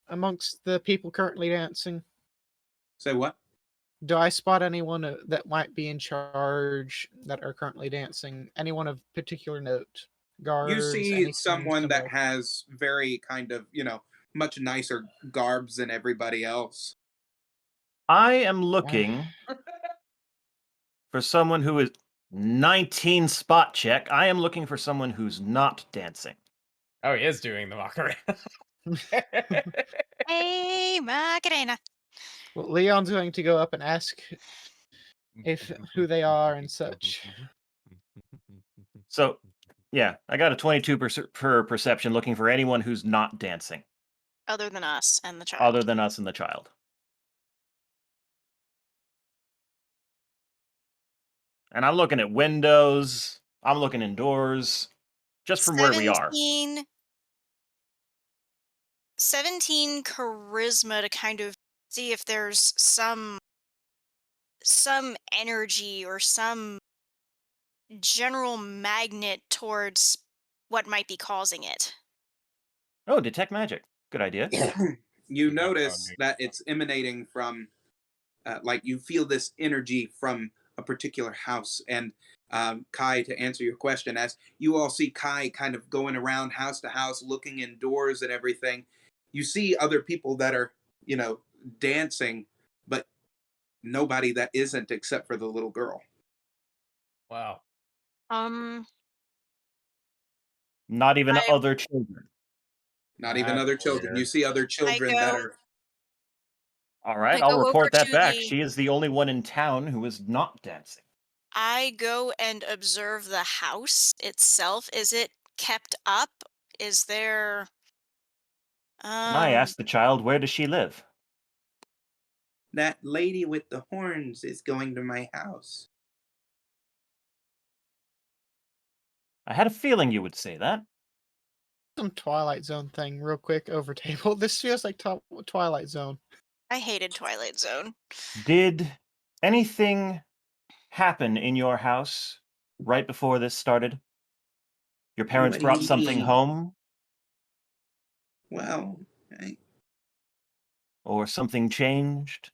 amongst the people currently dancing? Say what? Do I spot anyone that might be in charge that are currently dancing? Anyone of particular note? Guards, You see anything someone that similar? has very kind of, much nicer garbs than everybody else. I am looking for someone who is 19 spot check. I am looking for someone who's not dancing. Oh, he is doing the mockery. Hey, Macarena. Well, Leon's going to go up and ask if who they are and such. So, yeah, I got a 22 per perception looking for anyone who's not dancing, Other than us and the child. other than us and the child. And I'm looking at windows. I'm looking indoors, just from where we are. 17 charisma to kind of see if there's some energy or some general magnet towards what might be causing it. Oh, detect magic. Good idea. You Yeah, that would notice be that fun. it's emanating from, like, you feel this energy from a particular house. And Kai, to answer your question, as you all see Kai kind of going around house to house, looking indoors and everything, you see other people that are, dancing, but nobody that isn't except for the little girl. Wow. Not even I other children. Not even That's other children. You weird. see other I children that go are. All right, I I'll go over report that to back. the She is the only one in town who is not dancing. I go and observe the house itself. Is it kept up? Is there And I um asked the child, where does she live? That lady with the horns is going to my house. I had a feeling you would say that. Some Twilight Zone thing, real quick, over table. This feels like Twilight Zone. I hated Twilight Zone. Did anything happen in your house right before this started? Your parents What do brought you something mean? home, Well, or something changed?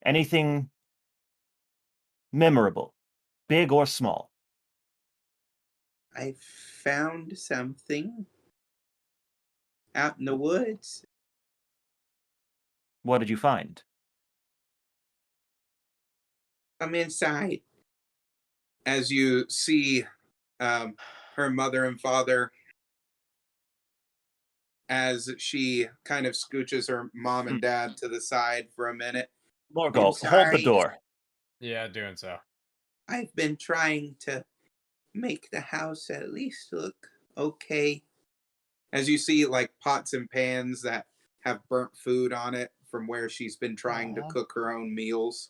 Anything memorable, big or small? I found something out in the woods. What did you find? I'm inside. As you see her mother and father, as she kind of scooches her mom and dad to the side for a minute. Morgul, hold the Inside, door. Yeah, doing so. I've been trying to make the house at least look okay. As you see, like pots and pans that have burnt food on it from where she's been trying to Aw. cook her own meals.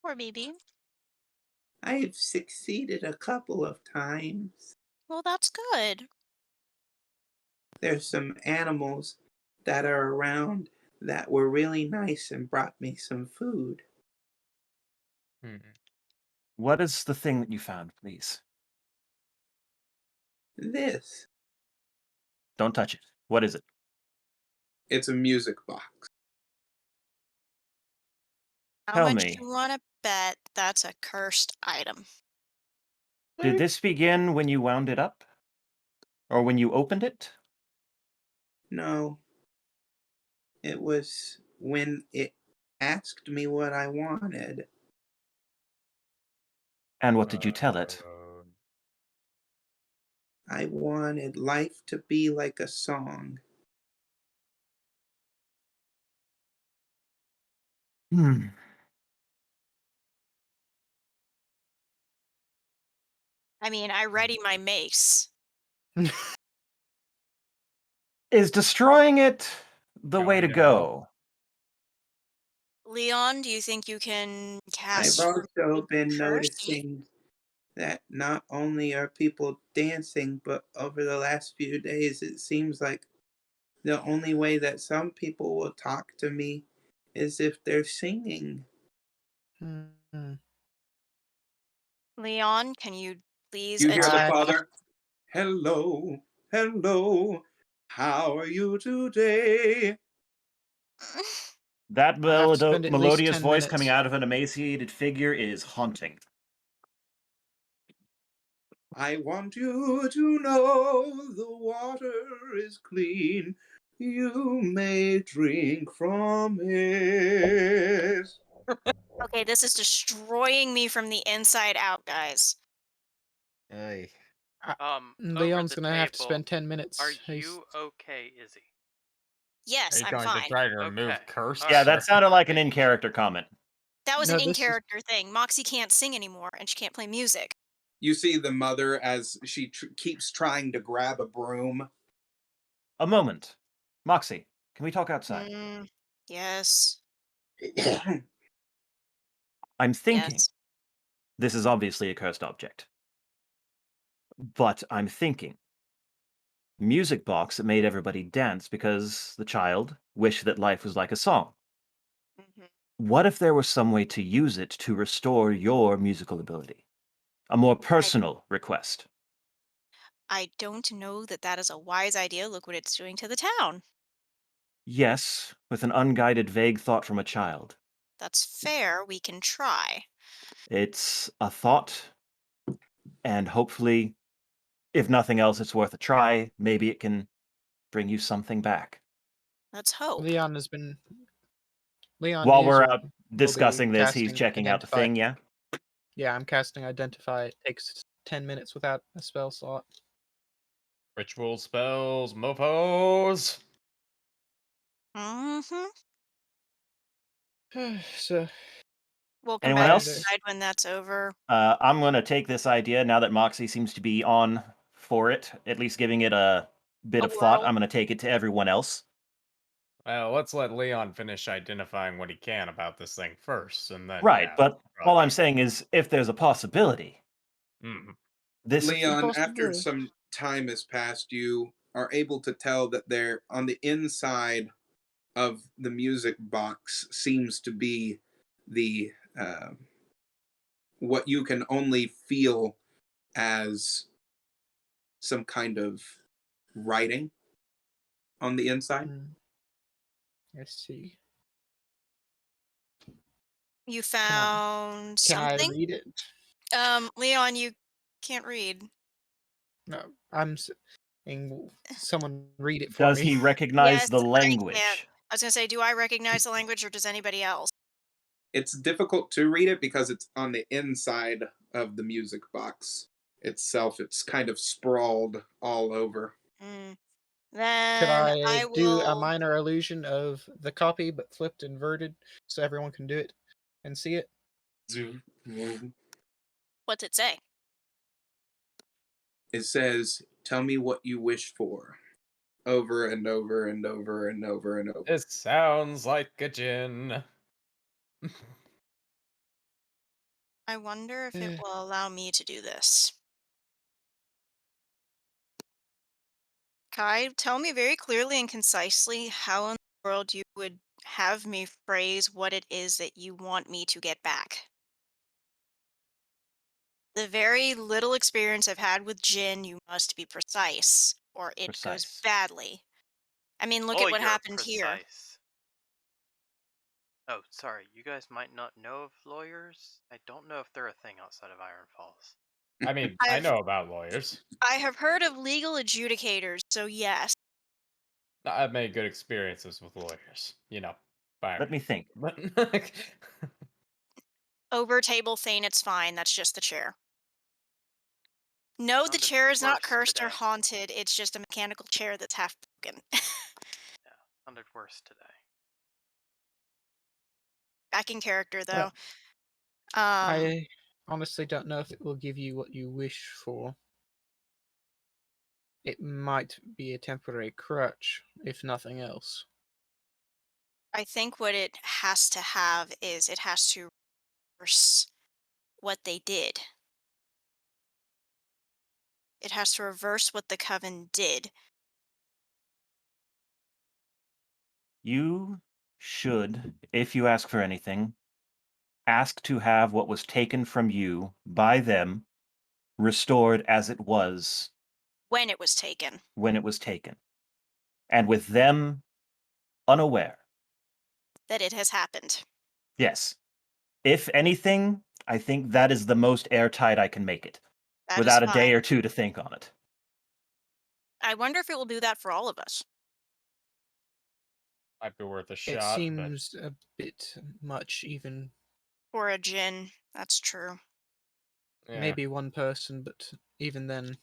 Poor baby. I've succeeded a couple of times. Well, that's good. There's some animals that are around that were really nice and brought me some food. Hmm. What is the thing that you found, please? This, Don't touch it. What is it? it's a music box. How Tell much me, you want to bet that's a cursed item? did this begin when you wound it up? Or when you opened it? No, it was when it asked me what I wanted. And what did you tell it? I wanted life to be like a song. Hmm. I mean, I ready my mace. Is destroying it the way to Going to help. go? Leon, do you think you can I've cast also been curse? noticing that not only are people dancing, but over the last few days, it seems like the only way that some people will talk to me is if they're singing. Hmm. Leon, can you please You hear the attempt? I father? Hello, hello, how are you today? That I have to spend at least melodious 10 voice coming minutes. out of an emaciated figure is haunting. I want you to know the water is clean. You may drink from it. Okay, this is destroying me from the inside out, guys. Hey. Over Leon's the gonna have to table, spend 10 are minutes. you okay, Izzy? Yes, Are you I'm going to fine. try to Okay. remove curse? All Yeah, right. that sounded like an Making sure. in-character comment. That was an No, this is in-character thing. Moxie can't sing anymore, and she can't play music. You see the mother as she keeps trying to grab a broom. A moment. Moxie, can we talk outside? Yes. I'm thinking. Yes. This is obviously a cursed object. But I'm thinking. Music box that made everybody dance because the child wished that life was like a song. Mhm. What if there was some way to use it to restore your musical ability? A more personal request. I don't know that that is a wise idea. Look what it's doing to the town. Yes, with an unguided, vague thought from a child. That's fair. We can try. It's a thought, and hopefully, if nothing else, it's worth a try. Maybe it can bring you something back. Let's hope. Leon has been. Leon While is we're or out, discussing this, he's casting checking out the Identify. thing, yeah? Yeah, I'm casting Identify. It takes 10 minutes without a spell slot. Ritual spells, mofos. Mm-hmm. So, We'll come Anyone back and else? decide when that's over. I'm going to take this idea now that Moxie seems to be on for it, at least giving it a bit A of thought. whirl. I'm going to take it to everyone else. Well, let's let Leon finish identifying what he can about this thing first, and then Right, yeah. but probably all I'm better. saying is if there's a possibility, Mhm. this Leon, after possibility. some time has passed, you are able to tell that there, on the inside of the music box, seems to be the what you can only feel as some kind of writing on the inside. Let's see. You Can I, found can I something? read it? Leon, you can't read. No, I'm saying someone read it for does me. he recognize Yes, the I can't. language? I was gonna say, do I recognize the language or does anybody else? It's difficult to read it because it's on the inside of the music box itself. It's kind of sprawled all over. Mm. Could Then I I do a will. minor illusion of the copy but flipped inverted so everyone can do it and see it? What's it say? It says, "Tell me what you wish for," over and over and over and over and over. This sounds like a gin. I wonder if it Eh, will allow me to do this. Kai, tell me very clearly and concisely how in the world you would have me phrase what it is that you want me to get back. The very little experience I've had with Jin, you must be precise, or it goes Precise. badly. I mean, look Oh, at what you're happened here. precise. Oh, sorry. You guys might not know of lawyers. I don't know if they're a thing outside of Iron Falls. I mean, I I've know about lawyers. I have heard of legal adjudicators, so yes. I've made good experiences with lawyers. You know, Let Byron. me think. But Over table thane, it's fine. That's just the chair. No, the Sounded chair is not worse cursed or today. haunted. It's just a mechanical chair that's half broken. Yeah, sounded worse today. Back in character well, though. I honestly don't know if it will give you what you wish for. It might be a temporary crutch, if nothing else. I think what it has to have is it has to reverse what they did. It has to reverse what the coven did. You should, if you ask for anything, ask to have what was taken from you by them restored as it was When it was taken. when it was taken, and with them unaware. That it has happened. Yes. If anything, I think that is the most airtight I can make it, That is without a day fine. or two to think on it. I wonder if it will do that for all of us. might be worth a It shot, but seems a bit much, even For a gin. That's true. yeah. maybe one person, but even then,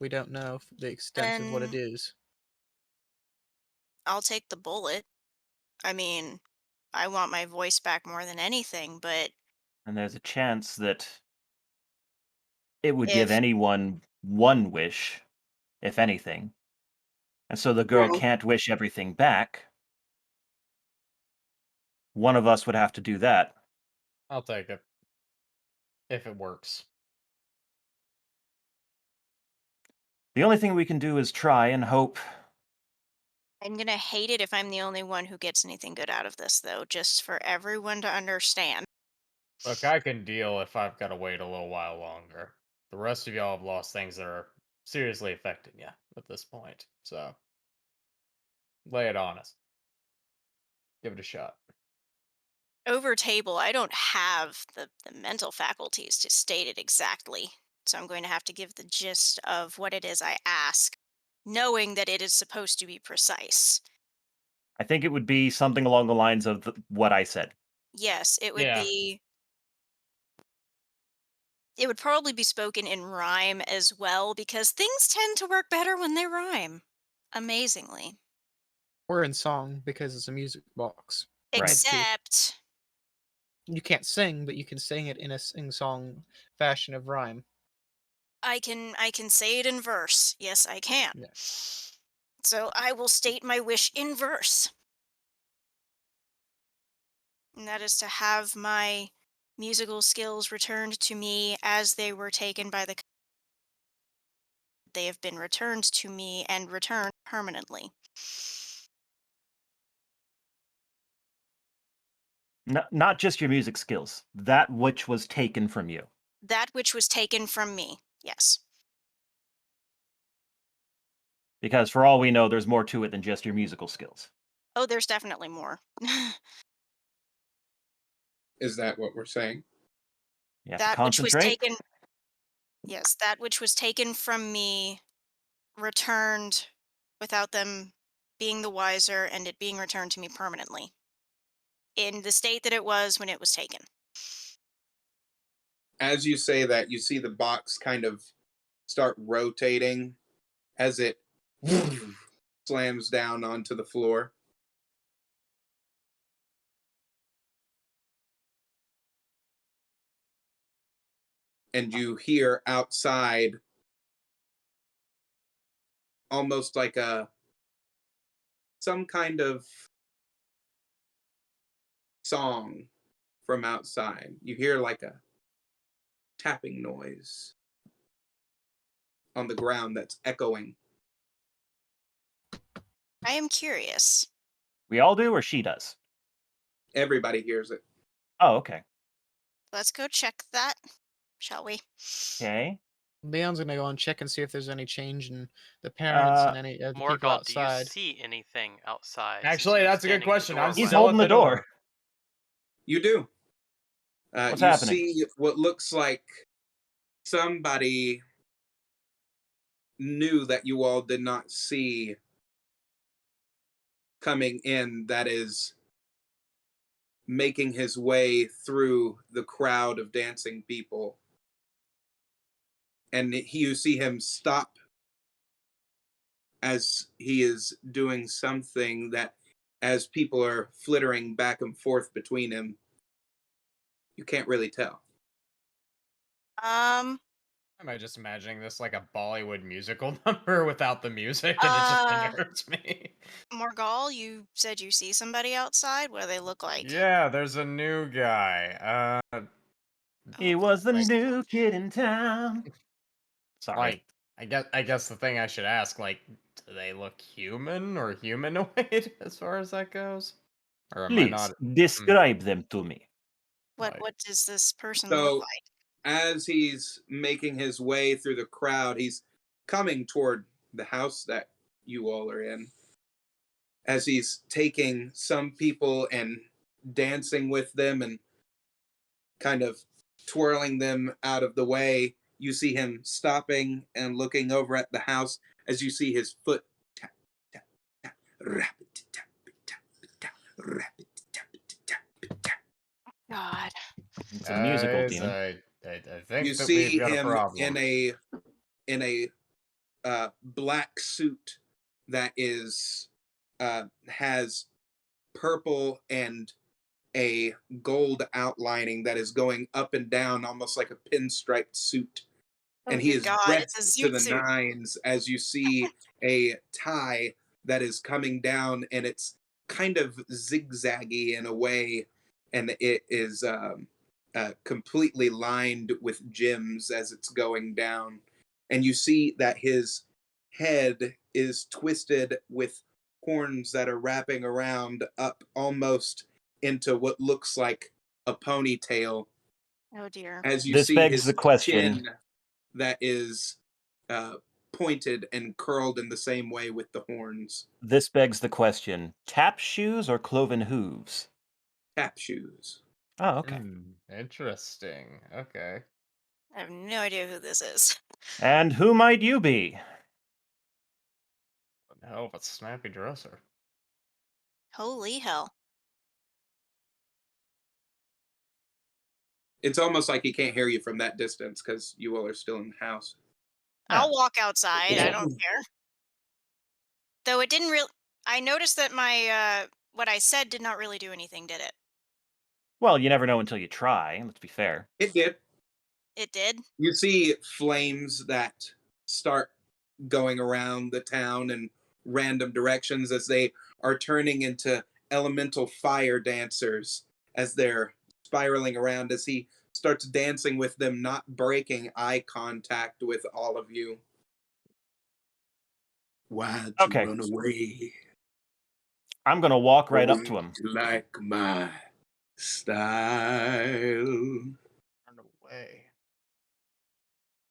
we don't know the extent of what it And is. I'll take the bullet. I mean, I want my voice back more than anything, but And there's a chance that it would give if anyone one wish, if anything. And so the girl Well, can't wish everything back. One of us would have to do that. I'll take it if it works. The only thing we can do is try and hope. I'm gonna hate it if I'm the only one who gets anything good out of this, though, just for everyone to understand. Look, I can deal if I've got to wait a little while longer. The rest of y'all have lost things that are seriously affecting you at this point. So lay it on us. Give it a shot. Over table, I don't have the mental faculties to state it exactly. So I'm going to have to give the gist of what it is I ask, knowing that it is supposed to be precise. I think it would be something along the lines of what I said. yes, it would Yeah. be. It would probably be spoken in rhyme as well because things tend to work better when they rhyme. Amazingly. Or in song because it's a music box. Right. Except You can't sing, but you can sing it in a sing-song fashion of rhyme. I can say it in verse. Yes, I can. Yeah. So I will state my wish in verse. And that is to have my musical skills returned to me as they were taken by the they have been returned to me and returned permanently. Not just your music skills, that which was taken from you. That which was taken from me. Yes. Because for all we know, there's more to it than just your musical skills. Oh, there's definitely more. Is that what we're saying? You have to That which was concentrate. taken Yes, that which was taken from me returned without them being the wiser and it being returned to me permanently in the state that it was when it was taken. As you say that, you see the box kind of start rotating as it slams down onto the floor. And you hear outside almost like a some kind of song from outside. You hear like a tapping noise on the ground that's echoing. I am curious. We all do, or she does? Everybody hears it. Oh, okay. Let's go check that, shall we? Okay. Leon's gonna go and check and see if there's any change in the parents Uh, and any of the people Morgall, do you outside. see anything outside? since Actually, you're that's a good standing in the question. I'm he's doorway? still holding at the the door. door. You do. What's You happening? see what looks like somebody new that you all did not see coming in that is making his way through the crowd of dancing people. And you see him stop as he is doing something that, as people are flittering back and forth between him, you can't really tell. Um, Am I just imagining this like a Bollywood musical number without the music, and it just uh, unnerves me? Morgal, you said you see somebody outside. What do they look like? Yeah, there's a new guy. He Oh, was the Like, new kid in town. Sorry. like I guess the thing I should ask, like, do they look human or humanoid as far as that goes? Or am I Please not? Mm, describe them to me. like, what does this person look So, like? as he's making his way through the crowd, he's coming toward the house that you all are in. As he's taking some people and dancing with them and kind of twirling them out of the way, you see him stopping and looking over at the house as you see his foot tap, tap, tap, rapid, tap, tap, tap, rapid, tap, tap, tap. God. It's a musical guys, demon. I You think that we've see got a him problem. in a black suit that is has purple and a gold outlining that is going up and down almost like a pinstriped suit. Oh, And he good is God. It's a dressed to zoot the suit. nines as you see a tie that is coming down and it's kind of zigzaggy in a way, and it is completely lined with gems as it's going down. And you see that his head is twisted with horns that are wrapping around up almost into what looks like a ponytail, Oh, dear. as you This see begs the his question. chin that is uh, pointed and curled in the same way with the horns. This begs the question. Tap shoes or cloven hooves? Tap shoes. Oh, okay. Interesting. Okay. I have no idea who this is. And who might you be? Hell of a snappy dresser. Holy hell. It's almost like he can't hear you from that distance because you all are still in the house. I'll Yeah. walk outside. I don't care. Though it didn't really. I noticed that my what I said did not really do anything, did it? Well, you never know until you try. Let's be fair. It did. It did. You see flames that start going around the town in random directions as they are turning into elemental fire dancers as they're spiraling around as he starts dancing with them, not breaking eye contact with all of you. Why'd you Okay, run away? I'm gonna walk right up Don't to him. you like my style? Run away.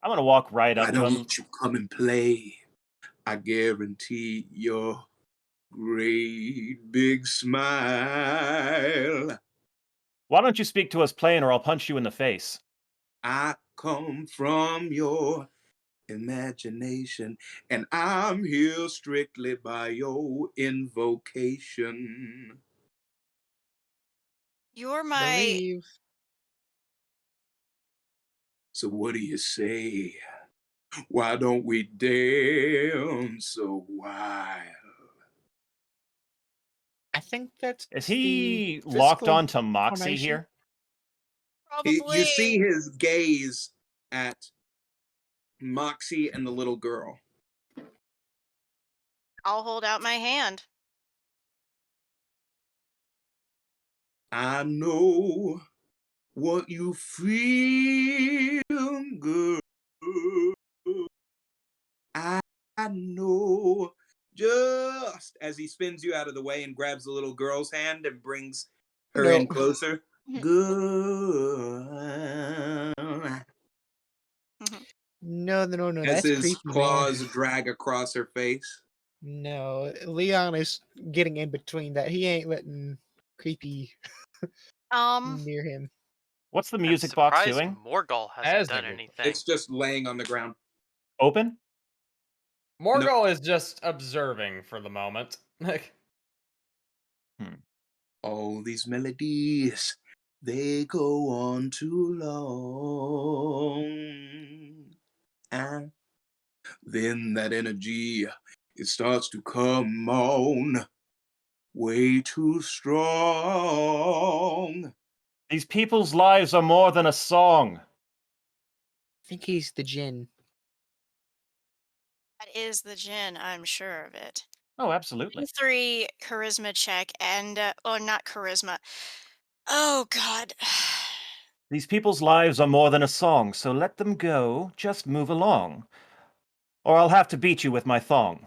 I'm gonna walk right Why up to him. don't you come and play? I guarantee your great big smile. Why don't you speak to us plain, or I'll punch you in the face? I come from your imagination, and I'm here strictly by your invocation. You're my. Believe. So, what do you say? Why don't we dance a while? I think that's Is the he locked physical on to Moxie formation. here? You Probably. see his gaze at Moxie and the little girl. I'll hold out my hand. I know what you feel, girl. I know. Just as he spins you out of the way and grabs the little girl's hand and brings her No, in closer. Girl. no. As That's his creepy, man. claws drag across her face. No, Leon is getting in between that. He ain't letting creepy um, near him. What's the I'm music box surprised doing? Morgul hasn't As done you anything. It's just laying on the ground. Open? Nope. Morgul is just observing for the moment. Like, Hmm. All these melodies, they go on too long. And then that energy, it starts to come on way too strong. These people's lives are more than a song. I think he's the Jinn. that is the gin. I'm sure of it. Oh, absolutely. 3 charisma check and oh, not charisma. Oh God. These people's lives are more than a song, so let them go. Just move along. Or I'll have to beat you with my thong.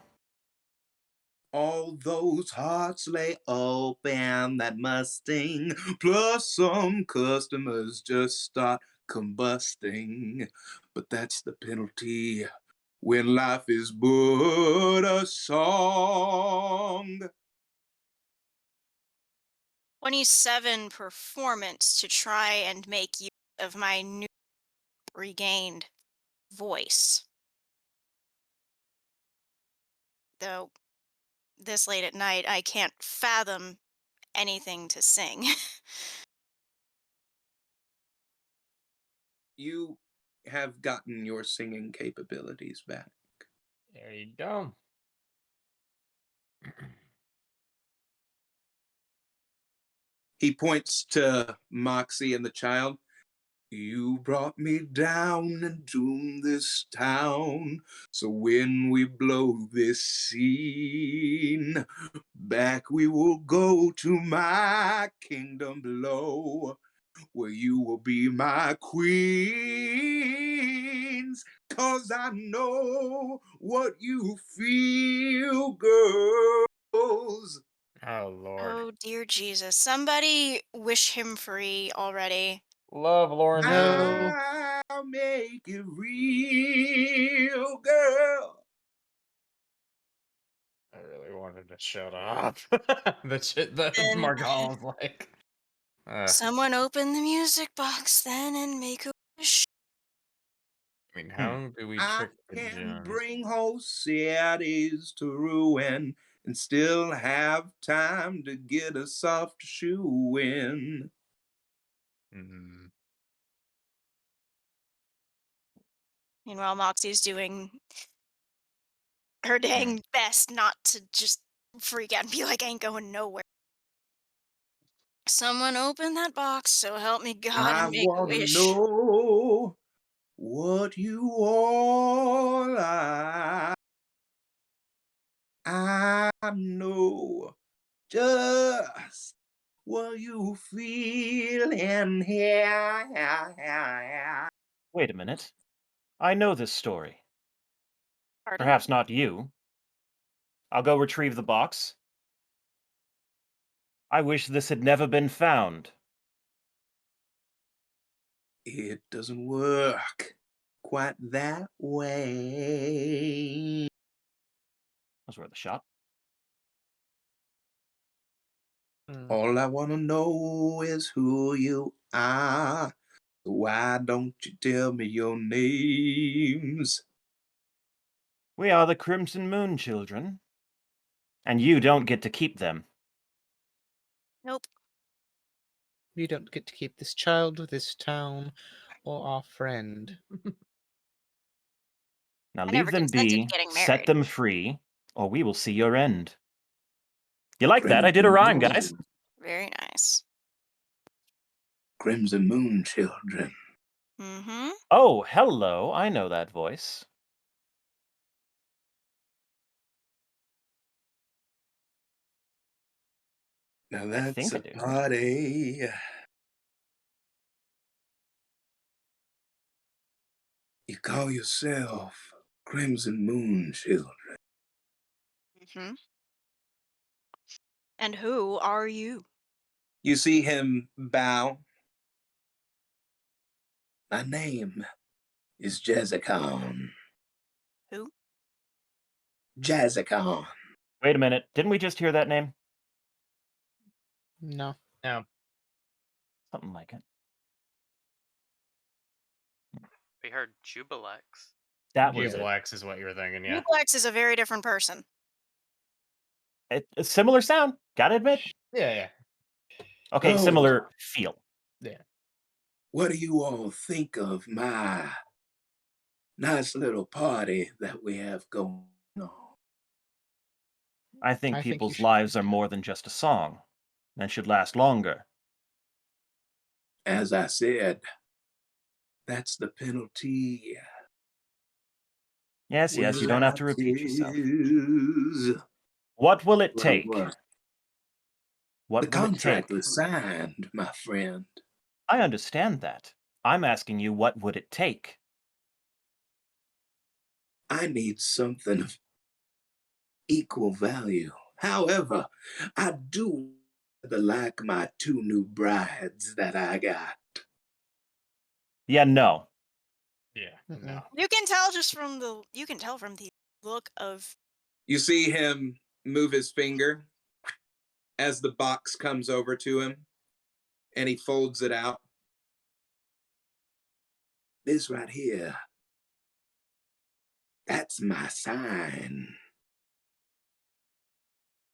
All those hearts lay open, that Mustang, plus some customers just start combusting. But that's the penalty when life is but a song. 27 performance to try and make use of my new regained voice. Though this late at night, I can't fathom anything to sing. You have gotten your singing capabilities back. there you go. He points to Moxie and the child. You brought me down into this town, so when we blow this scene, back we will go to my kingdom below, where you will be my queens, 'cause I know what you feel, girls. Oh Lord. Oh dear Jesus. Somebody wish him free already. Love Lauren Hill. No, I'll make it real, girl. I really wanted to shut up. The shit that Then Margal was like. someone open the music box then and make a wish. I mean, Hmm. how do we I trick the can gin? bring whole cities to ruin and still have time to get a soft shoe in. Hmm. Meanwhile, Moxie's doing her dang best not to just freak out and be like, ain't going nowhere. Someone open that box, so help me God, I and make a want to wish. know what you all are. I know just what you feel in here. Wait a minute. I know this story. Pardon? Perhaps not you. I'll go retrieve the box. I wish this had never been found. It doesn't work quite that way. That was worth a shot. All I want to know is who you are. Why don't you tell me your names? We are the Crimson Moon children. And you don't get to keep them. Nope. You don't get to keep this child, this town, or our friend. Now I leave never them consented to be, getting set married. them free, or we will see your end. You like that? I did a Crimson rhyme, guys. Moon, Very nice. Crimson Moon children. Mm-hmm. Oh, hello. I know that voice. Now I that's think I a do. party. You call yourself Crimson Moon children. Mm-hmm. And who are you? You see him bow. My name is Jazzicon. Who? Jazzicon. Wait a minute. Didn't we just hear that name? No. No. Something like it. We heard Jubilex. That was it. Jublex is what you're thinking, yeah. Duplex is a very different person. A similar sound. Gotta admit. Yeah, yeah. Okay, Oh, similar feel. Yeah. what do you all think of my nice little party that we have going on? I think I think you people's should. lives are more than just a song and should last longer. As I said, that's the penalty. Yes, yes, you don't have to repeat yourself. Is What will it what? take? The What will it contract take? was signed, my friend. I understand that. I'm asking you, what would it take? I need something of equal value. However, I do like my two new brides that I got. Yeah, no. Yeah. Mm-mm. No. You can tell just from the look of You see him move his finger as the box comes over to him and he folds it out. This right here, that's my sign.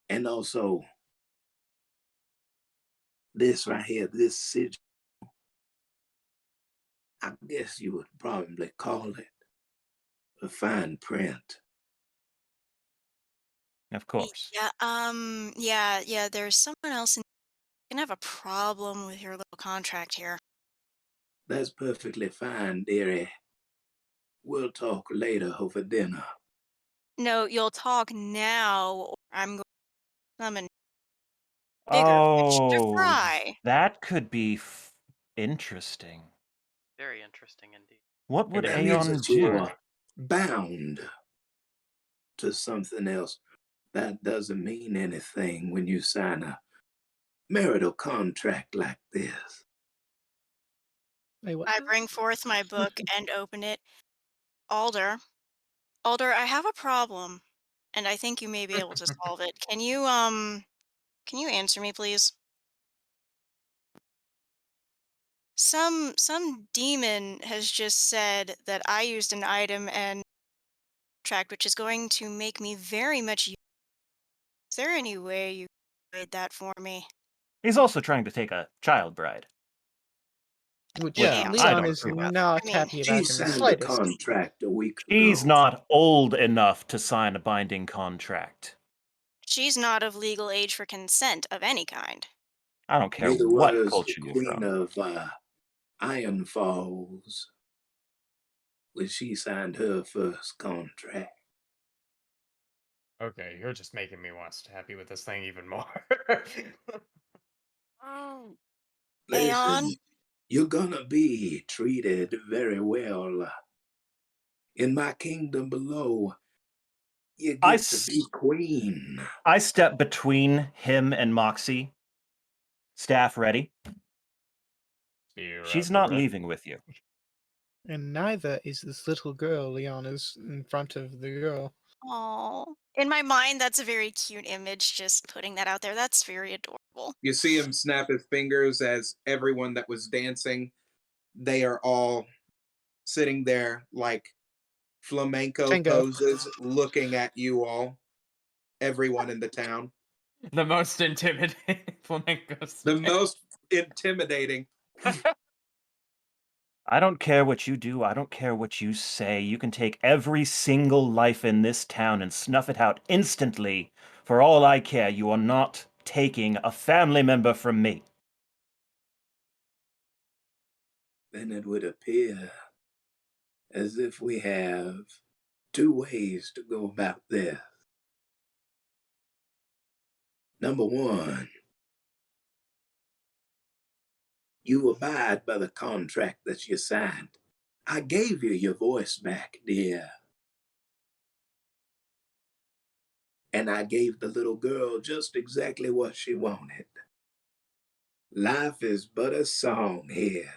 And also, this right here, this sigil, I guess you would probably call it a fine print. Of course. yeah, there's someone else gonna have a problem with your little contract here. That's perfectly fine, dearie. We'll talk later over dinner. No, you'll talk now, or I'm going to summon bigger fish to Oh, fry. that could be interesting. Very interesting indeed. What would It That is. means Aeon that you do? are bound to something else. That doesn't mean anything when you sign a marital contract like this. Wait, what? I bring forth my book and open it. Alder, Alder, I have a problem, and I think you may be able to solve it. Can you answer me, please? Some demon has just said that I used an item and tract which is going to make me very much. Is there any way you can grade that for me? He's also trying to take a child bride. which Which Yeah. Damn. I Leon don't is approve of. not I mean, happy She about in the signed the slightest. contract a week She's ago. not old enough to sign a binding contract. she's not of legal age for consent of any kind. I don't care Neither what was the culture you're queen from. of Iron Falls when she signed her first contract. Okay, you're just making me want to happy with this thing even more. Oh. Listen, Aeon, you're gonna be treated very well. In my kingdom below, you I, get to be queen. I step between him and Moxie. Staff ready. Spear She's up not ready. leaving with you. And neither is this little girl Leon is in front of the girl. oh, in my mind, that's a very cute image. Just putting that out there. That's very adorable. You see him snap his fingers as everyone that was dancing, they are all sitting there like flamenco Tango. poses, looking at you all, everyone in the town. The most intimidating flamenco The stance. most intimidating. I don't care what you do. I don't care what you say. You can take every single life in this town and snuff it out instantly. For all I care, you are not taking a family member from me. Then it would appear as if we have two ways to go about this. Number one, you abide by the contract that you signed. I gave you your voice back, dear. And I gave the little girl just exactly what she wanted. Life is but a song here.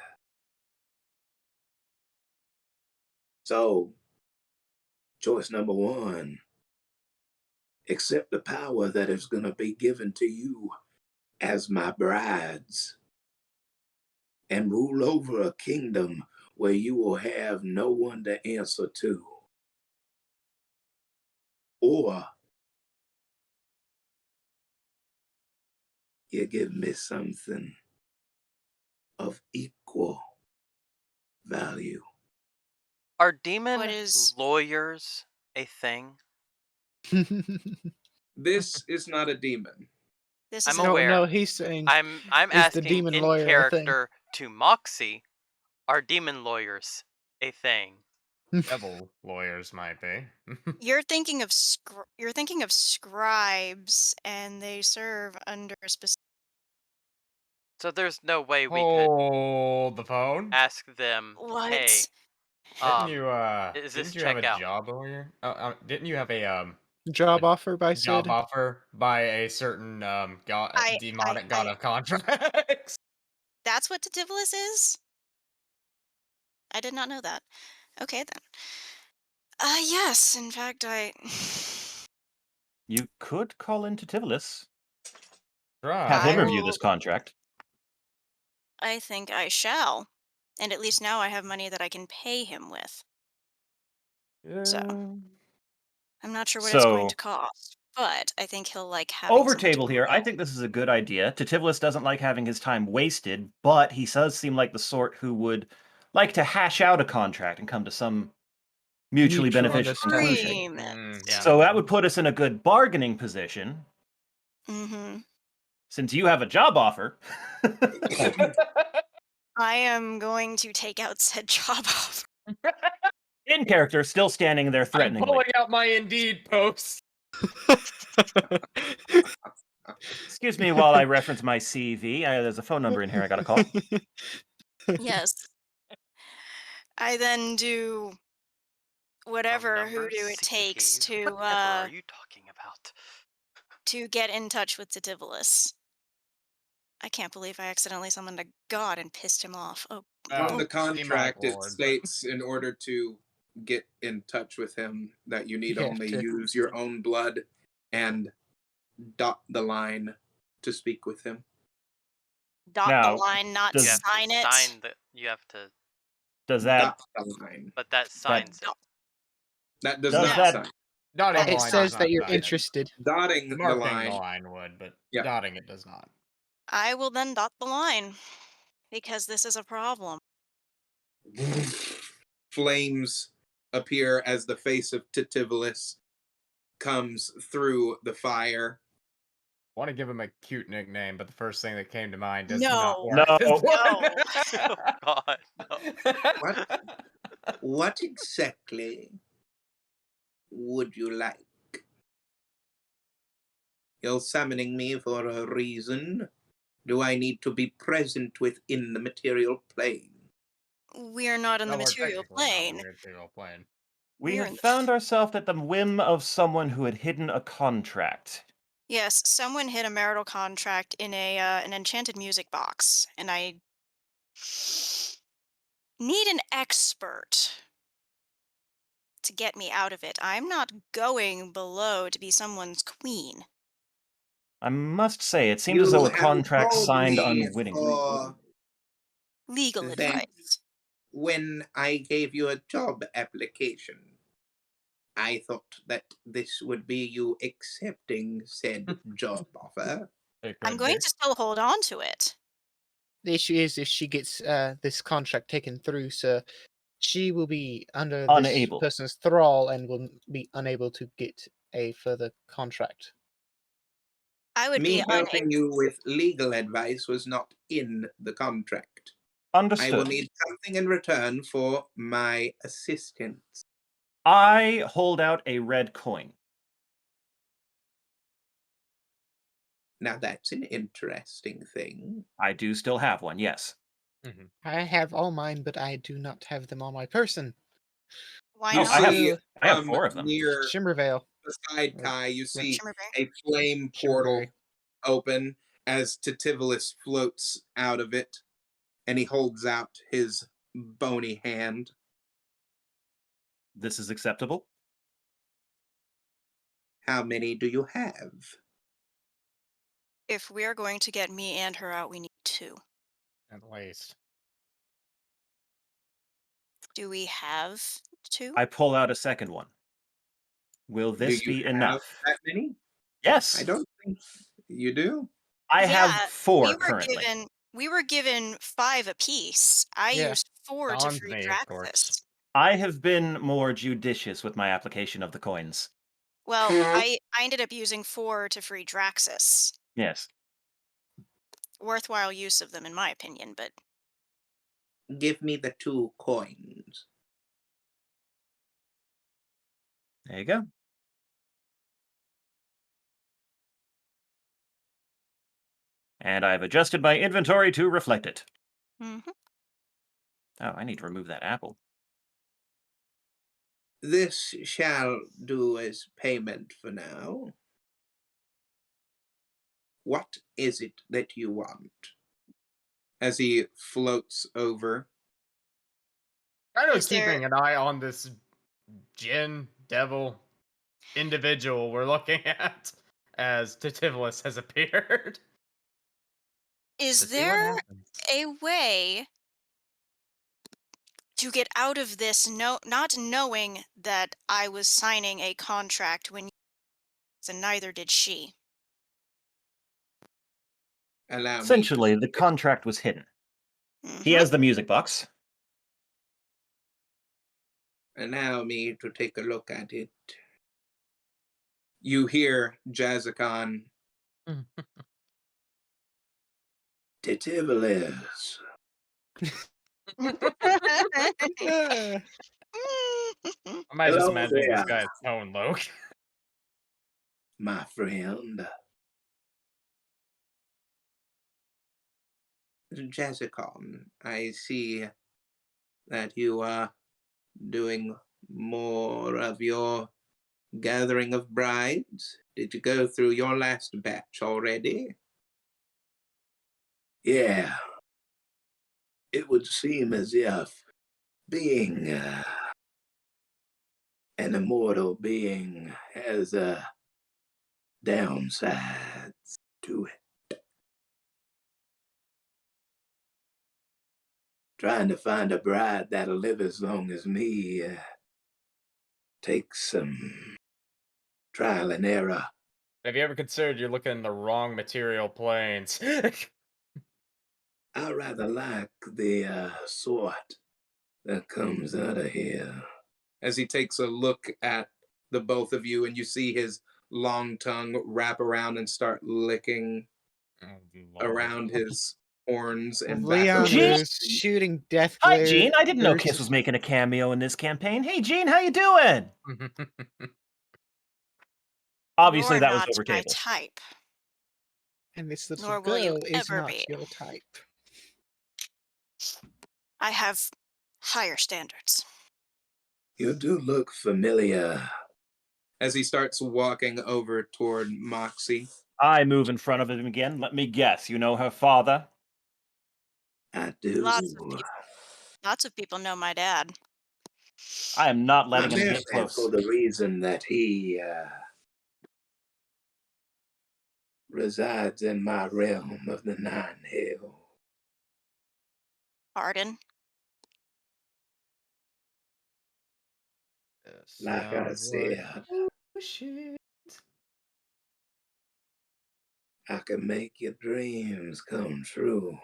So, choice number one, accept the power that is going to be given to you as my brides and rule over a kingdom where you will have no one to answer to. Or you give me something of equal value. Are demon What is lawyers a thing? This is not a demon. this? I'm Is No, aware. he's saying, I'm is the asking demon in lawyer a thing? character to Moxie, are demon lawyers a thing? Devil lawyers might be. You're thinking of you're thinking of scribes, and they serve under a specific. So there's no way we could Hold the phone. ask them, hey, What? is this Didn't you have a checkout? job lawyer? Didn't you have a Job offer by job Sid. offer by a certain demonic god I of contracts? That's what Tativolis is? I did not know that. Okay then. Yes, in fact, I. You could call into Tivolis, Right. have him I review this will. contract. I think I shall. And at least now I have money that I can pay him with. So, I'm not sure what it's going to So, cost, but I think he'll like having over someone to table here, I grill. think this is a good idea. Tativolis doesn't like having his time wasted, but he does seem like the sort who would like to hash out a contract and come to some mutually Mutual beneficial conclusion. Agreement. Yeah. So that would put us in a good bargaining position. Mm-hmm. Since you have a job offer, I am going to take out said job offer. in character, still standing there I'm threateningly. pulling out my Indeed post. Excuse me while I reference my CV. There's a phone number in here I gotta call. Yes. I then do whatever Phone number hoodoo it takes CV. to Whatever are you talking about? get in touch with Tativolis. I can't believe I accidentally summoned a god and pissed him off. Oh, On the oh. Demonic contract, it Lord. states in order to get in touch with him that you need You have only to- use your own blood and dot the line to speak with him. Dot Now, the line, not does- You have sign to it. sign the. You have to, Does that Dot the line. but that signs it. That does Does not that- sign. Dotting the It line says does that not you're sign it. interested. Dotting the Marking line. the line would, but Yeah. dotting it does not. I will then dot the line because this is a problem. Flames appear as the face of Titivolus comes through the fire. I want to give him a cute nickname, but the first thing that came to mind does not No. work. No. No. Oh God, no. What? What exactly would you like? You're summoning me for a reason. Do I need to be present within the material plane? We are not in the No, we're material technically not in plane. the material plane. We We're have in the found ourselves at the whim of someone who had hidden a contract. Yes, someone hid a marital contract in an enchanted music box, and I need an expert to get me out of it. I'm not going below to be someone's queen. I must say, it seemed as though You a have contract called signed me unwittingly. for Legal that advice. when I gave you a job application. I thought that this would be you accepting said job offer. It I'm could going be. to still hold on to it. The issue is if she gets this contract taken through, sir, she will be under this Unable. person's thrall and will be unable to get a further contract. I would be Me helping unable. you with legal advice was not in the contract. I will Understood. need something in return for my assistance. I hold out a red coin. Now that's an interesting thing. I do still have one, yes. Mhm. I have all mine, but I do not have them on my person. Why You Oh, not? see I have from 4 of them. near Shimmervale. beside Or- Kai, you yeah, see Shimmerberry? a flame portal Shimmerberry. open as Titivolus floats out of it, and he holds out his bony hand. This is acceptable. How many do you have? If we are going to get me and her out, we need 2. At least. Do we have 2? I pull out a second one. Will Do this you be have enough? that many? I Yes. don't think you do. I have Yeah, 4 currently. we were given 5 apiece. I Yeah. used 4 to Beyond free me, of course. Draxus. I have been more judicious with my application of the coins. Well, I ended up using 4 to free Draxus. Yes. Worthwhile use of them, in my opinion, but Give me the 2 coins. There you go. And I've adjusted my inventory to reflect it. mhm. Oh, I need to remove that apple. This shall do as payment for now. What is it that you want? As he floats over. Kind of Is there keeping an eye on this Jinn devil individual we're looking at as Titivolus has appeared. To is see what there happens. a way to get out of this not knowing that I was signing a contract when and neither did she? Allow me to Essentially, see the it. contract was hidden. He Mhm. has the music box. Allow me to take a look at it. You hear Jazzicon. Titivolus, Yeah. I might just hello imagining this there, guy's tone, Loke. my friend. Jazzicon, I see that you are doing more of your gathering of brides. Did you go through your last batch already? Yeah, it would seem as if being an immortal being has downsides to it. Trying to find a bride that'll live as long as me takes some trial and error. Have you ever considered you're looking in the wrong material planes? I rather like the sort that comes out of here. As he takes a look at the both of you, and you see his long tongue wrap around and start licking Oh, Lord. around his horns and back Leon over Gene? his is shooting death Hi, glares. Gene. I didn't know Kiss was making a cameo in this campaign. Hey, Gene, how you doing? Obviously, You're that was not over my table. type, And this little nor will you girl is ever not be. your type. I have higher standards. You do look familiar. as he starts walking over toward Moxie. I move in front of him again. Let me guess. You know her father? I do. Lots of people know my dad. I am not letting him Primarily get close. for the reason that he resides in my realm of the Nine Hills. Pardon? Like I said, Shit. I can make your dreams come true.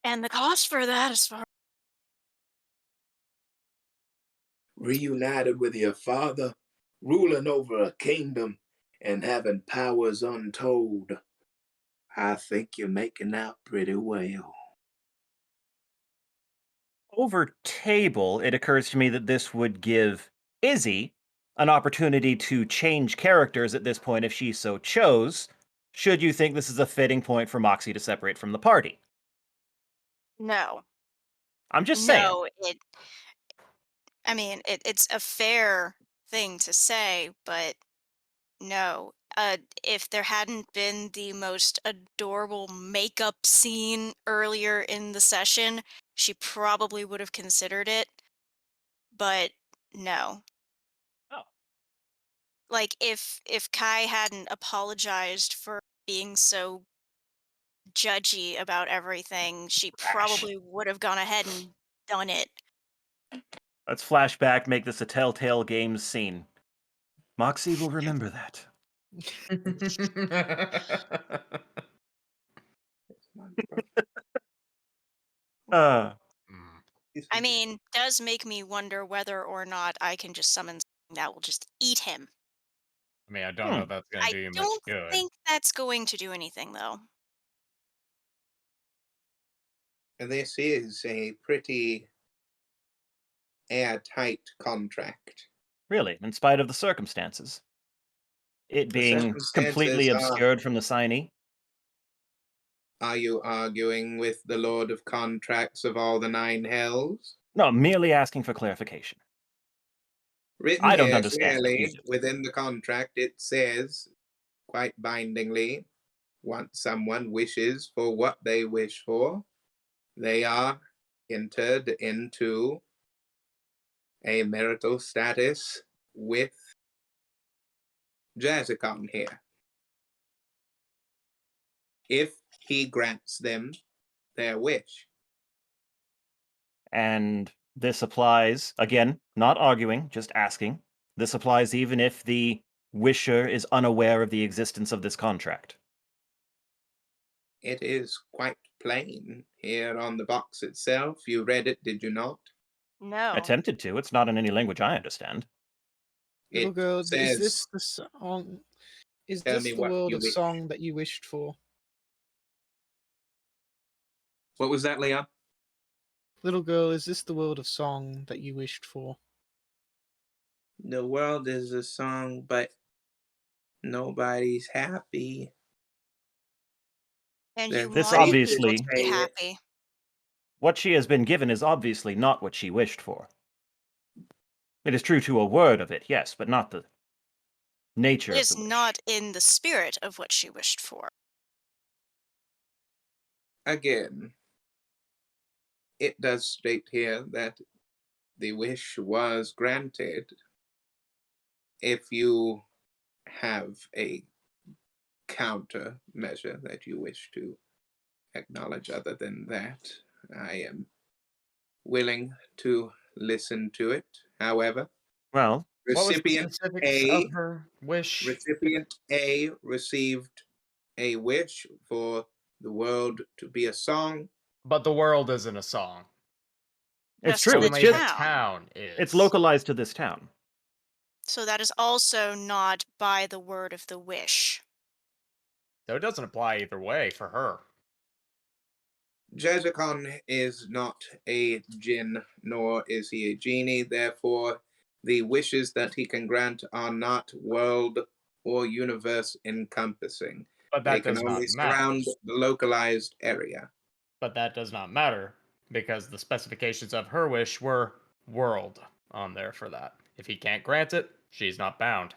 And the cost for that is far. Reunited with your father, ruling over a kingdom, and having powers untold, I think you're making out pretty well. Over table, it occurs to me that this would give Izzy an opportunity to change characters at this point if she so chose, should you think this is a fitting point for Moxie to separate from the party. No. I'm just saying. No, it's a fair thing to say, but no. If there hadn't been the most adorable makeup scene earlier in the session, she probably would have considered it. But no. Oh. Like if Kai hadn't apologized for being so judgy about everything, she Brash. probably would have gone ahead and done it. Let's flashback, make this a Telltale Games scene. Moxie will remember that. Uh, I mean, does make me wonder whether or not I can just summon something that will just eat him. I mean, I don't know if that's going to I do you much don't good. think that's going to do anything, though. This is a pretty airtight contract. really, in spite of the circumstances. It The being completely circumstances obscured from the signee. Are you arguing with the Lord of Contracts of all the Nine Hells? No, I'm merely asking for clarification. Written I don't here understand what you clearly do. within the contract, it says quite bindingly, once someone wishes for what they wish for, they are entered into a marital status with Jazzicon here. If he grants them their wish. And this applies, again, not arguing, just asking. This applies even if the wisher is unaware of the existence of this contract. It is quite plain here on the box itself. You read it, did you not? No. Attempted to. It's not in any language I understand. Little It girl, is says, this the song? Is Tell this me the what world you of wish. song that you wished for? What was that, Leon? Little girl, is this the world of song that you wished for? The world is a song, but nobody's happy. And Their you This want people obviously, to be happy. what she has been given is obviously not what she wished for. It is true to a word of it, yes, but not the nature It of the is wish. not in the spirit of what she wished for. Again, it does state here that the wish was granted. If you have a countermeasure that you wish to acknowledge other than that, I am willing to listen to it. However, Well, What was the recipient specifics A of her wish? recipient A received a wish for the world to be a song But the world isn't a song. It's Just true. the It's Only the just town is. it's localized to this town. So that is also not by the word of the wish. So it doesn't apply either way for her. Jezicon is not a djinn, nor is he a genie. Therefore, the wishes that he can grant are not world or universe encompassing. But They that can does only not matter. surround the localized area. But that does not matter because the specifications of her wish were world on there for that. If he can't grant it, she's not bound.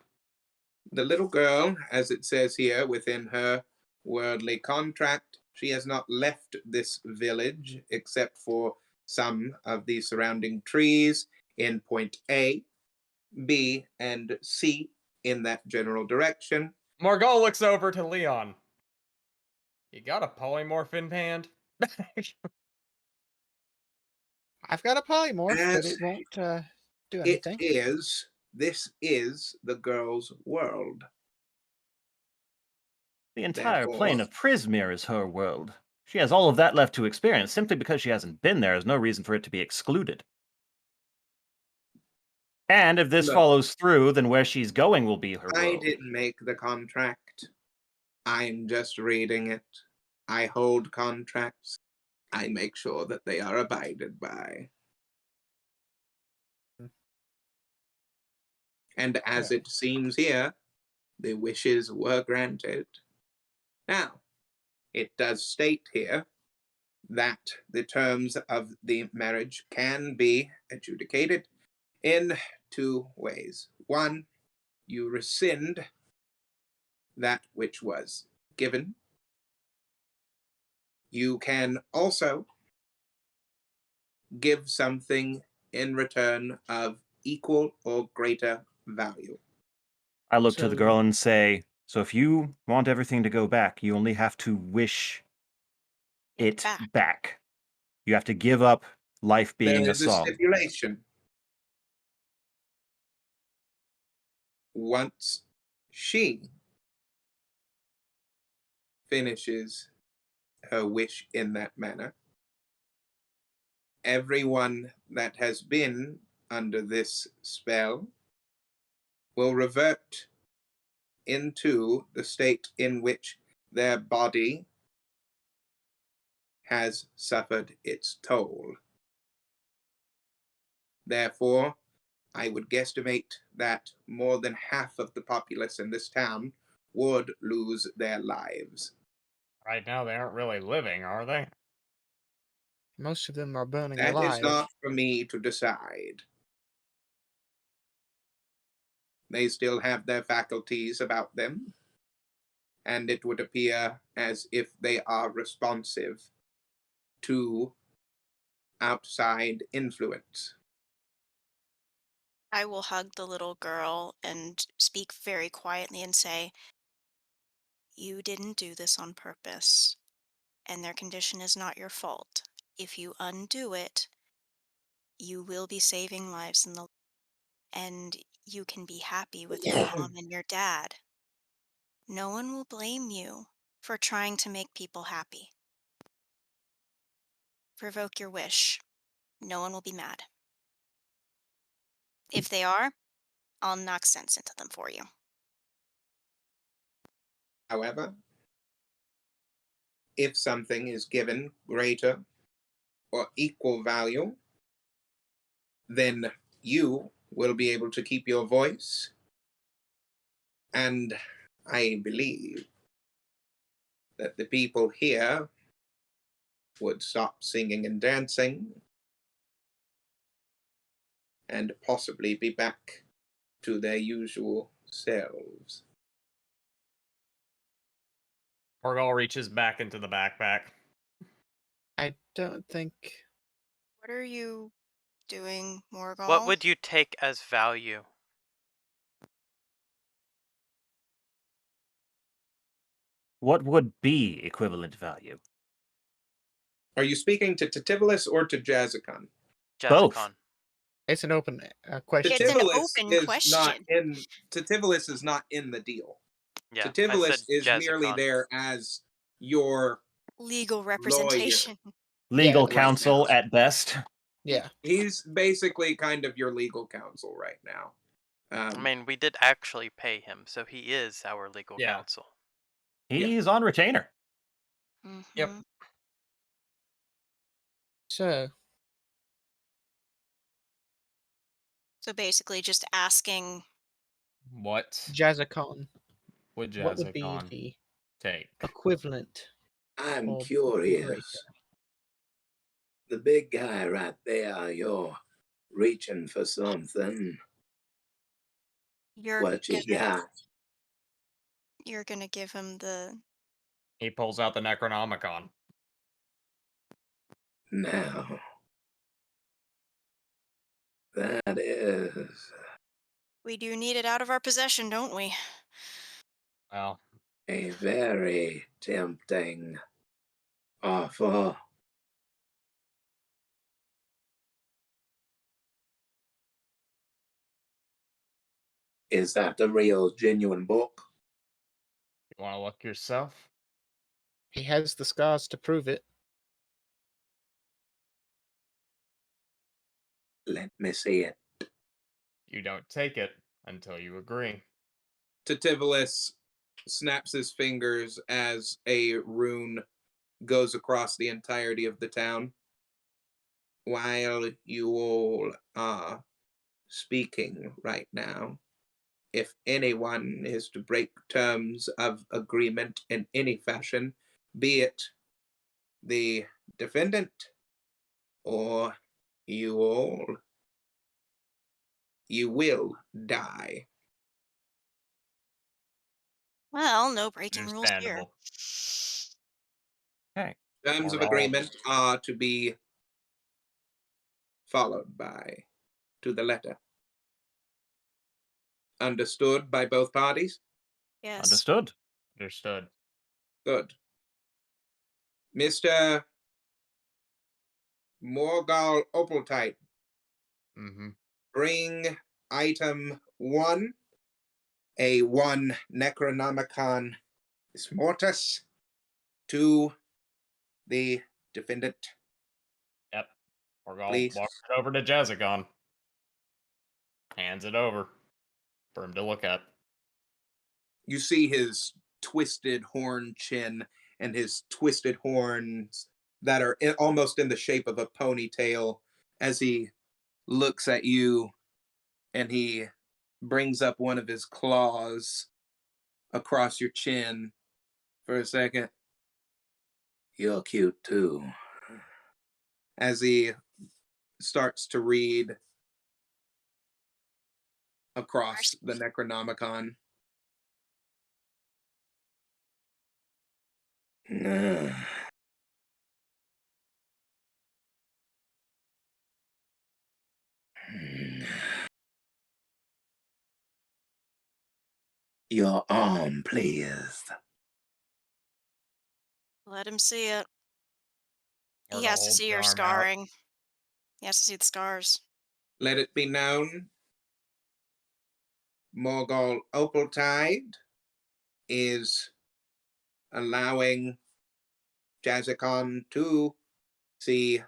The little girl, as it says here within her worldly contract, she has not left this village except for some of the surrounding trees in point A, B, and C in that general direction. Margot looks over to Leon. You got a polymorph in hand? I've got a polymorph, but As it won't do it anything. is, this is the girl's world. The entire plane Therefore, of Prismere is her world. She has all of that left to experience. Simply because she hasn't been there is no reason for it to be excluded. And if this look, follows through, then where she's going will be her I world. didn't make the contract. I'm just reading it. I hold contracts. I make sure that they are abided by. And as Yeah. it seems here, the wishes were granted. Now, it does state here that the terms of the marriage can be adjudicated in two ways. One, you rescind that which was given. You can also give something in return of equal or greater value. I look to the So- girl and say, so if you want everything to go back, you only have to wish it back. You have to give up life being There a is a song. stipulation. Once she finishes her wish in that manner, everyone that has been under this spell will revert into the state in which their body has suffered its toll. Therefore, I would guesstimate that more than half of the populace in this town would lose their lives. Right now, they aren't really living, are they? Most of them are burning That is alive. not for me to decide. They still have their faculties about them, and it would appear as if they are responsive to outside influence. I will hug the little girl and speak very quietly and say, "You didn't do this on purpose, and their condition is not your fault. If you undo it, you will be saving lives and you can be happy with your mom and your dad. No one will blame you for trying to make people happy. Revoke your wish. No one will be mad. If they are, I'll knock sense into them for you." However, if something is given greater or equal value, then you will be able to keep your voice. And I believe that the people here would stop singing and dancing and possibly be back to their usual selves. Margot reaches back into the backpack. I don't think. What are you doing, Morgal? What would you take as value? What would be equivalent value? Are you speaking to Tativolus or to Jazicon? Both. Jazicon. It's an open question. It's an Tativolus open is not question. in Tativolus is not in the deal. Yeah, I Tativolus said is merely Jazicon. there as your Legal lawyer. representation. Legal right counsel now. at best. Yeah. He's basically kind of your legal counsel right now. I mean, we did actually pay him, so he is our legal Yeah. counsel. He's on retainer. Yep. Mhm. So, So basically, just asking. What Jazzicon, would what would be Jazzicon the take? equivalent I'm or curious. greater? The big guy right there, you're reaching for something. You're What you gonna got? you're gonna give him the. He pulls out the Necronomicon. Now, that is We do need it out of our possession, don't we? Well, a very tempting offer. Is that the real, genuine book? you want to look yourself? He has the scars to prove it. Let me see it. You don't take it until you agree. Titivolis snaps his fingers as a rune goes across the entirety of the town. While you all are speaking right now, if anyone is to break terms of agreement in any fashion, be it the defendant or you all, you will die. Well, no breaking rules here. Understandable. Okay. Terms of Morgall. agreement are to be followed by to the letter. Understood by both parties? Yes. Understood. Understood. Good. Mr. Morgal Opaltite, Mm-hmm. bring item 1, a 1 Necronomicon Mortis, to the defendant, Yep. Morgall please. walks it over to Jazzicon. Hands it over for him to look at. You see his twisted horn chin and his twisted horns that are almost in the shape of a ponytail as he looks at you, and he brings up one of his claws across your chin for a second You're cute too. as he starts to read across the Necronomicon. Ah. Your arm, please. Let him see it. He Morgall has to holds see the your arm out. scarring. He has to see the scars. Let it be known, Morgul Opaltide is allowing Jazzicon to see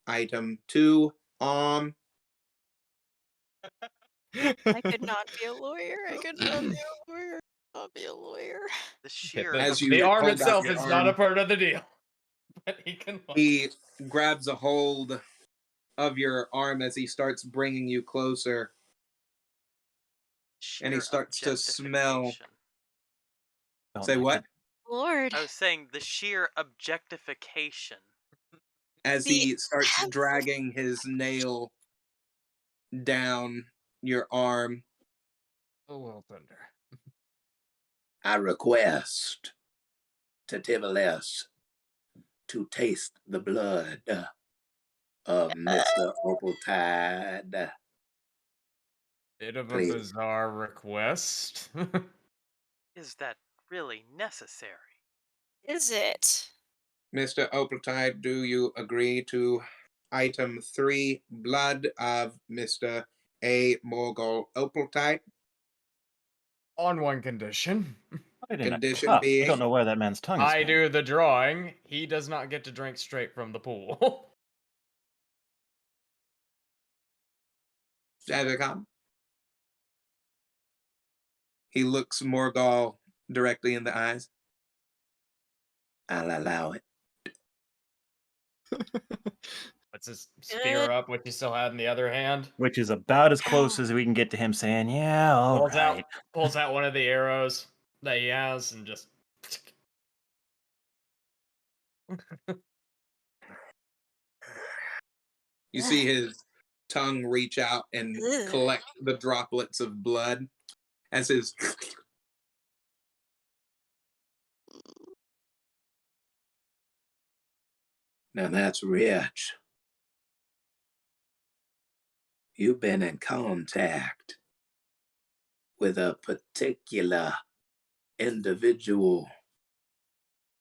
item 2, arm. I could not be a lawyer. I could not be a lawyer. Not be a lawyer. The Okay, sheer As the you arm hold out itself your is not a arm, part of the deal. But he can look. he grabs a hold of your arm as he starts bringing you closer, and he sheer starts to smell. objectification. Don't Say like what? it. Lord. I was saying the sheer objectification. As The he starts dragging his nail down your arm. A little tender. I request Titivolis to taste the blood of Mr. Opaltide. Bit of a Please. bizarre request. Is that really necessary? Is it? Mr. Opaltide, do you agree to item 3, blood of Mr. A. Morgul Opaltide? On one condition. Put it in a Condition cup. I don't being know where that man's tongue has I been. do the drawing. He does not get to drink straight from the pool. Shadowcom. He looks Morgul directly in the eyes. I'll allow it. Puts his spear Good. up, which he still had in the other hand. Which is about as close Ow. as we can get to him saying, "Yeah, all Pulls right." out one of the arrows that he has and just You see his tongue reach out and Ugh. collect the droplets of blood as his. Now that's rich. You've been in contact with a particular individual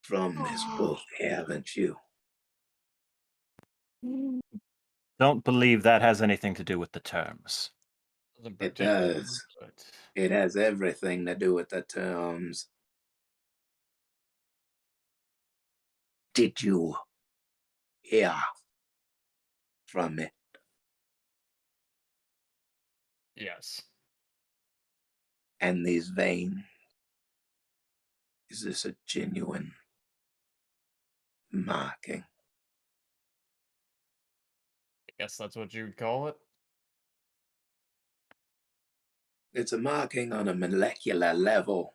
from this book, haven't you? Don't believe that has anything to do with the terms. doesn't It particularly. does. But It has everything to do with the terms. Did you hear from it? yes, And these veins? Is this a genuine marking? I guess that's what you'd call it. It's a marking on a molecular level.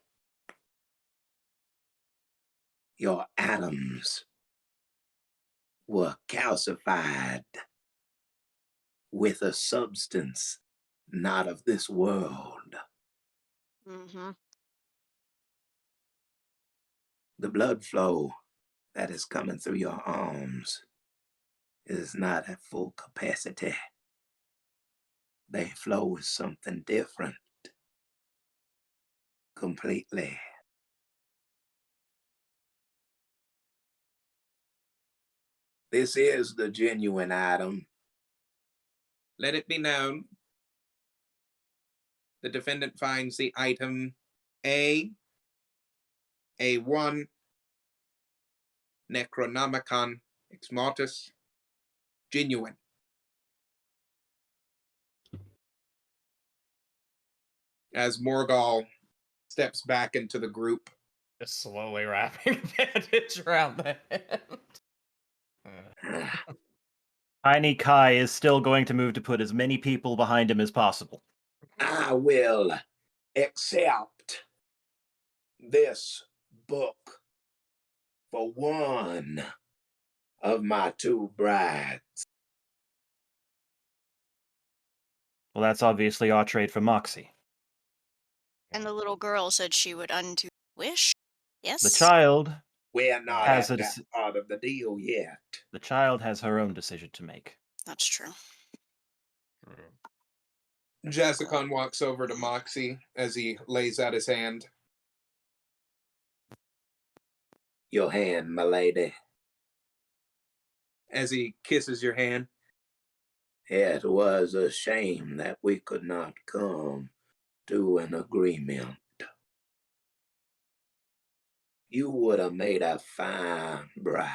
Your atoms were calcified with a substance not of this world. Mm-hmm. The blood flow that is coming through your arms is not at full capacity. They flow with something different. Completely. This is the genuine item. Let it be known. The defendant finds the item A1, Necronomicon Ex Mortis, genuine. As Morgul steps back into the group. Just slowly wrapping a bandage around the hand. Tiny Kai is still going to move to put as many people behind him as possible. I will accept this book for one of my two brides. Well, that's obviously our trade for Moxie. And the little girl said she would undo wish. Yes. The child We're not Has at a that dec- part of the deal yet. the child has her own decision to make. That's true. Jessicon walks over to Moxie as he lays out his hand. Your hand, my lady. As he kisses your hand. It was a shame that we could not come to an agreement. You would have made a fine bride.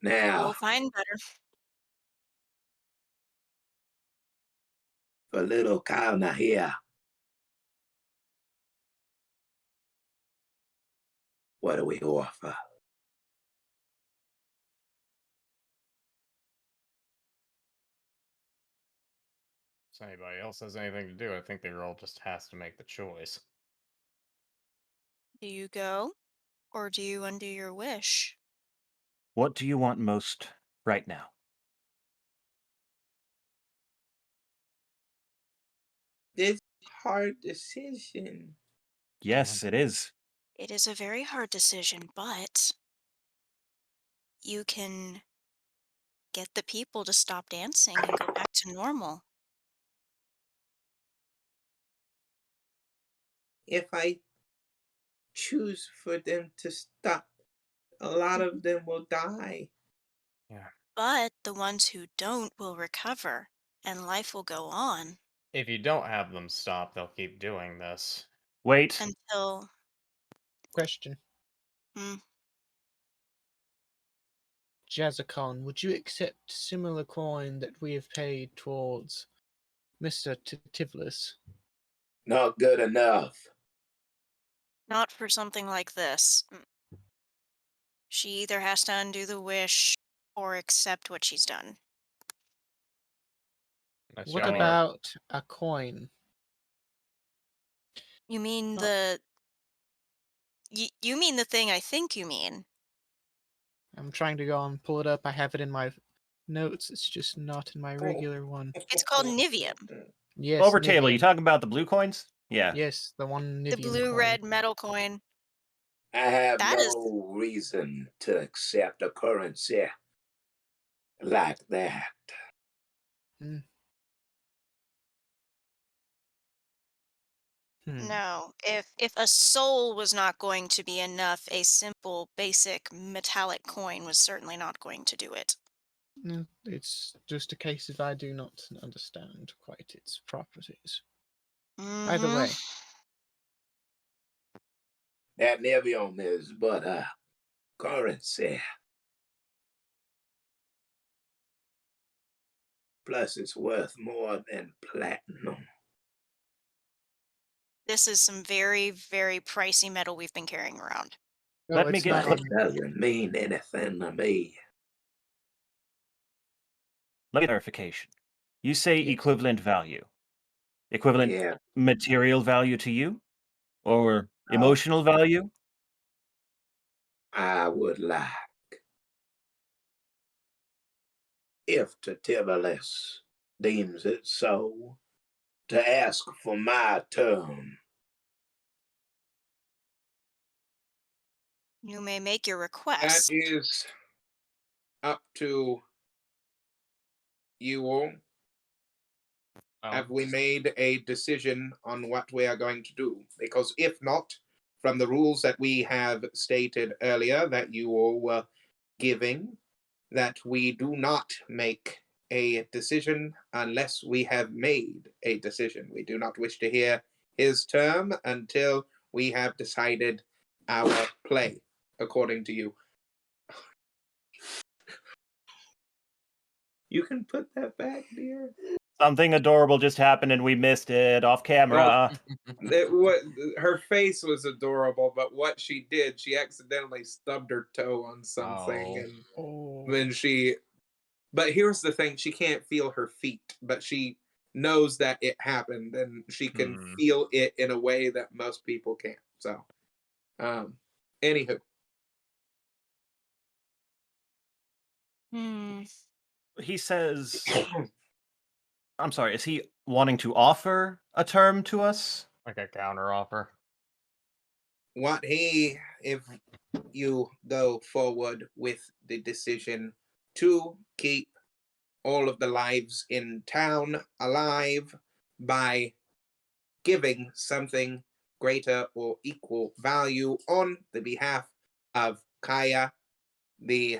Now, We'll find better. for little Kauna here, what do we offer? If anybody else has anything to do, I think the girl just has to make the choice. Do you go or do you undo your wish? What do you want most right now? This hard decision. Yes, it is. It is a very hard decision, but you can get the people to stop dancing and go back to normal. If I choose for them to stop, a lot of them will die. Yeah. But the ones who don't will recover and life will go on. If you don't have them stop, they'll keep doing this. Wait. Until. Question. Hmm, Jazzakon, would you accept similar coin that we have paid towards Mr. Tivlis? Not good enough. not for something like this. She either has to undo the wish or accept what she's done. That's What your- about a coin? You mean Not- the. You mean the thing I think you mean. I'm trying to go and pull it up. I have it in my notes. It's just not in my regular one. It's called Nivium. Yes, Over table, you Nivium. talking about the blue coins? Yeah. Yes, the one Nivium The coin. blue-red metal coin. I have That is. no reason to accept a currency like that. No. If a soul was not going to be enough, a simple, basic metallic coin was certainly not going to do it. No, it's just a case of I do not understand quite its properties. Either Mhm. way, That Nevium is but a currency. Plus, it's worth more than platinum. This is some very, very pricey metal we've been carrying around. oh, Let me it's get not cl- on. It doesn't mean anything to me. Let me clarification. You say Yes. equivalent value. Equivalent Yeah, material value to you? Or no, emotional value? I would like, if Tativalis deems it so, to ask for my term. You may make your That request. is up to you all. Have we made a decision on what we are going to do? Because if not, from the rules that we have stated earlier that you all were giving, that we do not make a decision unless we have made a decision. We do not wish to hear his term until we have decided our play, according to you. You can put that back, dear. Something adorable just happened and we missed it off camera. Her face was adorable, but what she did, she accidentally stubbed her toe on something, Oh. and Oh, then she. But here's the thing: she can't feel her feet, but she knows that it happened, and she can feel it in a way that most people can't. So, anywho, Hmm. He says, I'm sorry, is he wanting to offer a term to us? Like a counter offer. if you go forward with the decision to keep all of the lives in town alive by giving something greater or equal value on the behalf of Kaya, the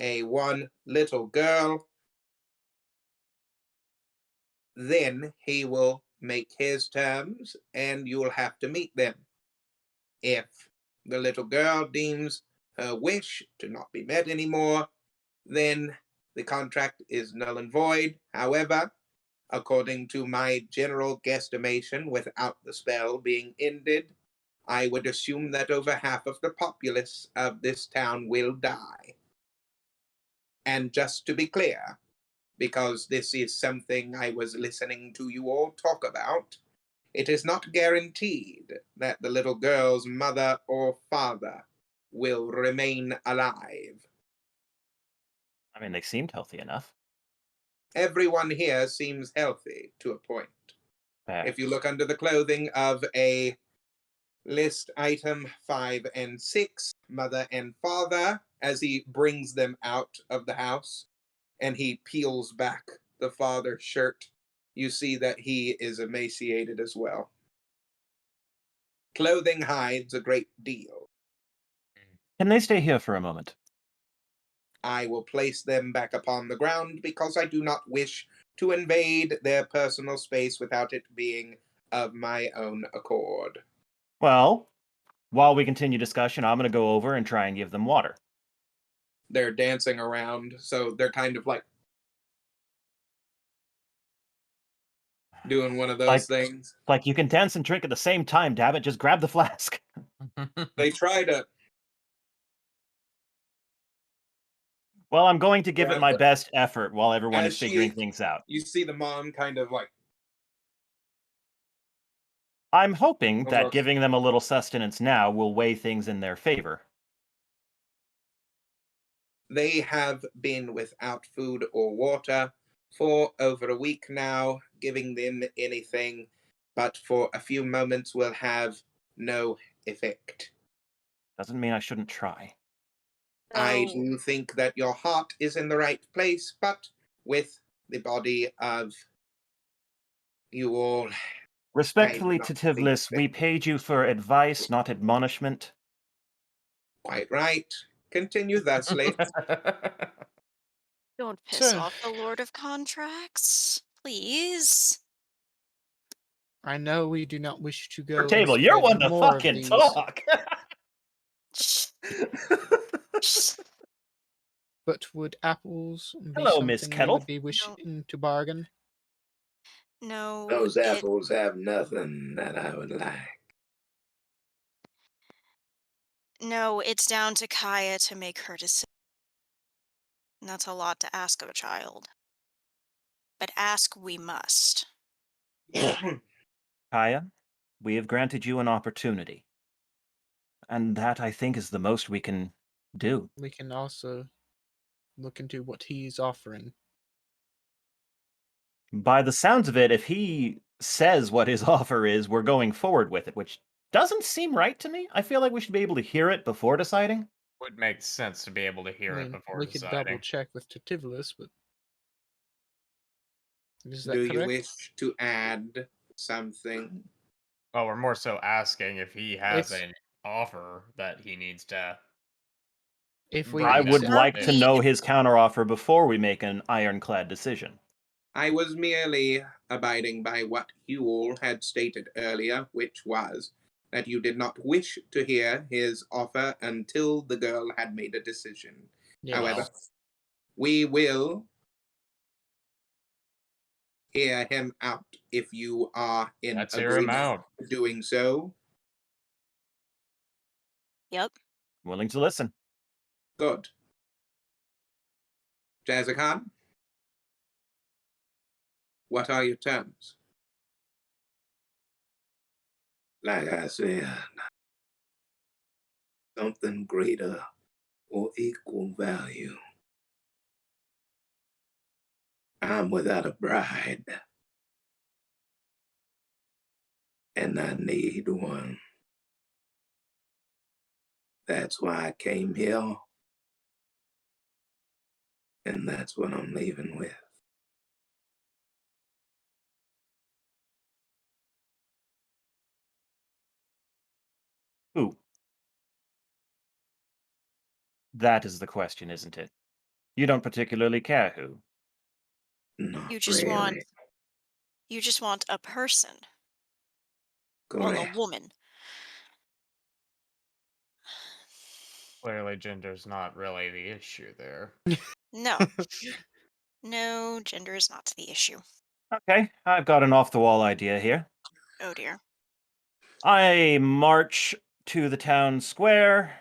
A1 little girl, then he will make his terms and you'll have to meet them. If the little girl deems her wish to not be met anymore, then the contract is null and void. However, according to my general guesstimation, without the spell being ended, I would assume that over half of the populace of this town will die. And just to be clear, because this is something I was listening to you all talk about, it is not guaranteed that the little girl's mother or father will remain alive. I mean, they seemed healthy enough. Everyone here seems healthy to a point. If you look under the clothing of a list item 5 and 6, mother and father, as he brings them out of the house and he peels back the father's shirt, you see that he is emaciated as well. Clothing hides a great deal. Can they stay here for a moment? I will place them back upon the ground because I do not wish to invade their personal space without it being of my own accord. Well, while we continue discussion, I'm going to go over and try and give them water. They're dancing around, so they're kind of like doing one of those things. Like, you can dance and drink at the same time, damn it. Just grab the flask. They try to Well, I'm going to give it grab my the, best effort while everyone as is figuring she, things out. you see the mom kind of like I'm hoping that almost. giving them a little sustenance now will weigh things in their favor. They have been without food or water for over a week now. Giving them anything but for a few moments will have no effect. Doesn't mean I shouldn't try. I So, do think that your heart is in the right place, but with the body of you all, I Respectfully, do not think Titivlis, we that. paid you for advice, not admonishment. Quite right. Continue thusly. don't piss So, off the Lord of Contracts, please. I know we do not wish to For go and table, you're spread one to more of fucking these. talk. Shh, shh. But would apples be Hello, Miss something you would Kettle. be No, wishing to bargain? no, Those apples have nothing that I would like. no, it's down to Kaya to make her decision. That's a lot to ask of a child. But ask we must. Kaya, we have granted you an opportunity. And that, I think, is the most we can do. We can also look into what he's offering. By the sounds of it, if he says what his offer is, we're going forward with it, which doesn't seem right to me. I feel like we should be able to hear it before deciding. Would make sense to be able to I hear it mean, before we could double deciding. check with Tativolus, but is Do that you correct? wish to add something? Well, we're more so asking if he has If an offer that he needs to if we bring I them would accept, like to Preferably, know his counteroffer before we make an ironclad decision. I was merely abiding by what you all had stated earlier, which was that you did not wish to hear his offer until the girl had made a decision. yes. However, we will hear him out if you are in Let's hear him agreement out. to doing so. yep. Willing to listen. Good. Jazzakan, what are your terms? Like I said, something greater or equal value. I'm without a bride, and I need one. That's why I came here, and that's what I'm leaving with. Who? That is the question, isn't it? You don't particularly care who. Not You just want really. you just want a person. Well, a Correct. woman. Clearly, gender's not really the issue there. No. No, gender is not the issue. Okay, I've got an off-the-wall idea here. Oh dear. I march to the town square,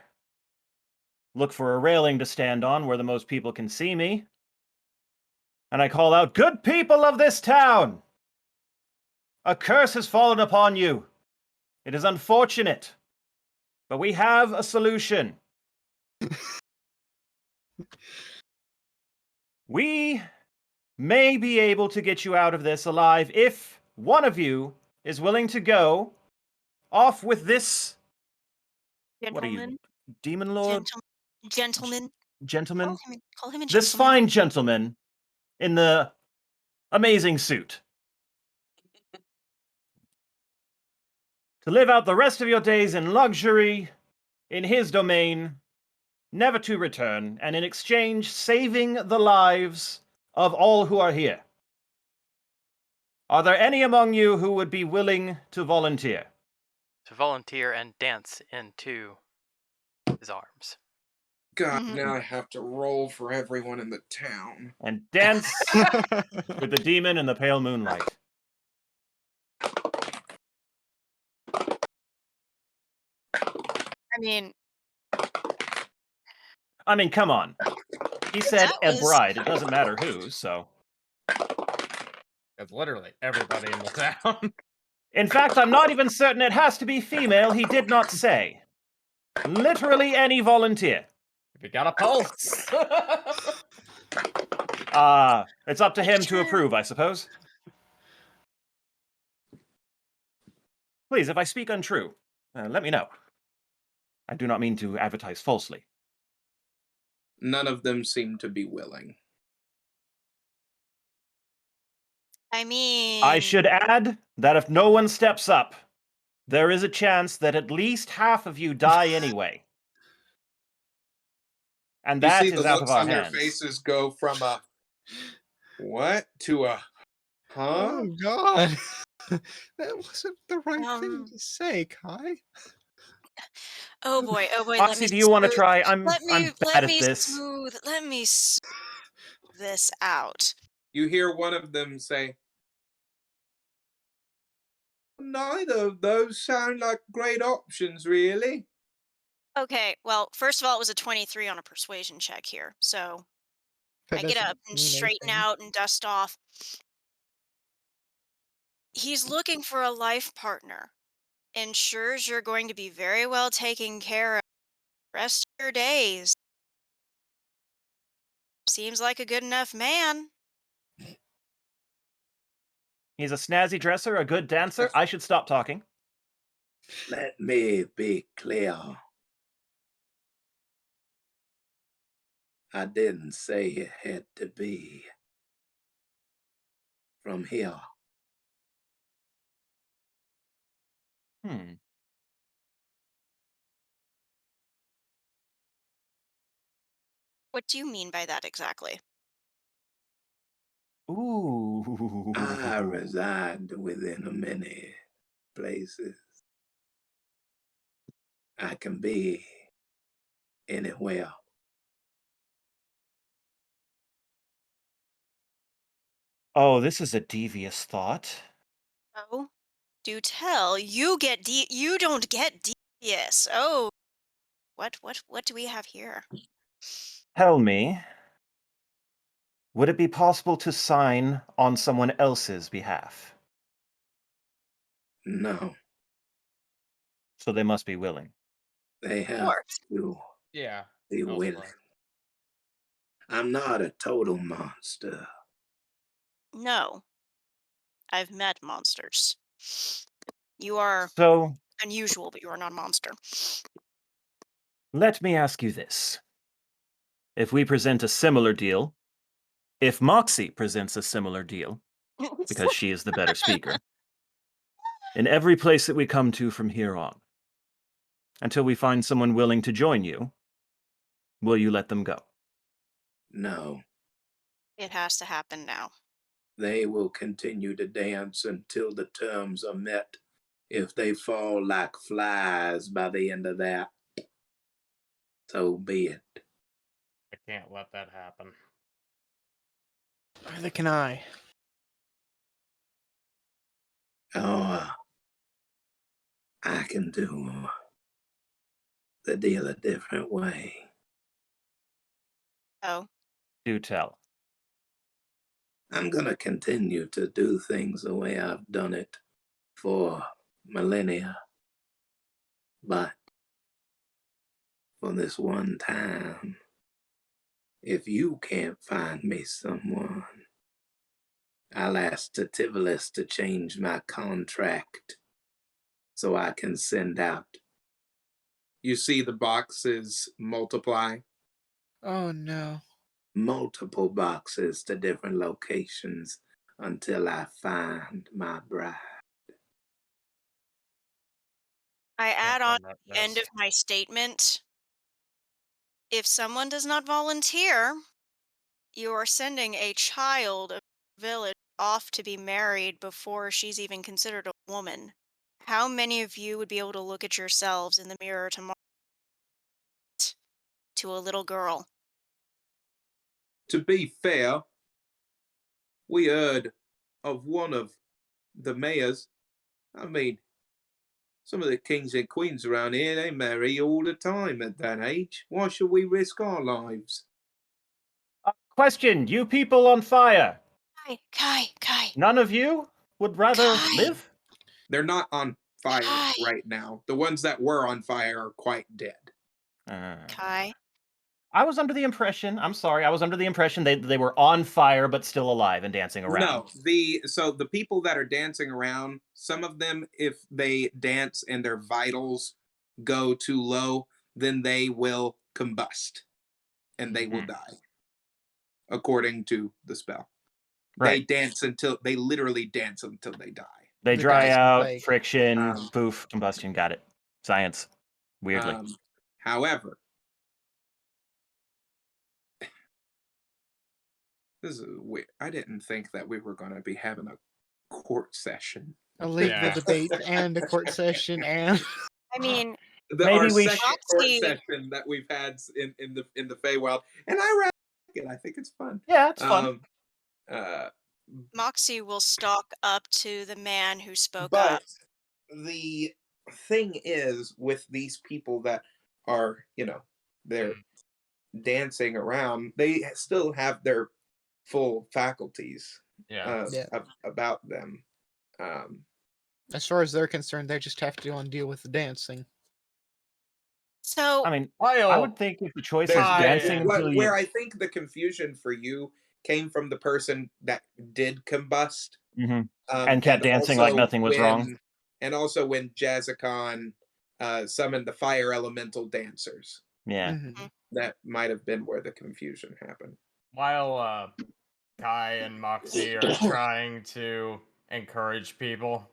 look for a railing to stand on where the most people can see me, and I call out, "Good people of this town! A curse has fallen upon you. It is unfortunate, but we have a solution. We may be able to get you out of this alive if one of you is willing to go off with this, what are you, Gentleman. demon lord? Gentleman. Gentleman? Call him a This gentleman. fine gentleman in the amazing suit. To live out the rest of your days in luxury, in his domain, never to return, and in exchange, saving the lives of all who are here. Are there any among you who would be willing to volunteer? To volunteer and dance into his arms. God, Mhm. now I have to roll for everyone in the town. And dance with the demon in the pale moonlight. I mean, Come on. He said that a was bride. It doesn't matter who, so. It's literally everybody in the town. In fact, I'm not even certain it has to be female. He did not say. Literally any volunteer. If you got a pulse. It's up to him to Victor. approve, I suppose. Please, if I speak untrue, let me know. I do not mean to advertise falsely. None of them seem to be willing. I mean, I should add that if no one steps up, there is a chance that at least half of you die anyway. And You see that the is out of looks our on their hands. faces go from a what to a huh? Oh God, that wasn't the right thing um, to say, Kai. oh boy, let me Moxie, do you want to smooth, try? I'm bad let at me this. smooth this out. You hear one of them say, neither of those sound like great options, really. Okay, well, first of all, it was a 23 on a persuasion check here, so That I get up doesn't and mean straighten anything. out and dust off. He's looking for a life partner. Ensures you're going to be very well taken care of the rest of your days. Seems like a good enough man. He's a snazzy dresser, a good dancer. I should stop talking. Let me be clear. I didn't say it had to be from here. What do you mean by that exactly? Ooh. I reside within many places. I can be anywhere. Oh, this is a devious thought. Oh, do tell. You don't get devious. Oh, what do we have here? Tell me, would it be possible to sign on someone else's behalf? No, So they must be willing. they Of have course. to Yeah. be willing. elsewhere. I'm not a total monster. No, I've met monsters. You are So unusual, but you are not a monster. let me ask you this. If we present a similar deal, if Moxie presents a similar deal, because she is the better speaker, in every place that we come to from here on, until we find someone willing to join you, will you let them go? No, It has to happen now. they will continue to dance until the terms are met. If they fall like flies by the end of that, so be it. I can't let that happen. Neither can I. Oh, I can do the deal a different way. Oh, Do tell. I'm going to continue to do things the way I've done it for millennia. But for this one time, if you can't find me someone, I'll ask Tativolis to change my contract so I can send out. You see the boxes multiply. Oh no. Multiple boxes to different locations until I find my bride. I Can't add on permit the end this. of my statement. If someone does not volunteer, you are sending a child of village off to be married before she's even considered a woman. How many of you would be able to look at yourselves in the mirror tomorrow to a little girl? To be fair, we heard of one of the mayors. I mean, some of the kings and queens around here, they marry all the time at that age. Why should we risk our lives? Question, you people on fire. Kai, None of you would rather Kai. live? They're not on fire Kai. right now. The ones that were on fire are quite dead. Kai. I was under the impression, I'm sorry, I was under the impression they were on fire but still alive and dancing around. No, the people that are dancing around, some of them, if they dance and their vitals go too low, then they will combust and they will die, according to the spell. Right. They literally dance until they die. They The dry guys in out, plague. friction, poof, combustion, got it. Science. Weirdly. However, this is weird. I didn't think that we were going to be having a court session. A legal Yeah. debate and a court session and I mean, Maybe Our we second court Moxie- session that we've had in the Feywild, and I like it. I think it's fun. Yeah, it's fun. Moxie will stalk up to the man who spoke But up. the thing is, with these people that are, they're dancing around, they still have their full faculties Yeah. about them. as far as they're concerned, they just have to go and deal with the dancing. So I mean, I'll, I would think if the choice is Kai- dancing until where you... I think the confusion for you came from the person that did combust. Mhm. And kept dancing like also nothing was wrong. And also when Jazzicon summoned the fire elemental dancers. Yeah. Mhm. That might have been where the confusion happened. while Kai and Moxie are trying to encourage people,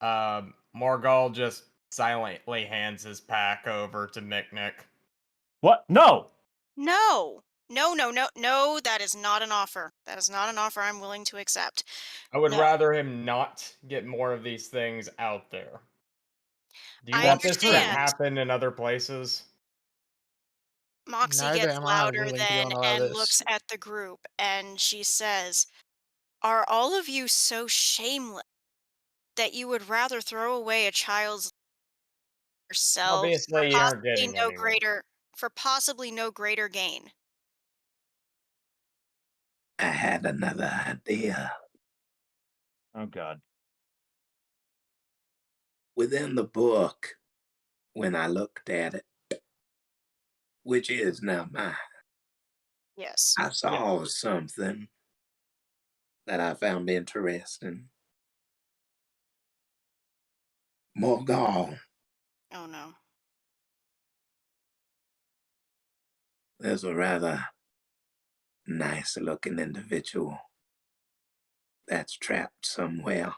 Morgul just silently hands his pack over to Miknik. What? No! no, that is not an offer. That is not an offer I'm willing to accept. I would No. rather him not get more of these things out there. Do you I want this to understand. happen in other places? Moxie Neither gets am I louder willing to go then on all and this. looks at the group and she says, "Are all of you so shameless that you would rather throw away a child's yourselves Obviously, you aren't getting anywhere. for possibly no greater gain?" I had another idea. Oh, God. Within the book, when I looked at it, which is now mine, Yes. I saw something that I found interesting. Morgul, Oh no. there's a rather nice looking individual that's trapped somewhere.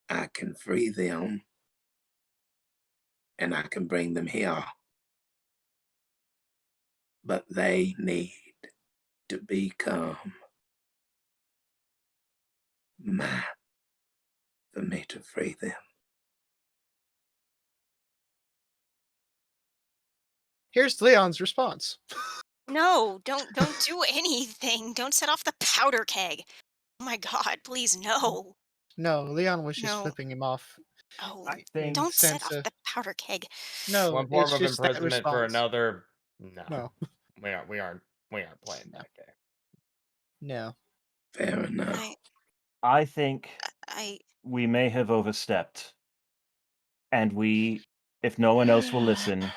I can free them and I can bring them here. But they need to become mine for me to free them. Here's Leon's response. No, don't do anything. Don't set off the powder keg. Oh my god, please no. No, Leon was just No. flipping him off. Oh, I think... don't set sense off of- the powder keg. No, One form it's of just that imprisonment for response. another. No, No, we aren't playing that game. no. Fair enough. I think I we may have overstepped. And we, if no one else will listen,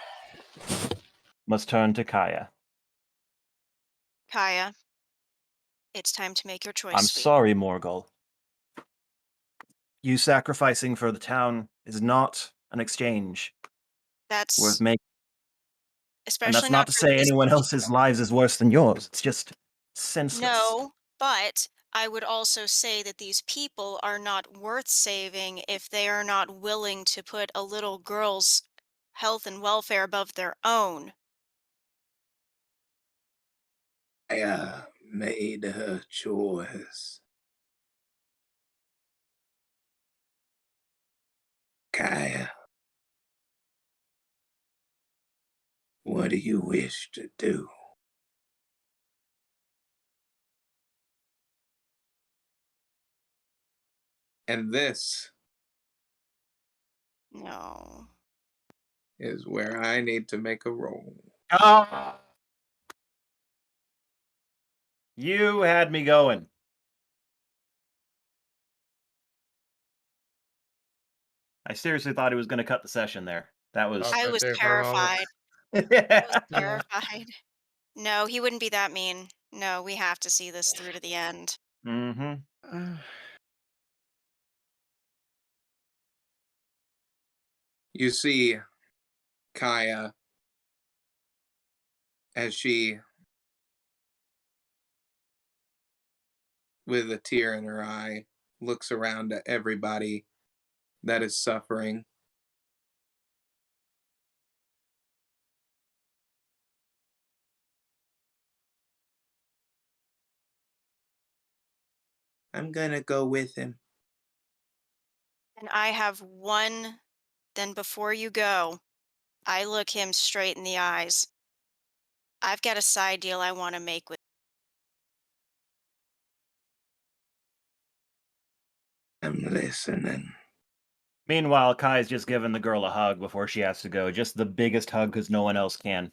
must turn to Kaya. Kaya, it's time to make your choice, I'm sweet. sorry, Morgul. You sacrificing for the town is not an exchange That's worth making. And especially that's not to for say these anyone people. else's lives is worse than yours. It's just senseless. No, but I would also say that these people are not worth saving if they are not willing to put a little girl's health and welfare above their own. I made her choice. Kaya, what do you wish to do? And this No. is where I need to make a roll. Oh! You had me going. I seriously thought he was going to cut the session there. That was. Thought I so was too for a moment. terrified. I was Yeah. terrified. No, he wouldn't be that mean. No, we have to see this through to the end. Mm-hmm. You see Kaya as she, with a tear in her eye, looks around at everybody that is suffering. I'm gonna go with him. And I have one, then before you go, I look him straight in the eyes. I've got a side deal I want to make with. I'm listening. Meanwhile, Kai's just giving the girl a hug before she has to go. Just the biggest hug because no one else can.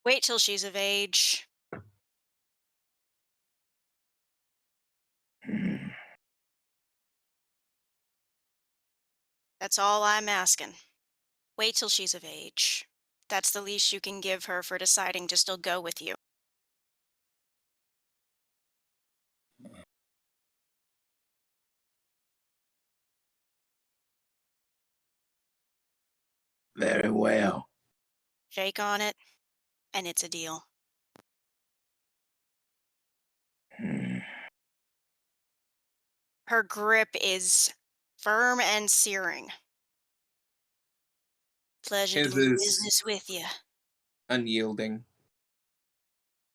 Wait till she's of age. Hmm. That's all I'm asking. Wait till she's of age. That's the least you can give her for deciding to still go with you. Very well. Shake on it, and it's a deal. Hmm. Her grip is firm and searing. Pleasure His doing is business with you. unyielding.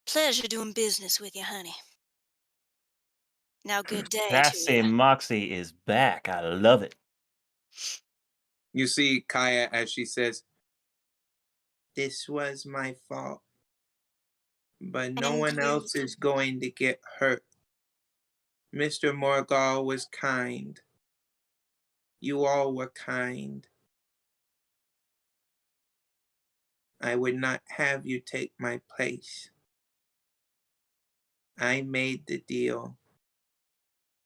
Pleasure doing business with you, honey. Now, good day to Sassy you. Moxie is back. I love it. You see Kaya as she says, "This was my fault, but no And one you, else is going to get hurt. Mr. Morgall was kind. You all were kind. I would not have you take my place. I made the deal.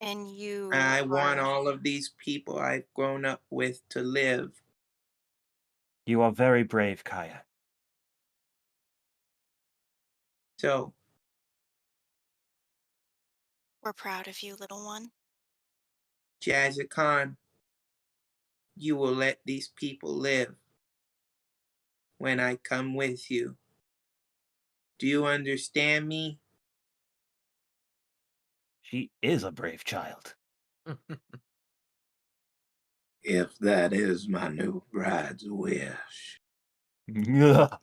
and you I are want all of these people I've grown up with to live. You are very brave, Kaya. So, we're proud of you, little one. Jazakan, you will let these people live when I come with you. Do you understand me?" She is a brave child. If that is my new bride's wish, Ugh.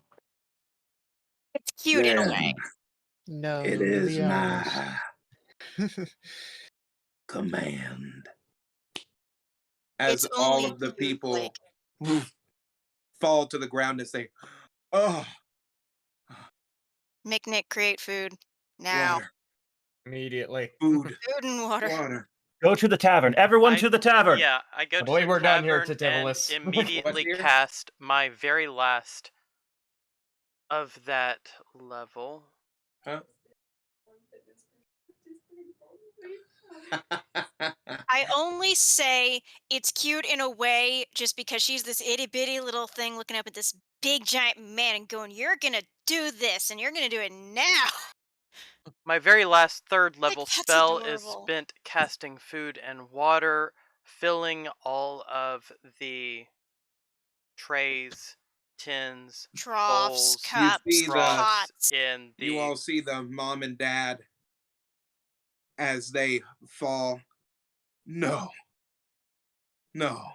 It's cute in a then way. No, it is Liliana's. my command. As It's all only of the cute, people like, fall to the ground and say, "Oh, Mick create food. Now. water, Immediately. food, Food and water. water." Go to the tavern. Everyone I to the tavern. yeah, I go I to believe the we're done here, tavern and Titivolus. immediately dear? cast my very last of that level. Huh? I only say it's cute in a way just because she's this itty bitty little thing looking up at this big giant man and going, "You're gonna do this and you're gonna do it now." My very last third Like, level that's spell is adorable. spent casting food and water, filling all of the trays, tins, Troughs, bowls, you see cups, the troughs pots. in you the all see the mom and dad as they fall. No, no,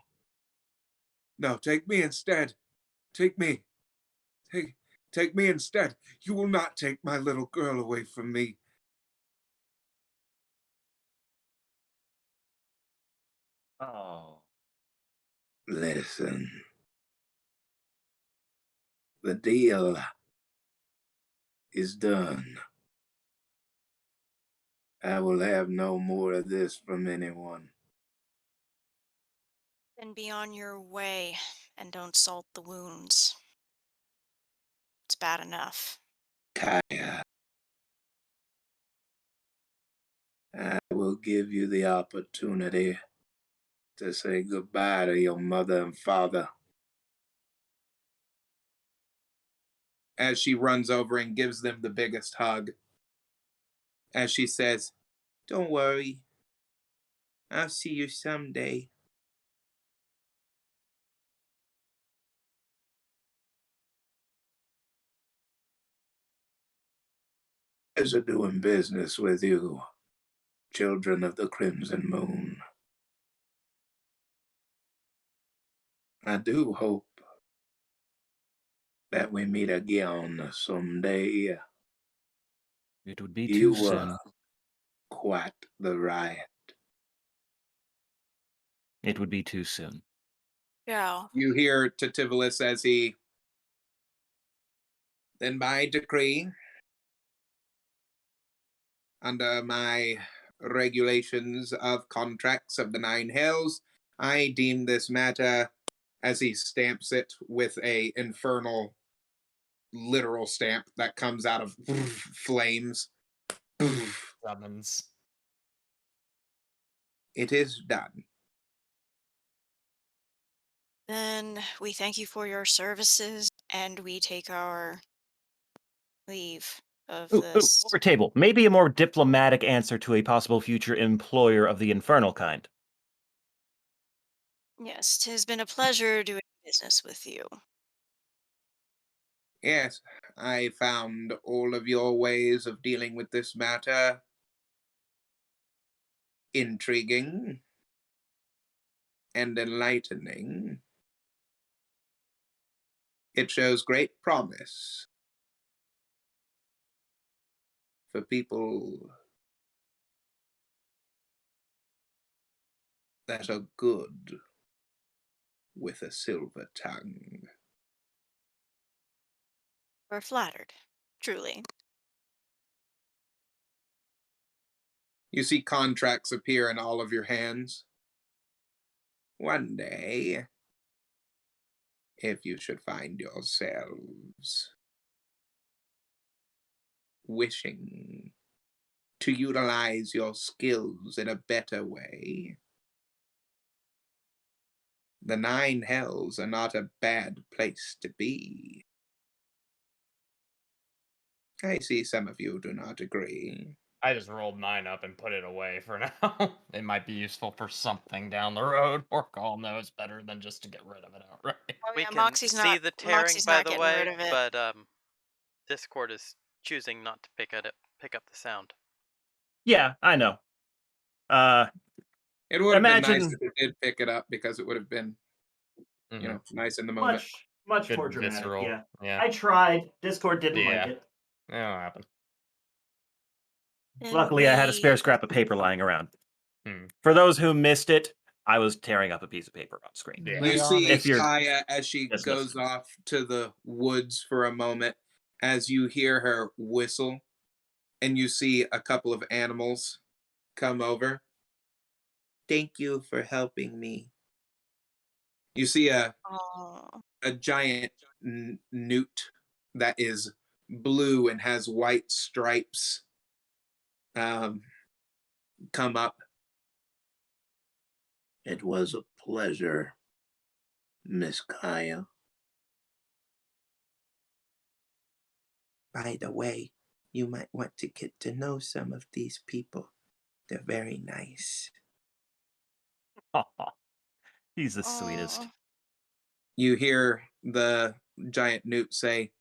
no, take me instead. Take me. Take Take me instead. You will not take my little girl away from me. Oh. Listen. The deal is done. I will have no more of this from anyone. Then be on your way and don't salt the wounds. It's bad enough. Kaya, I will give you the opportunity to say goodbye to your mother and father. As she runs over and gives them the biggest hug. As she says, "Don't worry. I'll see you someday." Pleasure doing business with you, children of the Crimson Moon. I do hope that we meet again someday. It would be too You soon. were quite the riot. It would be too soon. Yeah. You hear Tativolus as he, "Then by decree, under my regulations of contracts of the Nine Hells, I deem this matter," as he stamps it with a infernal literal stamp that comes out of flames. Summons. "It is done." Then we thank you for your services and we take our leave of Ooh, this. over table. Maybe a more diplomatic answer to a possible future employer of the infernal kind. Yes, 'tis been a pleasure doing business with you. Yes, I found all of your ways of dealing with this matter intriguing and enlightening. It shows great promise for people that are good with a silver tongue. We're flattered, truly. You see contracts appear in all of your hands. One day, if you should find yourselves wishing to utilize your skills in a better way, the Nine Hells are not a bad place to be. I see some of you do not agree. I just rolled mine up and put it away for now. It might be useful for something down the road. Orcal knows better than just to get rid of it outright. Oh We yeah, can see the tearing, by the getting rid way, of it. but Discord is choosing not to pick up the sound. Yeah, I know. It would have been nice Imagine if it did pick it up because it would have been, Mhm. nice in the moment. much Good more dramatic. visceral. Yeah. Yeah. I tried. Discord didn't like Yeah. it. That'll happen. Then Luckily, I had a spare we scrap of paper lying around. Hmm. For those who missed it, I was tearing up a piece of paper on screen. Yeah. You Leon see If you're Kaya as she just goes listening. off to the woods for a moment, as you hear her whistle, and you see a couple of animals come over. "Thank you for helping me." You see oh, a giant newt that is blue and has white stripes um, come up. It was a pleasure, Miss Kaya. "By the way, you might want to get to know some of these people. They're very nice." He's the sweetest. oh. You hear the giant newt say,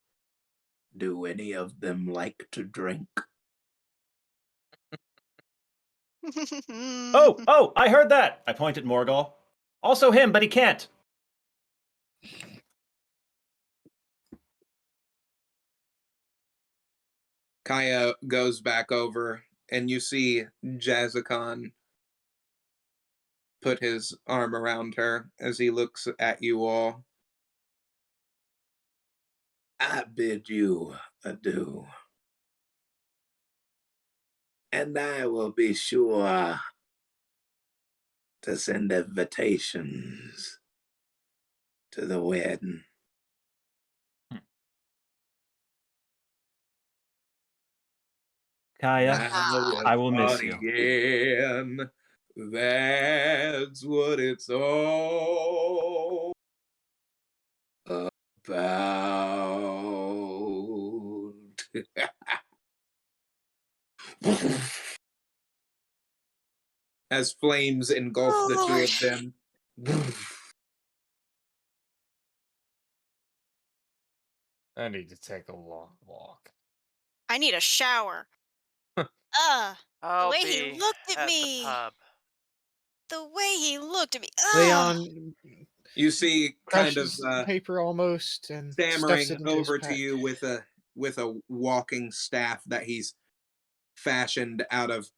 Do any of them like to drink? Oh, I heard that. I point at Morgul. Also him, but he can't. Kaya goes back over, and you see Jazakon put his arm around her as he looks at you all. I bid you adieu, and I will be sure to send invitations to the wedding. Kaya, Now we're I will miss party you. Again, that's what it's all about. As flames engulf Oh the two Lord. of them. I need to take a long walk. I need a shower. Ugh. The I'll way he be looked at at the me. pub. The way he looked at me. Ugh. Leon You see, kind of crushes the paper almost and stuffs stammering it into his over to pack. you with a walking staff that he's fashioned out of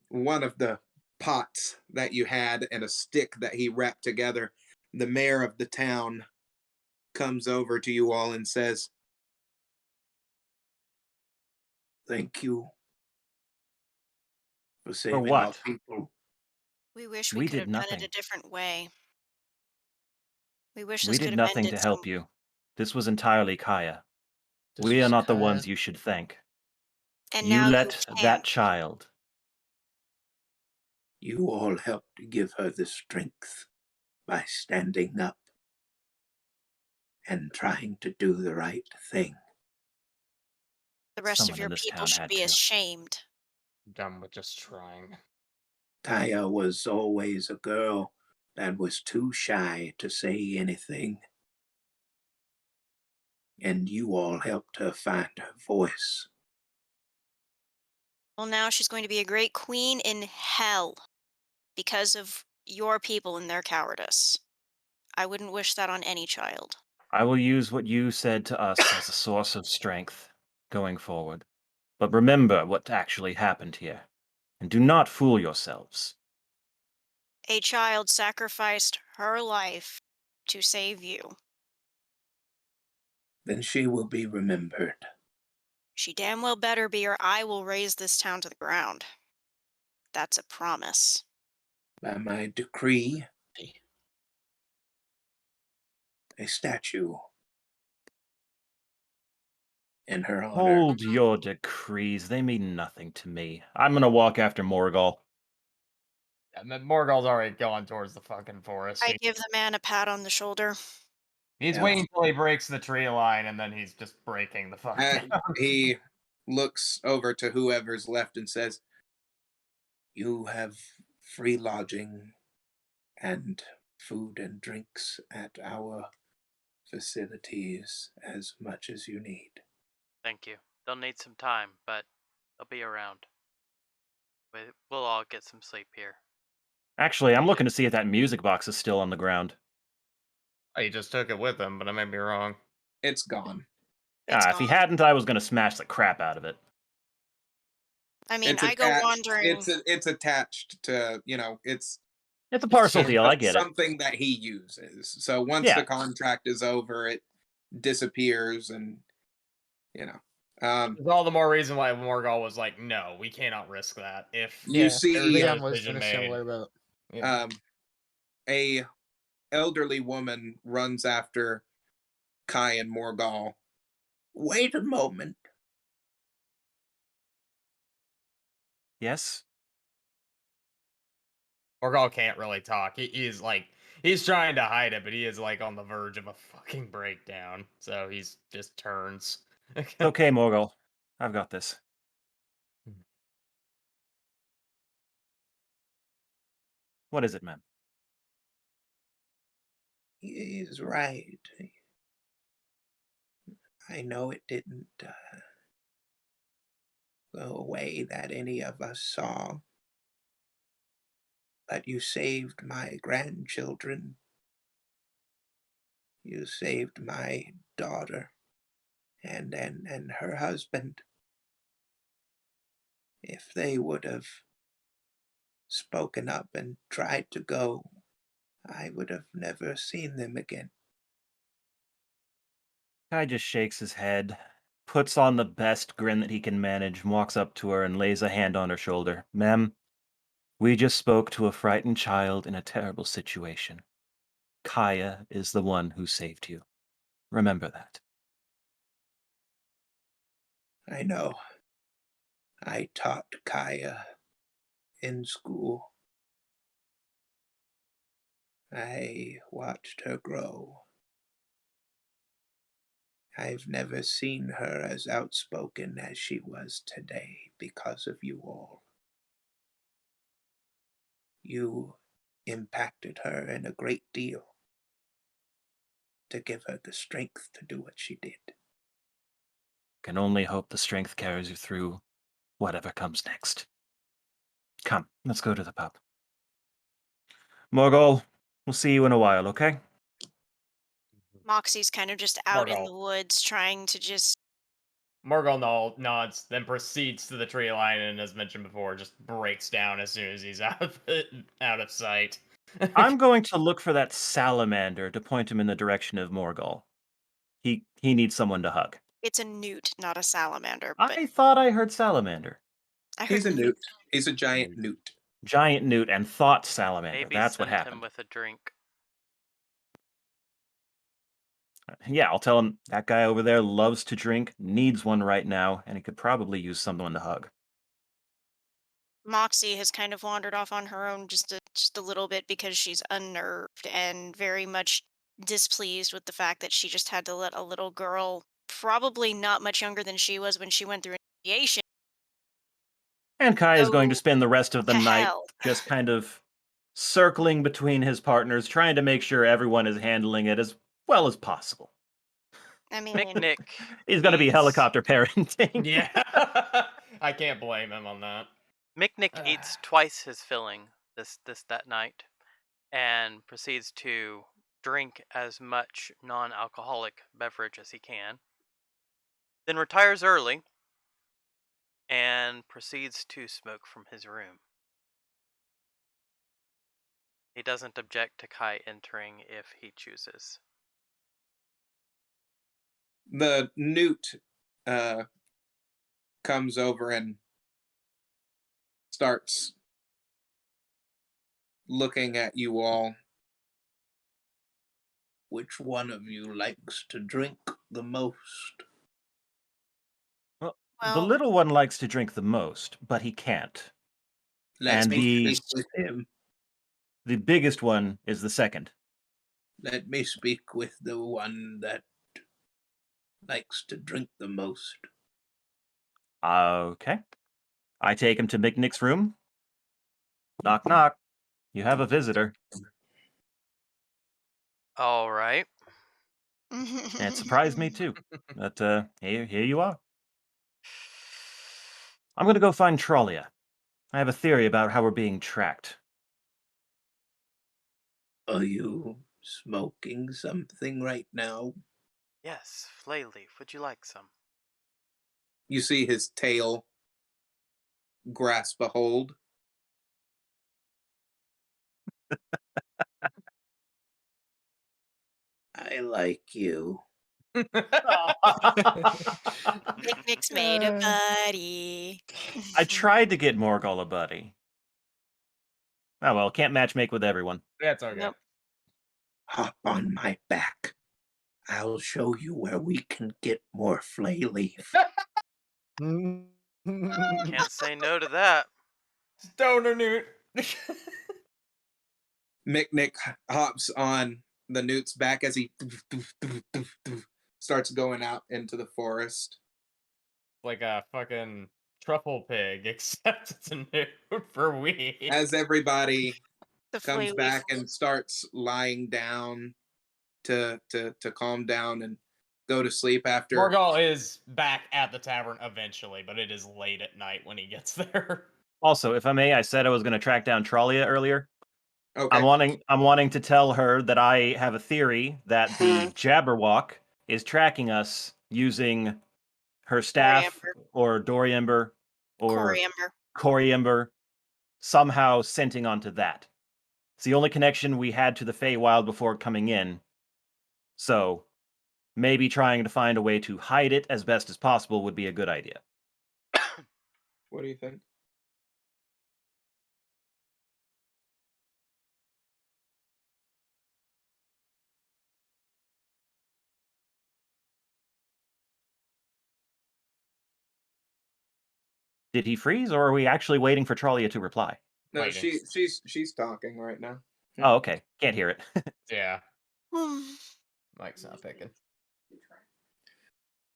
one of the pots that you had and a stick that he wrapped together. The mayor of the town comes over to you all and says, Thank you for For saving our what? people. We wish we We could did have done it nothing. a different way. We wish We this could did have nothing ended to some. help you. This was entirely Kaya. This We are was not the Kaya. ones you should thank. And You now you let that can't. child. You all helped to give her the strength by standing up and trying to do the right thing. The rest of Someone your in this people town should had be to. ashamed. I'm done with just trying. Kaya was always a girl that was too shy to say anything. And you all helped her find her voice. Well, now she's going to be a great queen in hell because of your people and their cowardice. I wouldn't wish that on any child. I will use what you said to us as a source of strength going forward. But remember what actually happened here. And do not fool yourselves. A child sacrificed her life to save you. Then she will be remembered. She damn well better be, or I will raze this town to the ground. That's a promise. By my decree, a statue in her honor. Hold your decrees. They mean nothing to me. I'm gonna walk after Morgal. And then Morgul's already going towards the fucking forest. I give the man a pat on the shoulder. He's Yeah. waiting till he breaks the tree line, and then he's just breaking the fuck down. he looks over to whoever's left and says, "You have free lodging and food and drinks at our facilities as much as you need." Thank you. They'll need some time, but they'll be around. We'll all get some sleep here. Actually, I'm looking to see if that music box is still on the ground. He just took it with him, but I may be wrong. It's gone. It's If he gone. hadn't, I was gonna smash the crap out of it. I mean, It's I go attached. wandering. It's attached to it's It's a parcel Yeah. deal, I get it. something that he uses. So once Yeah. the contract is over, it disappears, and you know. There's all the more reason why Morgul was like, "No, we cannot risk that." If You Yeah, see, there's a Leon was decision in a made, similar boat. yeah. A elderly woman runs after Kai and Morgal. Wait a moment. Yes? Morgul can't really talk. He's like, he's trying to hide it, but he is like on the verge of a fucking breakdown. So he's just turns. It's okay, Morgal. I've got this. What is it, ma'am? He's right. I know it didn't go away that any of us saw. But you saved my grandchildren. You saved my daughter and her husband. If they would have spoken up and tried to go, I would have never seen them again. Kai just shakes his head, puts on the best grin that he can manage, walks up to her and lays a hand on her shoulder. Ma'am, we just spoke to a frightened child in a terrible situation. Kaya is the one who saved you. Remember that. I know. I taught Kaya in school. I watched her grow. I've never seen her as outspoken as she was today because of you all. You impacted her in a great deal to give her the strength to do what she did. Can only hope the strength carries you through whatever comes next. Come, let's go to the pub. Morgul, we'll see you in a while, okay? Moxie's kind of just out in Morgul. the woods trying to just. Morgul nods, then proceeds to the tree line, and as mentioned before, just breaks down as soon as he's out of sight. I'm going to look for that salamander to point him in the direction of Morgul. He needs someone to hug. It's a newt, not a salamander, but I thought I heard salamander. I heard He's a newt. newt. He's a giant newt. Giant newt and thought salamander. Maybe That's what send him happened. with a drink. Yeah, I'll tell him that guy over there loves to drink, needs one right now, and he could probably use someone to hug. Moxie has kind of wandered off on her own just a little bit because she's unnerved and very much displeased with the fact that she just had to let a little girl, probably not much younger than she was when she went through initiation, And Kai is going to go spend the rest of the to night hell. just kind of circling between his partners, trying to make sure everyone is handling it as well as possible. I mean, McNick He's going to be eats helicopter parenting. Yeah. I can't blame him on that. McNick eats twice his filling that night, and proceeds to drink as much non-alcoholic beverage as he can. Then retires early and proceeds to smoke from his room. He doesn't object to Kai entering if he chooses. The newt comes over and starts looking at you all. Which one of you likes to drink the most? Well, the well, little one likes to drink the most, but he can't. Let And me speak with him. the biggest one is the second. Let me speak with the one that likes to drink the most. Okay. I take him to McNick's room. Knock, knock. You have a visitor. All right. And it surprised me too. But here you are. I'm going to go find Trollia. I have a theory about how we're being tracked. Are you smoking something right now? Yes, Flayleaf, would you like some? You see his tail grasp a hold. I like you. Picnic's made a buddy. I tried to get Morgul a buddy. Oh well, can't matchmake with everyone. That's okay. Nope. Hop on my back. I'll show you where we can get more Flayleaf. Can't say no to that. Stoner Newt. Mick hops on the newt's back as he starts going out into the forest. Like a fucking truffle pig, except it's a newt for weed. As everybody The comes flea back leaf. and starts lying down to calm down and go to sleep after. Morgul is back at the tavern eventually, but it is late at night when he gets there. Also, if I may, I said I was going to track down Trollia earlier. Okay. I'm wanting to tell her that I have a theory that the Jabberwock is tracking us using her staff or Dory Ember or Coriander. coriander, somehow scenting onto that. It's the only connection we had to the Feywild before coming in. So maybe trying to find a way to hide it as best as possible would be a good idea. What do you think? Did he freeze, or are we actually waiting for Trollia to reply? No, Wait, she's talking right now. Oh, okay. Can't hear it. Yeah, Hmm. Mike's not picking.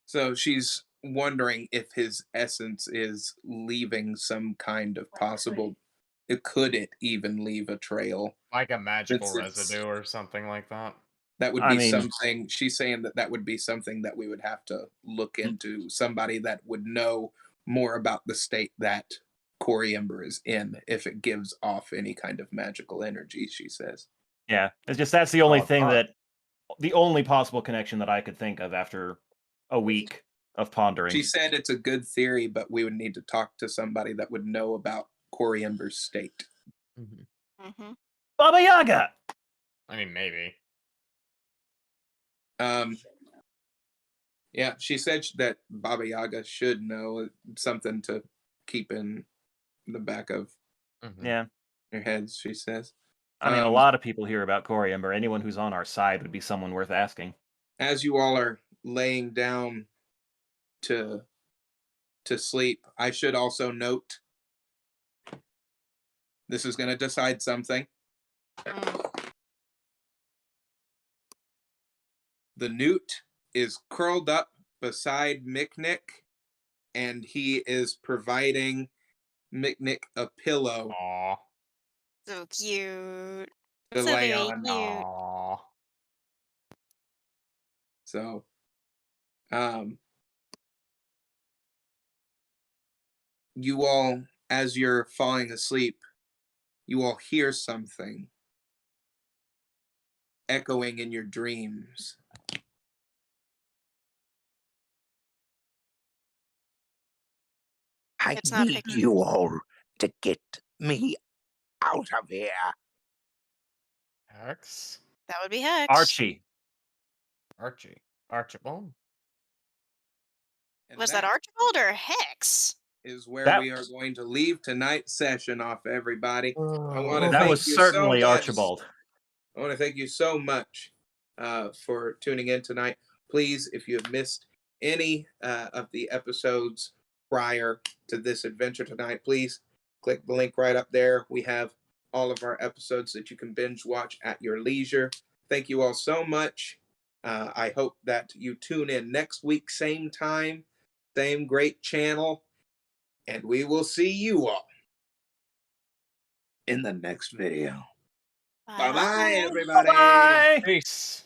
So she's wondering if his essence is leaving some kind of possible. Could it even leave a trail? Like a magical Since it's- residue or something like that. That would I be mean- something. She's saying that that would be something that we would have to look into. Somebody that would know more about the state that coriander is in, if it gives off any kind of magical energy. She says. Yeah, it's just that's the only Oh, thing fuck. the only possible connection that I could think of after a week of pondering. She said it's a good theory, but we would need to talk to somebody that would know about coriander's state. Mm-hmm. Baba Yaga! I mean, maybe. Yeah, she said that Baba Yaga should know something to keep in the back of Mhm. Yeah. their heads. She says. I mean, a Um, lot of people hear about coriander. Anyone who's on our side would be someone worth asking. As you all are laying down to sleep, I should also note this is going to decide something. Mm. The newt is curled up beside Micknick, and he is providing Micknick a pillow Aw. So cute. to So lay very on. cute. Aw. So, you all, as you're falling asleep, you all hear something echoing in your dreams. I It's not need picking. you all to get me out of here. Hex? That would be Hex. Archie. Archie. Archibald? And Was that Archibald or Hex? is where That- we are going to leave tonight's session off, everybody. I want to That thank was you certainly so much. Archibald. I want to thank you so much for tuning in tonight. Please, if you have missed any of the episodes prior to this adventure tonight, please click the link right up there. We have all of our episodes that you can binge watch at your leisure. Thank you all so much. I hope that you tune in next week, same time, same great channel, and we will see you all In the next video. Bye bye, Bye. everybody. Bye! Peace.